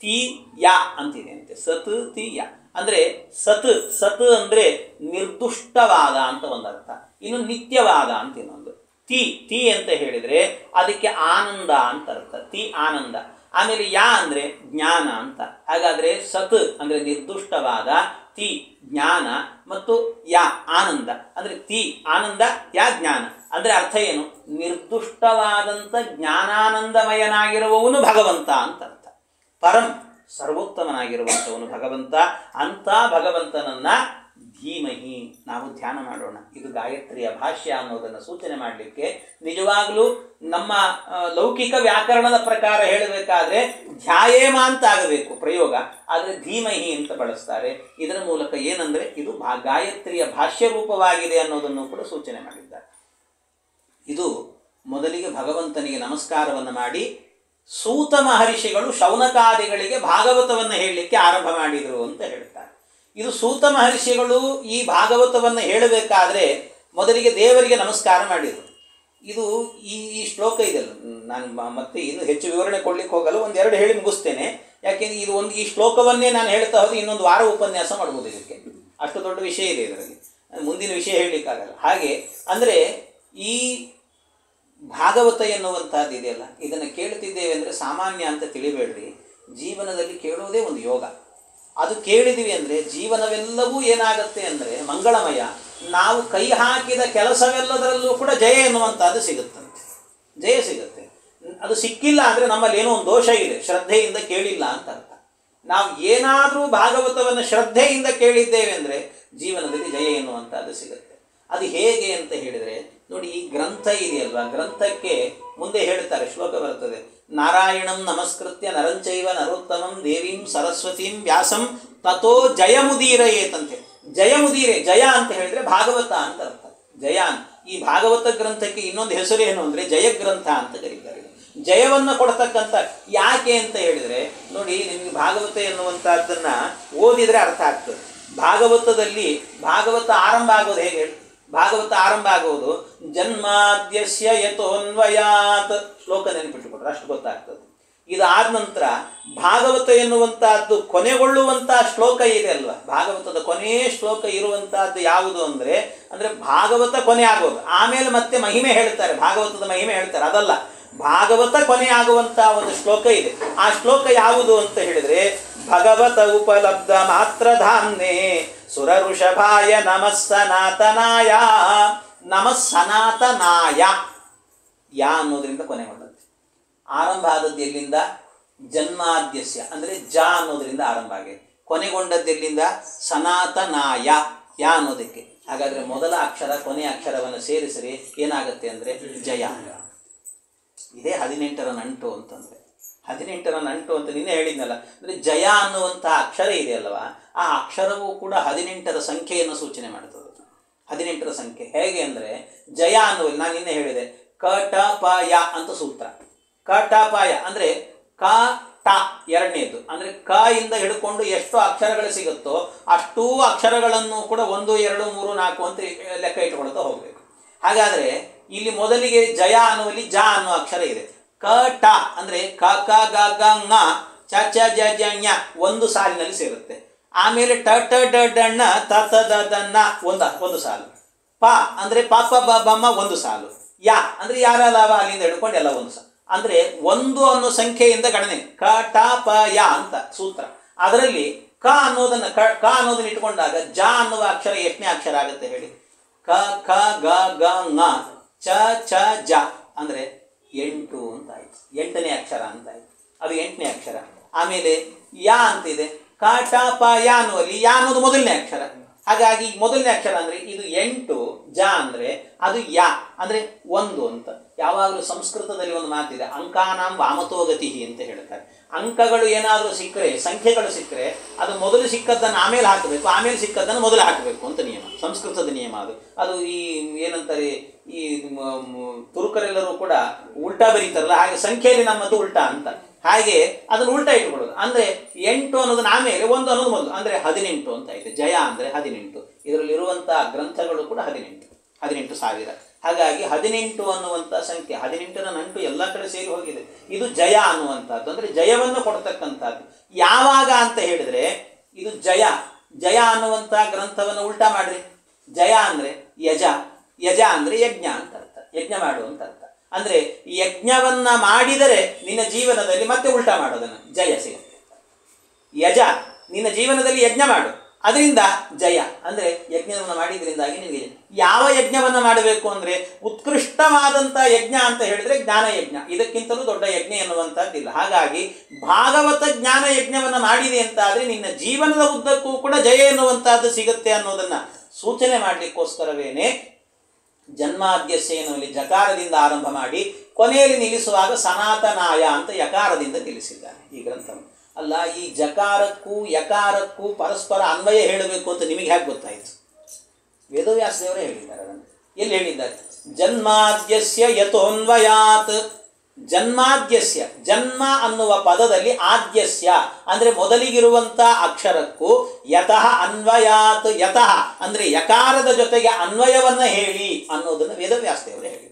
S1: ತಿ ಯ ಅಂತಿದೆ ಅಂತೆ. ಸತ್ ತಿ ಯ ಅಂದರೆ ಸತ್, ಸತ್ ಅಂದರೆ ನಿರ್ದುಷ್ಟವಾದ ಅಂತ ಒಂದು ಅರ್ಥ, ಇನ್ನು ನಿತ್ಯವಾದ ಅಂತ ಇನ್ನೊಂದು. ತಿ ತಿ ಅಂತ ಹೇಳಿದರೆ ಅದಕ್ಕೆ ಆನಂದ ಅಂತ ಅರ್ಥ, ತಿ ಆನಂದ. ಆಮೇಲೆ ಯಾ ಅಂದರೆ ಜ್ಞಾನ ಅಂತ. ಹಾಗಾದರೆ ಸತ್ ಅಂದರೆ ನಿರ್ದುಷ್ಟವಾದ, ತಿ ಜ್ಞಾನ, ಮತ್ತು ಯಾ ಆನಂದ. ಅಂದರೆ ತಿ ಆನಂದ, ಯಾ ಜ್ಞಾನ. ಅಂದರೆ ಅರ್ಥ ಏನು? ನಿರ್ದುಷ್ಟವಾದಂಥ ಜ್ಞಾನಾನಂದಮಯನಾಗಿರುವವನು ಭಗವಂತ ಅಂತ ಅರ್ಥ. ಪರಂ ಸರ್ವೋತ್ತಮನಾಗಿರುವಂಥವನು ಭಗವಂತ. ಅಂಥ ಭಗವಂತನನ್ನು ಧೀಮಹಿ ನಾವು ಧ್ಯಾನ ಮಾಡೋಣ. ಇದು ಗಾಯತ್ರಿಯ ಭಾಷ್ಯ ಅನ್ನೋದನ್ನು ಸೂಚನೆ ಮಾಡಲಿಕ್ಕೆ. ನಿಜವಾಗಲೂ ನಮ್ಮ ಲೌಕಿಕ ವ್ಯಾಕರಣದ ಪ್ರಕಾರ ಹೇಳಬೇಕಾದ್ರೆ ಧ್ಯಾಯೇಮ ಅಂತ ಆಗಬೇಕು ಪ್ರಯೋಗ, ಆದರೆ ಧೀಮಹಿ ಅಂತ ಬಳಸ್ತಾರೆ. ಇದರ ಮೂಲಕ ಏನಂದರೆ ಇದು ಗಾಯತ್ರಿಯ ಭಾಷ್ಯ ರೂಪವಾಗಿದೆ ಅನ್ನೋದನ್ನು ಕೂಡ ಸೂಚನೆ ಮಾಡಿದ್ದಾರೆ. ಇದು ಮೊದಲಿಗೆ ಭಗವಂತನಿಗೆ ನಮಸ್ಕಾರವನ್ನು ಮಾಡಿ ಸೂತ ಮಹರ್ಷಿಗಳು ಶೌನಕಾದಿಗಳಿಗೆ ಭಾಗವತವನ್ನು ಹೇಳಲಿಕ್ಕೆ ಆರಂಭ ಮಾಡಿದರು ಅಂತ ಹೇಳ್ತಾರೆ. ಇದು ಸೂತ ಮಹರ್ಷಿಗಳು ಈ ಭಾಗವತವನ್ನು ಹೇಳಬೇಕಾದ್ರೆ ಮೊದಲಿಗೆ ದೇವರಿಗೆ ನಮಸ್ಕಾರ ಮಾಡಿದರು. ಇದು ಈ ಶ್ಲೋಕ ಇದೆಯಲ್ಲ, ನಾನು ಮತ್ತೆ ಇನ್ನು ಹೆಚ್ಚು ವಿವರಣೆ ಕೊಡ್ಲಿಕ್ಕೆ ಹೋಗಲ್ಲ, ಒಂದೆರಡು ಹೇಳಿ ಮುಗಿಸ್ತೇನೆ. ಯಾಕೆಂದರೆ ಇದು ಒಂದು ಈ ಶ್ಲೋಕವನ್ನೇ ನಾನು ಹೇಳ್ತಾ ಹೋದರೆ ಇನ್ನೊಂದು ವಾರ ಉಪನ್ಯಾಸ ಮಾಡ್ಬೋದು ಇದಕ್ಕೆ, ಅಷ್ಟು ದೊಡ್ಡ ವಿಷಯ ಇದೆ ಇದರಲ್ಲಿ, ಮುಂದಿನ ವಿಷಯ ಹೇಳಲಿಕ್ಕಾಗಲ್ಲ. ಹಾಗೆ ಅಂದರೆ ಈ ಭಾಗವತ ಎನ್ನುವಂಥದ್ದು ಇದೆಯಲ್ಲ, ಇದನ್ನು ಕೇಳ್ತಿದ್ದೇವೆ ಅಂದರೆ ಸಾಮಾನ್ಯ ಅಂತ ತಿಳಿಬೇಡ್ರಿ. ಜೀವನದಲ್ಲಿ ಕೇಳೋದೇ ಒಂದು ಯೋಗ. ಅದು ಕೇಳಿದ್ವಿ ಅಂದರೆ ಜೀವನವೆಲ್ಲವೂ ಏನಾಗುತ್ತೆ ಅಂದರೆ ಮಂಗಳಮಯ. ನಾವು ಕೈ ಹಾಕಿದ ಕೆಲಸವೆಲ್ಲದರಲ್ಲೂ ಕೂಡ ಜಯ ಎನ್ನುವಂಥದ್ದು ಸಿಗುತ್ತಂತೆ, ಜಯ ಸಿಗುತ್ತೆ. ಅದು ಸಿಕ್ಕಿಲ್ಲ ಅಂದರೆ ನಮ್ಮಲ್ಲಿ ಏನೋ ಒಂದು ದೋಷ ಇದೆ, ಶ್ರದ್ಧೆಯಿಂದ ಕೇಳಿಲ್ಲ ಅಂತ ಅರ್ಥ. ನಾವು ಏನಾದರೂ ಭಾಗವತವನ್ನು ಶ್ರದ್ಧೆಯಿಂದ ಕೇಳಿದ್ದೇವೆ ಅಂದರೆ ಜೀವನದಲ್ಲಿ ಜಯ ಎನ್ನುವಂಥದ್ದು ಸಿಗುತ್ತೆ. ಅದು ಹೇಗೆ ಅಂತ ಹೇಳಿದರೆ ನೋಡಿ, ಈ ಗ್ರಂಥ ಇದೆಯಲ್ವಾ, ಗ್ರಂಥಕ್ಕೆ ಮುಂದೆ ಹೇಳ್ತಾರೆ, ಶ್ಲೋಕ ಬರ್ತದೆ, ನಾರಾಯಣಂ ನಮಸ್ಕೃತ್ಯ ನರಂಚೈವ ನರೋತ್ತಮಂ ದೇವೀಂ ಸರಸ್ವತೀಂ ವ್ಯಾಸಂ ತಥೋ ಜಯಮುದೀರಯೇತಂತೆ. ಜಯಮುದೀರೆ, ಜಯ ಅಂತ ಹೇಳಿದ್ರೆ ಭಾಗವತ ಅಂತ ಅರ್ಥ. ಜಯ, ಈ ಭಾಗವತ ಗ್ರಂಥಕ್ಕೆ ಇನ್ನೊಂದು ಹೆಸರು ಏನು ಅಂದರೆ ಜಯಗ್ರಂಥ ಅಂತ ಕರೀತಾರೆ. ಜಯವನ್ನು ಕೊಡ್ತಕ್ಕಂಥ, ಯಾಕೆ ಅಂತ ಹೇಳಿದರೆ ನೋಡಿ, ನಿಮಗೆ ಭಾಗವತ ಎನ್ನುವಂಥದ್ದನ್ನು ಓದಿದರೆ ಅರ್ಥ ಆಗ್ತದೆ. ಭಾಗವತದಲ್ಲಿ ಭಾಗವತ ಆರಂಭ ಆಗೋದು ಹೇಗೆ? ಭಾಗವತ ಆರಂಭ ಆಗೋದು ಜನ್ಮಾದ್ಯಸ್ಯ ಯತೋನ್ವಯಾತ್, ಶ್ಲೋಕ ನೆನಪಿಟ್ಟುಕೊಟ್ರೆ ಅಷ್ಟು ಗೊತ್ತಾಗ್ತದೆ. ಇದಾದ ನಂತರ ಭಾಗವತ ಎನ್ನುವಂಥದ್ದು ಕೊನೆಗೊಳ್ಳುವಂಥ ಶ್ಲೋಕ ಇದೆ ಅಲ್ವಾ, ಭಾಗವತದ ಕೊನೆಯ ಶ್ಲೋಕ ಇರುವಂಥದ್ದು ಯಾವುದು ಅಂದರೆ ಭಾಗವತ ಕೊನೆ ಆಗೋದು. ಆಮೇಲೆ ಮತ್ತೆ ಮಹಿಮೆ ಹೇಳ್ತಾರೆ, ಭಾಗವತದ ಮಹಿಮೆ ಹೇಳ್ತಾರೆ. ಅದಲ್ಲ, ಭಾಗವತ ಕೊನೆಯಾಗುವಂತಹ ಒಂದು ಶ್ಲೋಕ ಇದೆ. ಆ ಶ್ಲೋಕ ಯಾವುದು ಅಂತ ಹೇಳಿದ್ರೆ, ಭಗವತ ಉಪಲಬ್ಧ ಮಾತ್ರ ಧಾಮ್ನೆ ಸುರ ಋಷಭಾಯ ನಮಃ ಸನಾತನಾಯ. ನಮಃ ಸನಾತನಾಯ ಯಾ ಅನ್ನೋದ್ರಿಂದ ಕೊನೆ ಮಾಡುತ್ತೆ. ಆರಂಭ ಆದದ್ದು ಎಲ್ಲಿಂದ? ಜನ್ಮಾದ್ಯಸ್ಯ ಅಂದರೆ ಜ ಅನ್ನೋದ್ರಿಂದ ಆರಂಭ ಆಗಿದೆ. ಕೊನೆಗೊಂಡದ್ದು ಎಲ್ಲಿಂದ? ಸನಾತನಾಯ ಯಾ ಅನ್ನೋದಕ್ಕೆ. ಹಾಗಾದರೆ ಮೊದಲ ಅಕ್ಷರ ಕೊನೆಯ ಅಕ್ಷರವನ್ನು ಸೇರಿಸಿರಿ ಏನಾಗುತ್ತೆ ಅಂದರೆ ಜಯ. ಇದೇ 18ರ ನಂಟು ಅಂತಂದರೆ. 18ರ ನಂಟು ಅಂತ ನಿನ್ನೆ ಹೇಳಿದ್ನಲ್ಲ. ಅಂದರೆ ಜಯ ಅನ್ನುವಂಥ ಅಕ್ಷರ ಇದೆ ಅಲ್ವಾ, ಆ ಅಕ್ಷರವೂ ಕೂಡ 18ರ ಸಂಖ್ಯೆಯನ್ನು ಸೂಚನೆ ಮಾಡ್ತದೆ. 18ರ ಸಂಖ್ಯೆ ಹೇಗೆ ಅಂದರೆ, ಜಯ ಅನ್ನುವಲ್ಲಿ ನಾನು ನಿನ್ನೆ ಹೇಳಿದೆ ಕಟಪಾಯ ಅಂತ ಸೂತ್ರ. ಕಟಪಾಯ ಅಂದರೆ ಕ ಟ ಎರಡನೇದು, ಅಂದರೆ ಕ ಇಂದ ಹಿಡ್ಕೊಂಡು ಎಷ್ಟು ಅಕ್ಷರಗಳು ಸಿಗುತ್ತೋ ಅಷ್ಟೂ ಅಕ್ಷರಗಳನ್ನು ಕೂಡ 1 2 3 4 ಅಂತ ಲೆಕ್ಕ ಇಟ್ಕೊಳ್ತಾ ಹೋಗಬೇಕು. ಹಾಗಾದರೆ ಇಲ್ಲಿ ಮೊದಲಿಗೆ ಜಯ ಅನ್ನುವಲ್ಲಿ ಜ ಅನ್ನೋ ಅಕ್ಷರ ಇದೆ. ಕ ಟ ಅಂದರೆ ಕ ಕ ಗ ಗ ङ ಚ ಚ ಜ ಜ ಞ ಒಂದು ಸಾಲಿನಲ್ಲಿ ಸೇರುತ್ತೆ. ಆಮೇಲೆ ಟ ಟ ಡ ಡ ಣ ತ ತ ದ ದ ನ ಒಂದು ಸಾಲು. ಪ ಅಂದರೆ ಪ ಪ ಬ ಬ ಮ ಒಂದು ಸಾಲು. ಯ ಅಂದರೆ ಯಾರ ಲಾವ ಅಲ್ಲಿಂದ ಹಿಡ್ಕೊಂಡು ಎಲ್ಲ ಒಂದು ಸಾಲು. ಅಂದರೆ 1 ಅನ್ನೋ ಸಂಖ್ಯೆಯಿಂದ ಗಣನೆ ಕ ಟ ಪ ಯ ಅಂತ ಸೂತ್ರ. ಅದರಲ್ಲಿ ಕ ಅನ್ನೋದನ್ನು ಇಟ್ಕೊಂಡಾಗ ಜ ಅನ್ನುವ ಅಕ್ಷರ ಎಷ್ಟನೇ ಅಕ್ಷರ ಆಗುತ್ತೆ ಹೇಳಿ? ಕ ಕ ಗ ಗ ङ ಚ ಚ ಜ ಅಂದರೆ 8 ಅಂತ ಆಯ್ತು. 8ನೇ ಅಕ್ಷರ ಅಂತ ಆಯ್ತು. ಅದು 8ನೇ ಅಕ್ಷರ. ಆಮೇಲೆ ಯ ಅಂತಿದೆ. ಕ ಟ ಪ ಯ ಅನ್ನುವಲ್ಲಿ ಯ ಅನ್ನೋದು ಮೊದಲನೇ ಅಕ್ಷರ. ಹಾಗಾಗಿ ಮೊದಲನೇ ಅಕ್ಷರ ಅಂದರೆ ಇದು 8, ಜ ಅಂದರೆ ಅದು ಯ ಅಂದರೆ 1 ಅಂತ. ಯಾವಾಗಲೂ ಸಂಸ್ಕೃತದಲ್ಲಿ ಒಂದು ಮಾತಿದೆ, ಅಂಕಾನಾಂ ವಾಮತೋಗತಿ ಅಂತ ಹೇಳ್ತಾರೆ. ಅಂಕಗಳು ಏನಾದರೂ ಸಿಕ್ಕರೆ, ಸಂಖ್ಯೆಗಳು ಸಿಕ್ಕರೆ ಅದು ಮೊದಲು ಸಿಕ್ಕದ್ದನ್ನು ಆಮೇಲೆ ಹಾಕಬೇಕು, ಆಮೇಲೆ ಸಿಕ್ಕದ್ದನ್ನು ಮೊದಲು ಹಾಕಬೇಕು ಅಂತ ನಿಯಮ, ಸಂಸ್ಕೃತದ ನಿಯಮ ಅದು. ಅದು ಈ ಏನಂತಾರೆ, ಈ ತುರುಕರೆಲ್ಲರೂ ಕೂಡ ಉಲ್ಟಾ ಬರೀತಾರಲ್ಲ, ಹಾಗೆ ಸಂಖ್ಯೆಯಲ್ಲಿ ನಮ್ಮದು ಉಲ್ಟಾ ಅಂತ. ಹಾಗೆ ಅದನ್ನು ಉಲ್ಟಾ ಇಟ್ಕೊಳ್ಳೋದು. ಅಂದರೆ 8 ಅನ್ನೋದನ್ನ ಆಮೇಲೆ 1 ಅನ್ನೋದು ಮೊದಲು, ಅಂದರೆ 18 ಅಂತ ಆಯಿತು. ಜಯ ಅಂದರೆ 18. ಇದರಲ್ಲಿರುವಂಥ ಗ್ರಂಥಗಳು ಕೂಡ 18,000. ಹಾಗಾಗಿ 18 ಅನ್ನುವಂಥ ಸಂಖ್ಯೆ, 18ರ ನಂಟು ಎಲ್ಲ ಕಡೆ ಸೇರಿ ಹೋಗಿದೆ. ಇದು ಜಯ ಅನ್ನುವಂಥದ್ದು, ಅಂದರೆ ಜಯವನ್ನು ಕೊಡ್ತಕ್ಕಂಥದ್ದು. ಯಾವಾಗ ಅಂತ ಹೇಳಿದರೆ ಇದು ಜಯ ಅನ್ನುವಂಥ ಗ್ರಂಥವನ್ನು ಉಲ್ಟಾ ಮಾಡ್ರಿ. ಜಯ ಅಂದರೆ ಯಜ, ಯಜ ಅಂದರೆ ಯಜ್ಞ ಅಂತ ಅರ್ಥ, ಯಜ್ಞ ಮಾಡುವಂತ ಅರ್ಥ. ಅಂದರೆ ಯಜ್ಞವನ್ನ ಮಾಡಿದರೆ ನಿನ್ನ ಜೀವನದಲ್ಲಿ ಮತ್ತೆ ಉಲ್ಟಾ ಮಾಡೋದನ್ನು ಜಯ ಸಿಗುತ್ತೆ. ಯಜ ನಿನ್ನ ಜೀವನದಲ್ಲಿ ಯಜ್ಞ ಮಾಡು, ಅದರಿಂದ ಜಯ ಅಂದರೆ ಯಜ್ಞವನ್ನು ಮಾಡಿದ್ರಿಂದಾಗಿ ನಿನಗೆ. ಯಾವ ಯಜ್ಞವನ್ನು ಮಾಡಬೇಕು ಅಂದರೆ ಉತ್ಕೃಷ್ಟವಾದಂಥ ಯಜ್ಞ ಅಂತ ಹೇಳಿದರೆ ಜ್ಞಾನ ಯಜ್ಞ. ಇದಕ್ಕಿಂತಲೂ ದೊಡ್ಡ ಯಜ್ಞ ಎನ್ನುವಂಥದ್ದಿಲ್ಲ. ಹಾಗಾಗಿ ಭಾಗವತ ಜ್ಞಾನ ಯಜ್ಞವನ್ನು ಮಾಡಿದೆ ಅಂತ ಆದರೆ ನಿನ್ನ ಜೀವನದ ಉದ್ದಕ್ಕೂ ಕೂಡ ಜಯ ಎನ್ನುವಂಥದ್ದು ಸಿಗುತ್ತೆ ಅನ್ನೋದನ್ನು ಸೂಚನೆ ಮಾಡಲಿಕ್ಕೋಸ್ಕರವೇನೆ ಜನ್ಮಾದ್ಯಸ್ಯ ಎನ್ನುವಲ್ಲಿ ಜಕಾರದಿಂದ ಆರಂಭ ಮಾಡಿ ಕೊನೆಯಲ್ಲಿ ನಿಲ್ಲಿಸುವಾಗ ಸನಾತನಾಯ ಅಂತ ಯಕಾರದಿಂದ ತಿಳಿಸಿದ್ದಾನೆ ಈ ಗ್ರಂಥವನ್ನು. ಅಲ್ಲ, ಈ ಜಕಾರಕ್ಕೂ ಯಕಾರಕ್ಕೂ ಪರಸ್ಪರ ಅನ್ವಯ ಹೇಳಬೇಕು ಅಂತ ನಿಮಗೆ ಹೇಗೆ ಗೊತ್ತಾಯಿತು? ವೇದವ್ಯಾಸದೇವರೇ ಹೇಳಿದ್ದಾರೆ ಅದನ್ನು. ಎಲ್ಲಿ ಹೇಳಿದ್ದಾರೆ? ಜನ್ಮಾದ್ಯಸ್ಯ ಯತೋನ್ವಯಾತ್. ಜನ್ಮಾದ್ಯಸ್ಯ, ಜನ್ಮ ಅನ್ನುವ ಪದದಲ್ಲಿ ಆದ್ಯಸ್ಯ ಅಂದರೆ ಮೊದಲಿಗಿರುವಂಥ ಅಕ್ಷರಕ್ಕೂ ಯತಃ ಅನ್ವಯಾತ್, ಯತಃ ಅಂದರೆ ಯಕಾರದ ಜೊತೆಗೆ ಅನ್ವಯವನ್ನು ಹೇಳಿ ಅನ್ನೋದನ್ನು ವೇದವ್ಯಾಸದೇವರೇ ಹೇಳಿದ್ದಾರೆ.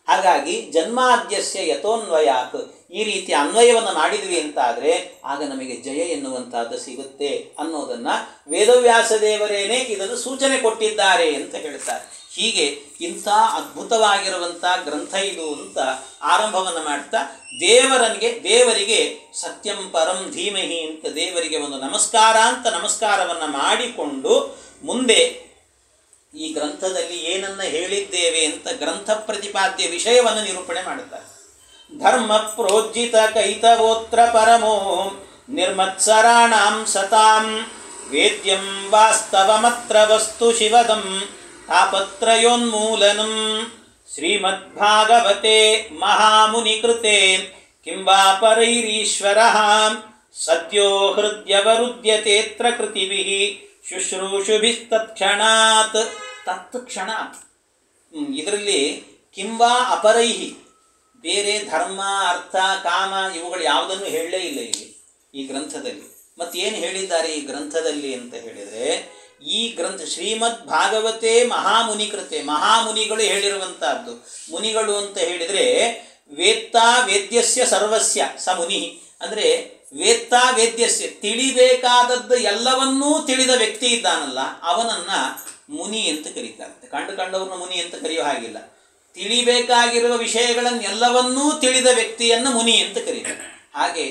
S1: ಹಾಗಾಗಿ ಜನ್ಮಾದ್ಯಸ್ಯ ಯತೋನ್ವಯಾತ್ ಈ ರೀತಿ ಅನ್ವಯವನ್ನು ಮಾಡಿದ್ವಿ ಅಂತಾದರೆ ಆಗ ನಮಗೆ ಜಯ ಎನ್ನುವಂಥದ್ದು ಸಿಗುತ್ತೆ ಅನ್ನೋದನ್ನು ವೇದವ್ಯಾಸದೇವರೇನೇ ಇದನ್ನು ಸೂಚನೆ ಕೊಟ್ಟಿದ್ದಾರೆ ಅಂತ ಹೇಳ್ತಾರೆ. ಹೀಗೆ ಇಂಥ ಅದ್ಭುತವಾಗಿರುವಂಥ ಗ್ರಂಥ ಇದು ಅಂತ ಆರಂಭವನ್ನು ಮಾಡ್ತಾ ದೇವರಿಗೆ ಸತ್ಯಂ ಪರಂ ಧೀಮಹಿ ಅಂತ ದೇವರಿಗೆ ಒಂದು ನಮಸ್ಕಾರ ಅಂತ ನಮಸ್ಕಾರವನ್ನು ಮಾಡಿಕೊಂಡು ಮುಂದೆ ಈ ಗ್ರಂಥದಲ್ಲಿ ಏನನ್ನ ಹೇಳಿದ್ದೇವೆ ಅಂತ ಗ್ರಂಥ ಪ್ರತಿಪಾದ್ಯ ವಿಷಯವನ್ನು ನಿರೂಪಣೆ ಮಾಡುತ್ತಾರೆ. ಧರ್ಮ ಪ್ರೋಜ್ಜಿತ ಕೈತವೋತ್ರ ಪರಮೋ ನಿರ್ಮತ್ಸರಾಣಾಂ ಸತಾಂ ವೇದ್ಯಂ ವಾಸ್ತವಮತ್ರ ವಸ್ತು ಶಿವದಂ ತಾಪತ್ರಯೋನ್ಮೂಲನಂ ಶ್ರೀಮದ್ಭಾಗವತೆ ಮಹಾಮುನಿಕೃತೆ ಕಿಂವಾ ಪರೈರೀಶ್ವರಃ ಸದ್ಯೋ ಹೃದ್ಯವರುದ್ಯತೇತ್ರ ಕೃತಿಭಿಃ ಶುಶ್ರೂಷುಭಿಸ್ತತ್ಕ್ಷಣಾತ್. ತತ್ಕ್ಷಣಾತ್ ಇದರಲ್ಲಿ ಕಿಂವಾ ಅಪರೈಹಿ ಬೇರೆ ಧರ್ಮ ಅರ್ಥ ಕಾಮ ಇವುಗಳು ಯಾವುದನ್ನು ಹೇಳಲೇ ಇಲ್ಲ ಇಲ್ಲಿ ಈ ಗ್ರಂಥದಲ್ಲಿ. ಮತ್ತೇನು ಹೇಳಿದ್ದಾರೆ ಈ ಗ್ರಂಥದಲ್ಲಿ ಅಂತ ಹೇಳಿದರೆ, ಈ ಗ್ರಂಥ ಶ್ರೀಮದ್ ಭಾಗವತೆ ಮಹಾಮುನಿಕೃತೆ, ಮಹಾಮುನಿಗಳು ಹೇಳಿರುವಂತಹದ್ದು. ಮುನಿಗಳು ಅಂತ ಹೇಳಿದರೆ ವೇತ್ತಾ ವೇದ್ಯಸ್ಯ ಸರ್ವಸ್ಯ ಸ ಮುನಿ, ಅಂದರೆ ವೇತ್ತಾ ವೇದ್ಯಸ್ಯ ತಿಳಿಬೇಕಾದದ್ದು ಎಲ್ಲವನ್ನೂ ತಿಳಿದ ವ್ಯಕ್ತಿ ಇದ್ದಾನಲ್ಲ ಅವನನ್ನು ಮುನಿ ಅಂತ ಕರೀತಾರೆ. ಕಂಡವ್ರನ್ನ ಮುನಿ ಅಂತ ಕರೆಯೋ ಹಾಗಿಲ್ಲ. ತಿಳಿಬೇಕಾಗಿರುವ ವಿಷಯಗಳನ್ನೆಲ್ಲವನ್ನೂ ತಿಳಿದ ವ್ಯಕ್ತಿಯನ್ನು ಮುನಿ ಅಂತ ಕರೀತಾರೆ. ಹಾಗೆ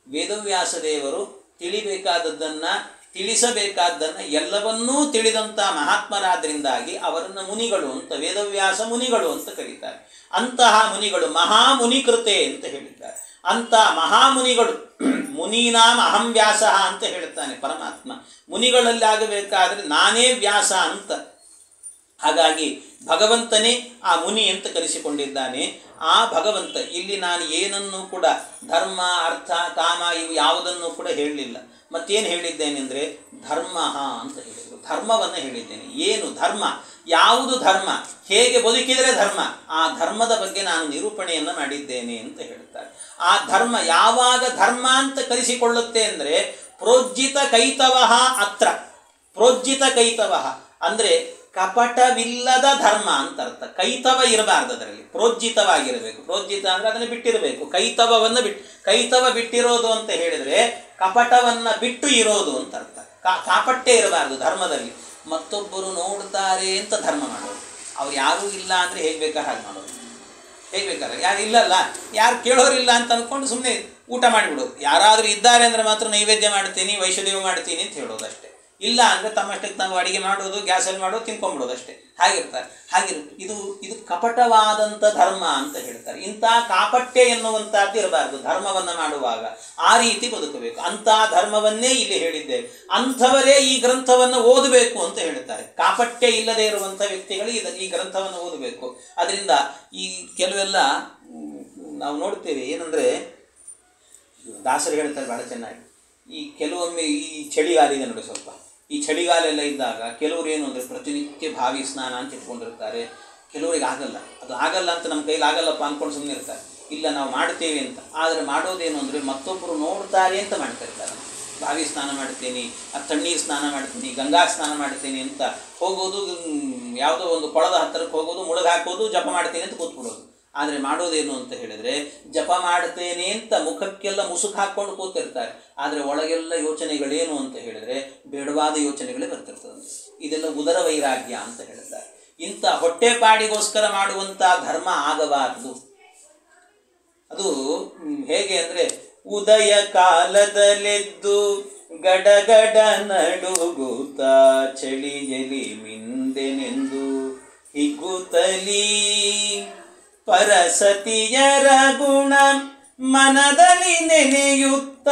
S1: ವೇದವ್ಯಾಸ ದೇವರು ತಿಳಿಬೇಕಾದದ್ದನ್ನು ತಿಳಿಸಬೇಕಾದ್ದನ್ನು ಎಲ್ಲವನ್ನೂ ತಿಳಿದಂಥ ಮಹಾತ್ಮರಾದ್ರಿಂದಾಗಿ ಅವರನ್ನು ಮುನಿಗಳು ಅಂತ, ವೇದವ್ಯಾಸ ಮುನಿಗಳು ಅಂತ ಕರೀತಾರೆ. ಅಂತಹ ಮುನಿಗಳು ಮಹಾಮುನಿಕೃತೆ ಅಂತ ಹೇಳಿದ್ದಾರೆ. ಅಂಥ ಮಹಾಮುನಿಗಳು, ಮುನೀನಾಂ ಅಹಂ ವ್ಯಾಸ ಅಂತ ಹೇಳ್ತಾನೆ ಪರಮಾತ್ಮ. ಮುನಿಗಳಲ್ಲಿ ಆಗಬೇಕಾದ್ರೆ ನಾನೇ ವ್ಯಾಸ ಅಂತ. ಹಾಗಾಗಿ ಭಗವಂತನೇ ಆ ಮುನಿ ಅಂತ ಕರೆಸಿಕೊಂಡಿದ್ದಾನೆ. ಆ ಭಗವಂತ ಇಲ್ಲಿ ನಾನು ಏನನ್ನೂ ಕೂಡ ಧರ್ಮ, ಅರ್ಥ, ಕಾಮ ಇವು ಯಾವುದನ್ನು ಕೂಡ ಹೇಳಲಿಲ್ಲ. ಮತ್ತೇನು ಹೇಳಿದ್ದೇನೆ ಅಂದರೆ ಧರ್ಮ ಅಂತ ಹೇಳಿದರು. ಧರ್ಮವನ್ನು ಹೇಳಿದ್ದೇನೆ. ಏನು ಧರ್ಮ, ಯಾವುದು ಧರ್ಮ, ಹೇಗೆ ಬದುಕಿದರೆ ಧರ್ಮ, ಆ ಧರ್ಮದ ಬಗ್ಗೆ ನಾನು ನಿರೂಪಣೆಯನ್ನು ಮಾಡಿದ್ದೇನೆ ಅಂತ ಹೇಳ್ತಾರೆ. ಆ ಧರ್ಮ ಯಾವಾಗ ಧರ್ಮ ಅಂತ ಕರೆಸಿಕೊಳ್ಳುತ್ತೆ ಅಂದರೆ ಪ್ರೋಜ್ಜಿತ ಕೈತವಃ ಅತ್ರ. ಪ್ರೋಜ್ಜಿತ ಕೈತವಃ ಅಂದರೆ ಕಪಟವಿಲ್ಲದ ಧರ್ಮ ಅಂತ ಅರ್ಥ. ಕೈತವ ಇರಬಾರ್ದು ಅದರಲ್ಲಿ, ಪ್ರೋಜ್ಜಿತವಾಗಿರಬೇಕು. ಪ್ರೋಜ್ಜಿತ ಅಂದರೆ ಅದನ್ನು ಬಿಟ್ಟಿರಬೇಕು. ಕೈತವವನ್ನು ಕೈತವ ಬಿಟ್ಟಿರೋದು ಅಂತ ಹೇಳಿದರೆ ಕಪಟವನ್ನು ಬಿಟ್ಟು ಇರೋದು ಅಂತ ಅರ್ಥ. ಕಾಪಟ್ಟೆ ಇರಬಾರ್ದು ಧರ್ಮದಲ್ಲಿ. ಮತ್ತೊಬ್ಬರು ನೋಡ್ತಾರೆ ಅಂತ ಧರ್ಮ ಮಾಡೋದು. ಅವ್ರು ಯಾರೂ ಇಲ್ಲ ಅಂದರೆ ಹೇಗೆ ಬೇಕಾದ್ರೆ ಹಾಗೆ ಮಾಡೋದು, ಹೇಗೆ ಬೇಕಾದ್ರೆ. ಯಾರು ಇಲ್ಲಲ್ಲ, ಯಾರು ಕೇಳೋರಿಲ್ಲ ಅಂತ ಅಂದ್ಕೊಂಡು ಸುಮ್ಮನೆ ಊಟ ಮಾಡಿಬಿಡೋದು. ಯಾರಾದರೂ ಇದ್ದಾರೆ ಅಂದರೆ ಮಾತ್ರ ನೈವೇದ್ಯ ಮಾಡ್ತೀನಿ, ವೈಷ್ಣದೇವ ಮಾಡ್ತೀನಿ ಅಂತ ಹೇಳೋದು ಅಷ್ಟೇ. ಇಲ್ಲ ಅಂದರೆ ತಮ್ಮಷ್ಟಕ್ಕೆ ತಾವು ಅಡಿಗೆ ಮಾಡೋದು, ಗ್ಯಾಸಲ್ಲಿ ಮಾಡೋದು, ತಿನ್ಕೊಂಬಿಡೋದು ಅಷ್ಟೇ. ಹಾಗಿರ್ತಾರೆ. ಇದು ಕಪಟವಾದಂಥ ಧರ್ಮ ಅಂತ ಹೇಳ್ತಾರೆ. ಇಂಥ ಕಾಪಟ್ಯ ಎನ್ನುವಂಥದ್ದು ಇರಬಾರ್ದು ಧರ್ಮವನ್ನು ಮಾಡುವಾಗ. ಆ ರೀತಿ ಬದುಕಬೇಕು. ಅಂಥ ಧರ್ಮವನ್ನೇ ಇಲ್ಲಿ ಹೇಳಿದ್ದೇವೆ. ಅಂಥವರೇ ಈ ಗ್ರಂಥವನ್ನು ಓದಬೇಕು ಅಂತ ಹೇಳ್ತಾರೆ. ಕಾಪಟ್ಯ ಇಲ್ಲದೆ ಇರುವಂಥ ವ್ಯಕ್ತಿಗಳು ಈ ಗ್ರಂಥವನ್ನು ಓದಬೇಕು. ಅದರಿಂದ ಈ ಕೆಲವೆಲ್ಲ ನಾವು ನೋಡ್ತೇವೆ. ಏನಂದರೆ ದಾಸರು ಹೇಳ್ತಾರೆ ಭಾಳ ಚೆನ್ನಾಗಿ. ಈ ಕೆಲವೊಮ್ಮೆ ಈ ಚಳಿಗಾಲ ಇದೆ ನೋಡಿ, ಸ್ವಲ್ಪ ಈ ಚಳಿಗಾಲ ಎಲ್ಲ ಇದ್ದಾಗ ಕೆಲವರು ಏನು ಅಂದರೆ ಪ್ರತಿನಿತ್ಯ ಬಾವಿ ಸ್ನಾನ ಅಂತ ಇಟ್ಕೊಂಡಿರ್ತಾರೆ. ಕೆಲವರಿಗೆ ಆಗಲ್ಲ. ಅದು ಆಗಲ್ಲ ಅಂತ ನಮ್ಮ ಕೈಲಿ ಆಗಲ್ಲಪ್ಪ ಅಂದ್ಕೊಂಡು ಸುಮ್ಮನೆ ಇರ್ತಾರೆ. ಇಲ್ಲ ನಾವು ಮಾಡ್ತೇವೆ ಅಂತ. ಆದರೆ ಮಾಡೋದೇನು ಅಂದರೆ ಮತ್ತೊಬ್ಬರು ನೋಡ್ತಾರೆ ಅಂತ ಮಾಡ್ತಾ ಇರ್ತಾರೆ. ಬಾವಿ ಸ್ನಾನ ಮಾಡ್ತೀನಿ, ತಣ್ಣೀರು ಸ್ನಾನ ಮಾಡ್ತೀನಿ, ಗಂಗಾ ಸ್ನಾನ ಮಾಡ್ತೀನಿ ಅಂತ ಹೋಗೋದು, ಯಾವುದೋ ಒಂದು ಕೊಳದ ಹತ್ತಿರಕ್ಕೆ ಹೋಗೋದು, ಮುಳುಗಿ ಹಾಕೋದು, ಜಪ ಮಾಡ್ತೀನಿ ಅಂತ ಕೂತ್ಬಿಡೋದು. ಆದರೆ ಮಾಡೋದೇನು ಅಂತ ಹೇಳಿದರೆ ಜಪ ಮಾಡ್ತೇನೆ ಅಂತ ಮುಖಕ್ಕೆಲ್ಲ ಮುಸುಕು ಹಾಕ್ಕೊಂಡು ಕೂತಿರ್ತಾರೆ. ಆದರೆ ಒಳಗೆಲ್ಲ ಯೋಚನೆಗಳೇನು ಅಂತ ಹೇಳಿದರೆ ಬೇಡವಾದ ಯೋಚನೆಗಳೇ ಬರ್ತಿರ್ತದೆ. ಇದೆಲ್ಲ ಉದರ ವೈರಾಗ್ಯ ಅಂತ ಹೇಳ್ತಾರೆ. ಇಂಥ ಹೊಟ್ಟೆಪಾಡಿಗೋಸ್ಕರ ಮಾಡುವಂಥ ಧರ್ಮ ಆಗಬಾರದು. ಅದು ಹೇಗೆ ಅಂದರೆ ಉದಯ ಕಾಲದಲ್ಲೆದ್ದು ಗಡಗಡ ನಡುಗುತ್ತ ಚಳಿಯಲಿ ಮಿಂದೆನೆಂದು ಹಿಗ್ಗುತ್ತಲೀ ಪರಸತಿಯರ ಗುಣ ಮನದಲ್ಲಿ ನೆನೆಯುತ್ತ.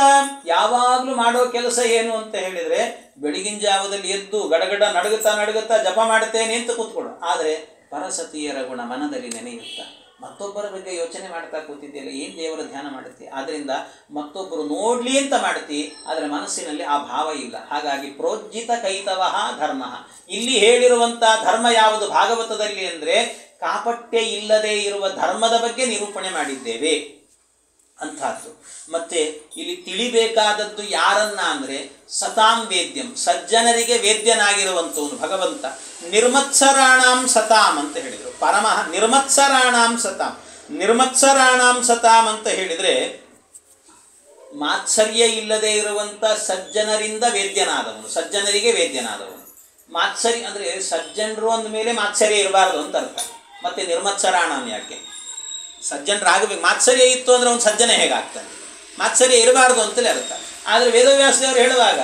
S1: ಯಾವಾಗಲೂ ಮಾಡೋ ಕೆಲಸ ಏನು ಅಂತ ಹೇಳಿದರೆ ಬೆಳಗಿನ ಜಾವದಲ್ಲಿ ಎದ್ದು ಗಡಗಡ ನಡುಗುತ್ತಾ ಜಪ ಮಾಡ್ತೇನೆ ಅಂತ ಕೂತ್ಕೊಳ್ಳು. ಆದರೆ ಪರಸತಿಯರ ಗುಣ ಮನದಲ್ಲಿ ನೆನೆಯುತ್ತ. ಮತ್ತೊಬ್ಬರ ಬಗ್ಗೆ ಯೋಚನೆ ಮಾಡ್ತಾ ಕೂತಿದ್ದೆಯಲ್ಲ, ಏನು ದೇವರ ಧ್ಯಾನ ಮಾಡುತ್ತೆ. ಆದ್ದರಿಂದ ಮತ್ತೊಬ್ಬರು ನೋಡಲಿ ಅಂತ ಮಾಡ್ತಿ, ಆದರೆ ಮನಸ್ಸಿನಲ್ಲಿ ಆ ಭಾವ ಇಲ್ಲ. ಹಾಗಾಗಿ ಪ್ರೋಜ್ಜಿತ ಕೈತವಃ ಧರ್ಮ. ಇಲ್ಲಿ ಹೇಳಿರುವಂಥ ಧರ್ಮ ಯಾವುದು ಭಾಗವತದಲ್ಲಿ ಅಂದರೆ ಕಾಪಟ್ಯ ಇಲ್ಲದೆ ಇರುವ ಧರ್ಮದ ಬಗ್ಗೆ ನಿರೂಪಣೆ ಮಾಡಿದ್ದೇವೆ ಅಂಥದ್ದು. ಮತ್ತು ಇಲ್ಲಿ ತಿಳಿಬೇಕಾದದ್ದು ಯಾರನ್ನ ಅಂದರೆ ಸತಾಂ ವೇದ್ಯಂ, ಸಜ್ಜನರಿಗೆ ವೇದ್ಯನಾಗಿರುವಂಥವನು ಭಗವಂತ. ನಿರ್ಮತ್ಸರಾಣಾಂ ಸತಾಂ ಅಂತ ಹೇಳಿದರು. ನಿರ್ಮತ್ಸರಾಣಾಂ ಸತಾಂ. ನಿರ್ಮತ್ಸರಾಣಾಂ ಸತಾಂ ಅಂತ ಹೇಳಿದರೆ ಮಾತ್ಸರ್ಯ ಇಲ್ಲದೆ ಇರುವಂಥ ಸಜ್ಜನರಿಂದ ವೇದ್ಯನಾದವನು, ಸಜ್ಜನರಿಗೆ ವೇದ್ಯನಾದವನು. ಮಾತ್ಸರ್ಯ ಅಂದರೆ ಸಜ್ಜನರು ಅಂದಮೇಲೆ ಮಾತ್ಸರ್ಯ ಇರಬಾರ್ದು ಅಂತ ಅರ್ಥ. ಮತ್ತು ನಿರ್ಮತ್ಸರಾಣಾಂ ಯಾಕೆ? ಸಜ್ಜನರಾಗಬೇಕು. ಮಾತ್ಸರ್ಯ ಇತ್ತು ಅಂದರೆ ಅವನು ಸಜ್ಜನ ಹೇಗಾಗ್ತಾನೆ? ಮಾತ್ಸರ್ಯ ಇರಬಾರ್ದು ಅಂತಲೇ ಅರ್ಥ. ಆದರೆ ವೇದವ್ಯಾಸದೇವರು ಹೇಳುವಾಗ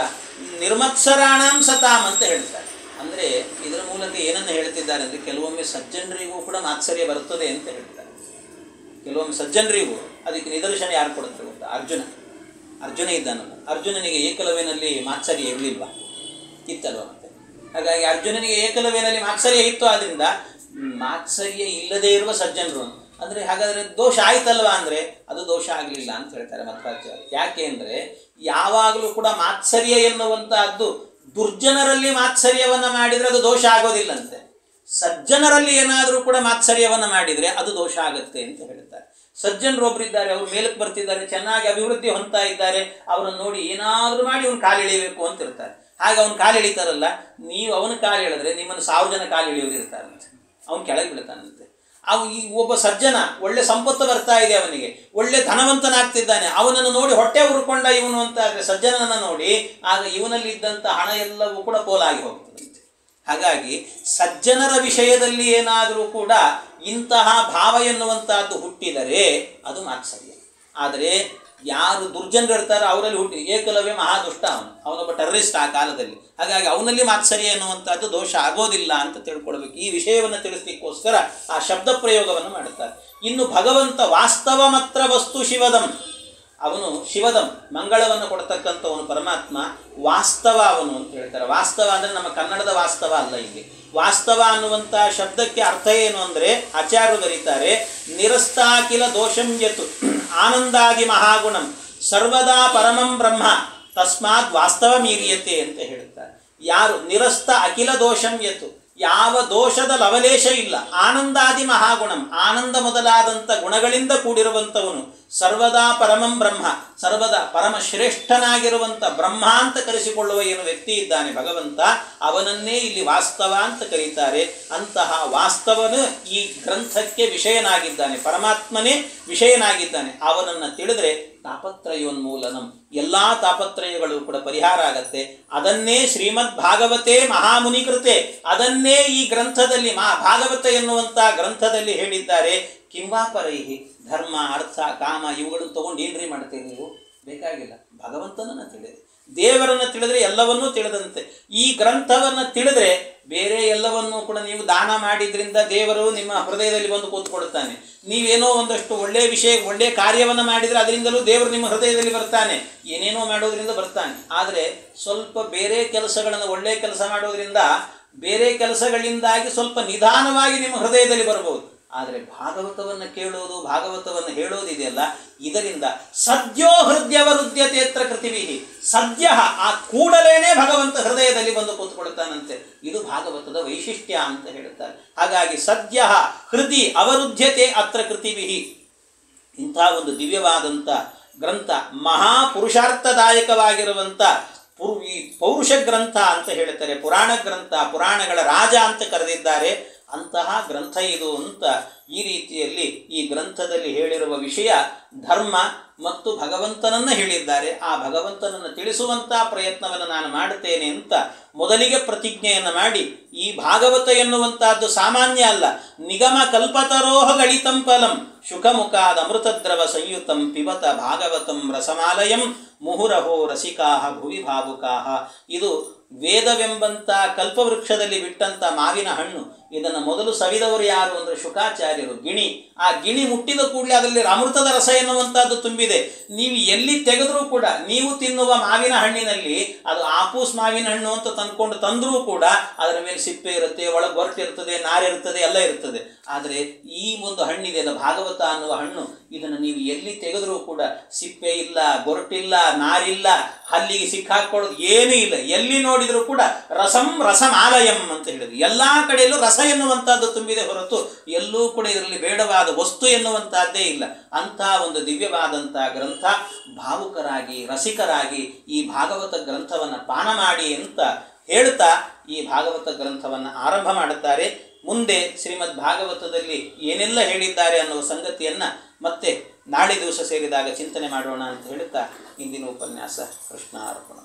S1: ನಿರ್ಮತ್ಸರಾಣಾಂ ಸತಾಂ ಅಂತ ಹೇಳ್ತಾರೆ. ಅಂದರೆ ಇದರ ಮೂಲಕ ಏನನ್ನು ಹೇಳ್ತಿದ್ದಾರೆ ಅಂದರೆ ಕೆಲವೊಮ್ಮೆ ಸಜ್ಜನರಿಗೂ ಕೂಡ ಮಾತ್ಸರ್ಯ ಬರುತ್ತದೆ ಅಂತ ಹೇಳ್ತಾರೆ. ಕೆಲವೊಮ್ಮೆ ಸಜ್ಜನರಿಗೂ. ಅದಕ್ಕೆ ನಿದರ್ಶನ ಯಾರು ಕೊಡುತ್ತೆ ಗೊತ್ತಾ? ಅರ್ಜುನ ಇದ್ದಾನಲ್ಲ, ಅರ್ಜುನನಿಗೆ ಏಕಲವ್ಯನಲ್ಲಿ ಮಾತ್ಸರ್ಯ ಇರಲಿಲ್ವ? ಇತ್ತಲ್ವ? ಮತ್ತೆ ಹಾಗಾಗಿ ಅರ್ಜುನನಿಗೆ ಏಕಲವ್ಯನಲ್ಲಿ ಮಾತ್ಸರ್ಯ ಇತ್ತು. ಆದ್ದರಿಂದ ಮಾತ್ಸರ್ಯ ಇಲ್ಲದೇ ಇರುವ ಸಜ್ಜನರು ಅಂದರೆ ಹಾಗಾದರೆ ದೋಷ ಆಯ್ತಲ್ವ ಅಂದರೆ ಅದು ದೋಷ ಆಗಲಿಲ್ಲ ಅಂತ ಹೇಳ್ತಾರೆ ಮಧ್ವಾಚಾರ್ಯ. ಯಾಕೆ ಅಂದರೆ ಯಾವಾಗಲೂ ಕೂಡ ಮಾತ್ಸರ್ಯ ಎನ್ನುವಂತಹದ್ದು ದುರ್ಜನರಲ್ಲಿ ಮಾತ್ಸರ್ಯವನ್ನು ಮಾಡಿದರೆ ಅದು ದೋಷ ಆಗೋದಿಲ್ಲಂತೆ. ಸಜ್ಜನರಲ್ಲಿ ಏನಾದರೂ ಕೂಡ ಮಾತ್ಸರ್ಯವನ್ನು ಮಾಡಿದರೆ ಅದು ದೋಷ ಆಗುತ್ತೆ ಅಂತ ಹೇಳ್ತಾರೆ. ಸಜ್ಜನರೊಬ್ಬರಿದ್ದಾರೆ, ಅವರು ಮೇಲಕ್ಕೆ ಬರ್ತಿದ್ದಾರೆ, ಚೆನ್ನಾಗಿ ಅಭಿವೃದ್ಧಿ ಹೊಂದ್ತಾ ಇದ್ದಾರೆ. ಅವರನ್ನು ನೋಡಿ ಏನಾದರೂ ಮಾಡಿ ಅವನು ಕಾಲಿಳಿಬೇಕು ಅಂತ ಇರ್ತಾರೆ. ಹಾಗೆ ಅವನು ಕಾಲಿಳಿತಾರಲ್ಲ, ನೀವು ಅವನ ಕಾಲು ಎಳೆದ್ರೆ ನಿಮ್ಮನ್ನು 1000 ಜನ ಕಾಲಿಳಿಯೋರು ಇರ್ತಾರಂತೆ. ಅವನು ಕೆಳಗೆ ಬೀಳ್ತಾನಂತೆ. ಈ ಒಬ್ಬ ಸಜ್ಜನ ಒಳ್ಳೆ ಸಂಪತ್ತು ಬರ್ತಾ ಇದೆ, ಅವನಿಗೆ ಒಳ್ಳೆ ಧನವಂತನಾಗ್ತಿದ್ದಾನೆ. ಅವನನ್ನು ನೋಡಿ ಹೊಟ್ಟೆ ಉರ್ಕೊಂಡ ಇವನು ಅಂತ ಆದರೆ ಸಜ್ಜನನನ್ನು ನೋಡಿ ಆಗ ಇವನಲ್ಲಿ ಇದ್ದಂಥ ಹಣ ಎಲ್ಲವೂ ಕೂಡ ಪೋಲಾಗಿ ಹೋಗ್ತದಂತೆ. ಹಾಗಾಗಿ ಸಜ್ಜನರ ವಿಷಯದಲ್ಲಿ ಏನಾದರೂ ಕೂಡ ಇಂತಹ ಭಾವ ಎನ್ನುವಂತಹದ್ದು ಹುಟ್ಟಿದರೆ ಅದು ಮಾತ್ಸರ್ಯ. ಆದರೆ ಯಾರು ದುರ್ಜನರು ಇರ್ತಾರೋ ಅವರಲ್ಲಿ ಹುಟ್ಟಿ, ಏಕಲವ್ಯ ಮಹಾದುಷ್ಟ, ಅವನೊಬ್ಬ ಟೆರರಿಸ್ಟ್ ಆ ಕಾಲದಲ್ಲಿ. ಹಾಗಾಗಿ ಅವನಲ್ಲಿ ಮಾತ್ಸರ್ಯ ಎನ್ನುವಂಥದ್ದು ದೋಷ ಆಗೋದಿಲ್ಲ ಅಂತ ತಿಳ್ಕೊಳ್ಬೇಕು. ಈ ವಿಷಯವನ್ನು ತಿಳಿಸ್ಲಿಕ್ಕೋಸ್ಕರ ಆ ಶಬ್ದ ಪ್ರಯೋಗವನ್ನು ಮಾಡುತ್ತಾರೆ. ಇನ್ನು ಭಗವಂತ ವಾಸ್ತವ ಮಾತ್ರ ವಸ್ತು ಶಿವದಂ, ಅವನು ಶಿವದಂ ಮಂಗಳವನ್ನು ಕೊಡ್ತಕ್ಕಂಥವನು ಪರಮಾತ್ಮ. ವಾಸ್ತವ ಅವನು ಅಂತ ಹೇಳ್ತಾರೆ. ವಾಸ್ತವ ಅಂದರೆ ನಮ್ಮ ಕನ್ನಡದ ವಾಸ್ತವ ಅಲ್ಲ. ಇಲ್ಲಿ ವಾಸ್ತವ ಅನ್ನುವಂಥ ಶಬ್ದಕ್ಕೆ ಅರ್ಥ ಏನು ಅಂದರೆ ಆಚಾರ್ಯರು ಬರೀತಾರೆ, ನಿರಸ್ತಾಕಿಲ ದೋಷಂ ಯತು ಆನಂದಾದಿ ಮಹಾಗುಣಂ ಸರ್ವದಾ ಪರಮಂ ಬ್ರಹ್ಮ ತಸ್ಮಾತ್ ವಾಸ್ತವ ಮೀರಿಯತೆ ಅಂತ ಹೇಳುತ್ತಾರೆ. ಯಾರು ನಿರಸ್ತ ಅಖಿಲ ದೋಷಂ ಯತು, ಯಾವ ದೋಷದ ಲವಲೇಶ ಇಲ್ಲ, ಆನಂದಾದಿ ಮಹಾಗುಣಂ ಆನಂದ ಮೊದಲಾದಂಥ ಗುಣಗಳಿಂದ ಕೂಡಿರುವಂಥವನು, ಸರ್ವದಾ ಪರಮಂ ಬ್ರಹ್ಮ ಸರ್ವದಾ ಪರಮ ಶ್ರೇಷ್ಠನಾಗಿರುವಂಥ ಬ್ರಹ್ಮ ಅಂತ ಕರೆಸಿಕೊಳ್ಳುವ ಏನು ವ್ಯಕ್ತಿ ಇದ್ದಾನೆ ಭಗವಂತ, ಅವನನ್ನೇ ಇಲ್ಲಿ ವಾಸ್ತವ ಅಂತ ಕರೀತಾರೆ. ಅಂತಹ ವಾಸ್ತವನು ಈ ಗ್ರಂಥಕ್ಕೆ ವಿಷಯನಾಗಿದ್ದಾನೆ, ಪರಮಾತ್ಮನೇ ವಿಷಯನಾಗಿದ್ದಾನೆ. ಅವನನ್ನು ತಿಳಿದ್ರೆ ತಾಪತ್ರಯೋನ್ಮೂಲನಂ, ಎಲ್ಲ ತಾಪತ್ರಯಗಳು ಕೂಡ ಪರಿಹಾರ ಆಗತ್ತೆ. ಅದನ್ನೇ ಶ್ರೀಮದ್ ಭಾಗವತೆ ಮಹಾಮುನಿಕೃತೆ, ಅದನ್ನೇ ಈ ಗ್ರಂಥದಲ್ಲಿ ಭಾಗವತ ಎನ್ನುವಂಥ ಗ್ರಂಥದಲ್ಲಿ ಹೇಳಿದ್ದಾರೆ. ಕಿಂವಾಪರೈಹಿ ಧರ್ಮ ಅರ್ಥ ಕಾಮ ಇವುಗಳನ್ನು ತಗೊಂಡು ಏನ್ರಿ ಮಾಡ್ತೀರಿ ನೀವು? ಬೇಕಾಗಿಲ್ಲ. ಭಗವಂತನನ್ನು ತಿಳಿದೆ, ದೇವರನ್ನು ತಿಳಿದ್ರೆ ಎಲ್ಲವನ್ನೂ ತಿಳಿದಂತೆ. ಈ ಗ್ರಂಥವನ್ನು ತಿಳಿದ್ರೆ ಬೇರೆ ಎಲ್ಲವನ್ನೂ ಕೂಡ ನೀವು ದಾನ ಮಾಡಿದ್ರಿಂದ ದೇವರು ನಿಮ್ಮ ಹೃದಯದಲ್ಲಿ ಬಂದು ಕೂತ್ಕೊಳ್ತಾನೆ. ನೀವೇನೋ ಒಂದಷ್ಟು ಒಳ್ಳೆಯ ವಿಷಯ ಒಳ್ಳೆಯ ಕಾರ್ಯವನ್ನು ಮಾಡಿದರೆ ಅದರಿಂದಲೂ ದೇವರು ನಿಮ್ಮ ಹೃದಯದಲ್ಲಿ ಬರ್ತಾನೆ. ಏನೇನೋ ಮಾಡೋದ್ರಿಂದ ಬರ್ತಾನೆ. ಆದರೆ ಸ್ವಲ್ಪ ಬೇರೆ ಕೆಲಸಗಳನ್ನು ಒಳ್ಳೆಯ ಕೆಲಸ ಮಾಡೋದ್ರಿಂದ ಬೇರೆ ಕೆಲಸಗಳಿಂದಾಗಿ ಸ್ವಲ್ಪ ನಿಧಾನವಾಗಿ ನಿಮ್ಮ ಹೃದಯದಲ್ಲಿ ಬರ್ಬೋದು. ಆದರೆ ಭಾಗವತವನ್ನು ಕೇಳೋದು ಭಾಗವತವನ್ನು ಹೇಳೋದಿದೆಯಲ್ಲ, ಇದರಿಂದ ಸದ್ಯೋ ಹೃದಯವರುದ್ಯತೇತ್ರ ಕೃತಿವಿಹಿ, ಸದ್ಯ ಆ ಕೂಡಲೇನೆ ಭಗವಂತ ಹೃದಯದಲ್ಲಿ ಬಂದು ಕೂತ್ಕೊಳ್ತಾನಂತೆ. ಇದು ಭಾಗವತದ ವೈಶಿಷ್ಟ್ಯ ಅಂತ ಹೇಳುತ್ತಾರೆ. ಹಾಗಾಗಿ ಸದ್ಯ ಹೃದಯ ಅವರುದ್ಯತೆ ಅತ್ರ ಕೃತಿವಿಹಿ, ಇಂಥ ಒಂದು ದಿವ್ಯವಾದಂಥ ಗ್ರಂಥ, ಮಹಾಪುರುಷಾರ್ಥದಾಯಕವಾಗಿರುವಂಥ ಪೌರುಷ ಗ್ರಂಥ ಅಂತ ಹೇಳ್ತಾರೆ. ಪುರಾಣ ಗ್ರಂಥ, ಪುರಾಣಗಳ ರಾಜ ಅಂತ ಕರೆದಿದ್ದಾರೆ. ಅಂತಹ ಗ್ರಂಥ ಇದು ಅಂತ ಈ ರೀತಿಯಲ್ಲಿ ಈ ಗ್ರಂಥದಲ್ಲಿ ಹೇಳಿರುವ ವಿಷಯ ಧರ್ಮ ಮತ್ತು ಭಗವಂತನನ್ನು ಹೇಳಿದ್ದಾರೆ. ಆ ಭಗವಂತನನ್ನು ತಿಳಿಸುವಂಥ ಪ್ರಯತ್ನವನ್ನು ನಾನು ಮಾಡುತ್ತೇನೆ ಅಂತ ಮೊದಲಿಗೆ ಪ್ರತಿಜ್ಞೆಯನ್ನು ಮಾಡಿ, ಈ ಭಾಗವತ ಎನ್ನುವಂತಹದ್ದು ಸಾಮಾನ್ಯ ಅಲ್ಲ. ನಿಗಮ ಕಲ್ಪತರೋಹ ಗಳಿತಂ ಫಲಂ ಶುಕಮುಖಾದ ಅಮೃತದ್ರವ ಸಂಯುತಂ ಪಿಬತ ಭಾಗವತಂ ರಸಮಾಲಯಂ ಮುಹುರಹೋ ರಸಿಕಾಹ ಭುವಿ ಭಾವುಕಾಹ. ಇದು ವೇದವೆಂಬಂಥ ಕಲ್ಪವೃಕ್ಷದಲ್ಲಿ ಬಿಟ್ಟಂಥ ಮಾವಿನ ಹಣ್ಣು. ಇದನ್ನು ಮೊದಲು ಸವಿದವರು ಯಾರು ಅಂದರೆ ಶುಕಾಚಾರ್ಯರು. ಗಿಣಿ, ಆ ಗಿಣಿ ಮುಟ್ಟಿದ ಕೂಡಲೇ ಅದರಲ್ಲಿ ಅಮೃತದ ರಸ ಎನ್ನುವಂಥದ್ದು ತುಂಬಿದೆ. ನೀವು ಎಲ್ಲಿ ತೆಗೆದರೂ ಕೂಡ ನೀವು ತಿನ್ನುವ ಮಾವಿನ ಹಣ್ಣಿನಲ್ಲಿ ಅದು ಆಪೂಸ್ ಮಾವಿನ ಹಣ್ಣು ಅಂತ ತಂದರೂ ಕೂಡ ಅದರ ಮೇಲೆ ಸಿಪ್ಪೆ ಇರುತ್ತೆ, ಒಳಗೆ ಹೊರಟಿರ್ತದೆ, ನಾರಿರ್ತದೆ, ಎಲ್ಲ ಇರ್ತದೆ. ಆದರೆ ಈ ಒಂದು ಹಣ್ಣಿದೆಯಲ್ಲ ಭಾಗವತ ಅನ್ನುವ ಹಣ್ಣು, ಇದನ್ನು ನೀವು ಎಲ್ಲಿ ತೆಗೆದರೂ ಕೂಡ ಸಿಪ್ಪೆ ಇಲ್ಲ, ಗೊರಟಿಲ್ಲ, ನಾರಿಲ್ಲ, ಹಲ್ಲಿಗೆ ಸಿಕ್ಕಾಕೊಳ್ಳೋದು ಏನೂ ಇಲ್ಲ. ಎಲ್ಲಿ ನೋಡಿದರೂ ಕೂಡ ರಸಮಾಲಯಂ ಅಂತ ಹೇಳಿದ್ರು. ಎಲ್ಲ ಕಡೆಯಲ್ಲೂ ರಸ ಎನ್ನುವಂಥದ್ದು ತುಂಬಿದೆ ಹೊರತು ಎಲ್ಲೂ ಕೂಡ ಇದರಲ್ಲಿ ಬೇಡವಾದ ವಸ್ತು ಎನ್ನುವಂತಹದ್ದೇ ಇಲ್ಲ. ಅಂಥ ಒಂದು ದಿವ್ಯವಾದಂಥ ಗ್ರಂಥ. ಭಾವುಕರಾಗಿ ರಸಿಕರಾಗಿ ಈ ಭಾಗವತ ಗ್ರಂಥವನ್ನು ಪಾನ ಮಾಡಿ ಅಂತ ಹೇಳ್ತಾ ಈ ಭಾಗವತ ಗ್ರಂಥವನ್ನು ಆರಂಭ ಮಾಡುತ್ತಾರೆ. ಮುಂದೆ ಶ್ರೀಮದ್ ಭಾಗವತದಲ್ಲಿ ಏನೆಲ್ಲ ಹೇಳಿದ್ದಾರೆ ಅನ್ನುವ ಸಂಗತಿಯನ್ನು ಮತ್ತೆ ನಾಳೆ ದಿವಸ ಸೇರಿದಾಗ ಚಿಂತನೆ ಮಾಡೋಣ ಅಂತ ಹೇಳುತ್ತಾ ಇಂದಿನ ಉಪನ್ಯಾಸ ಕೃಷ್ಣಾರ್ಪಣ.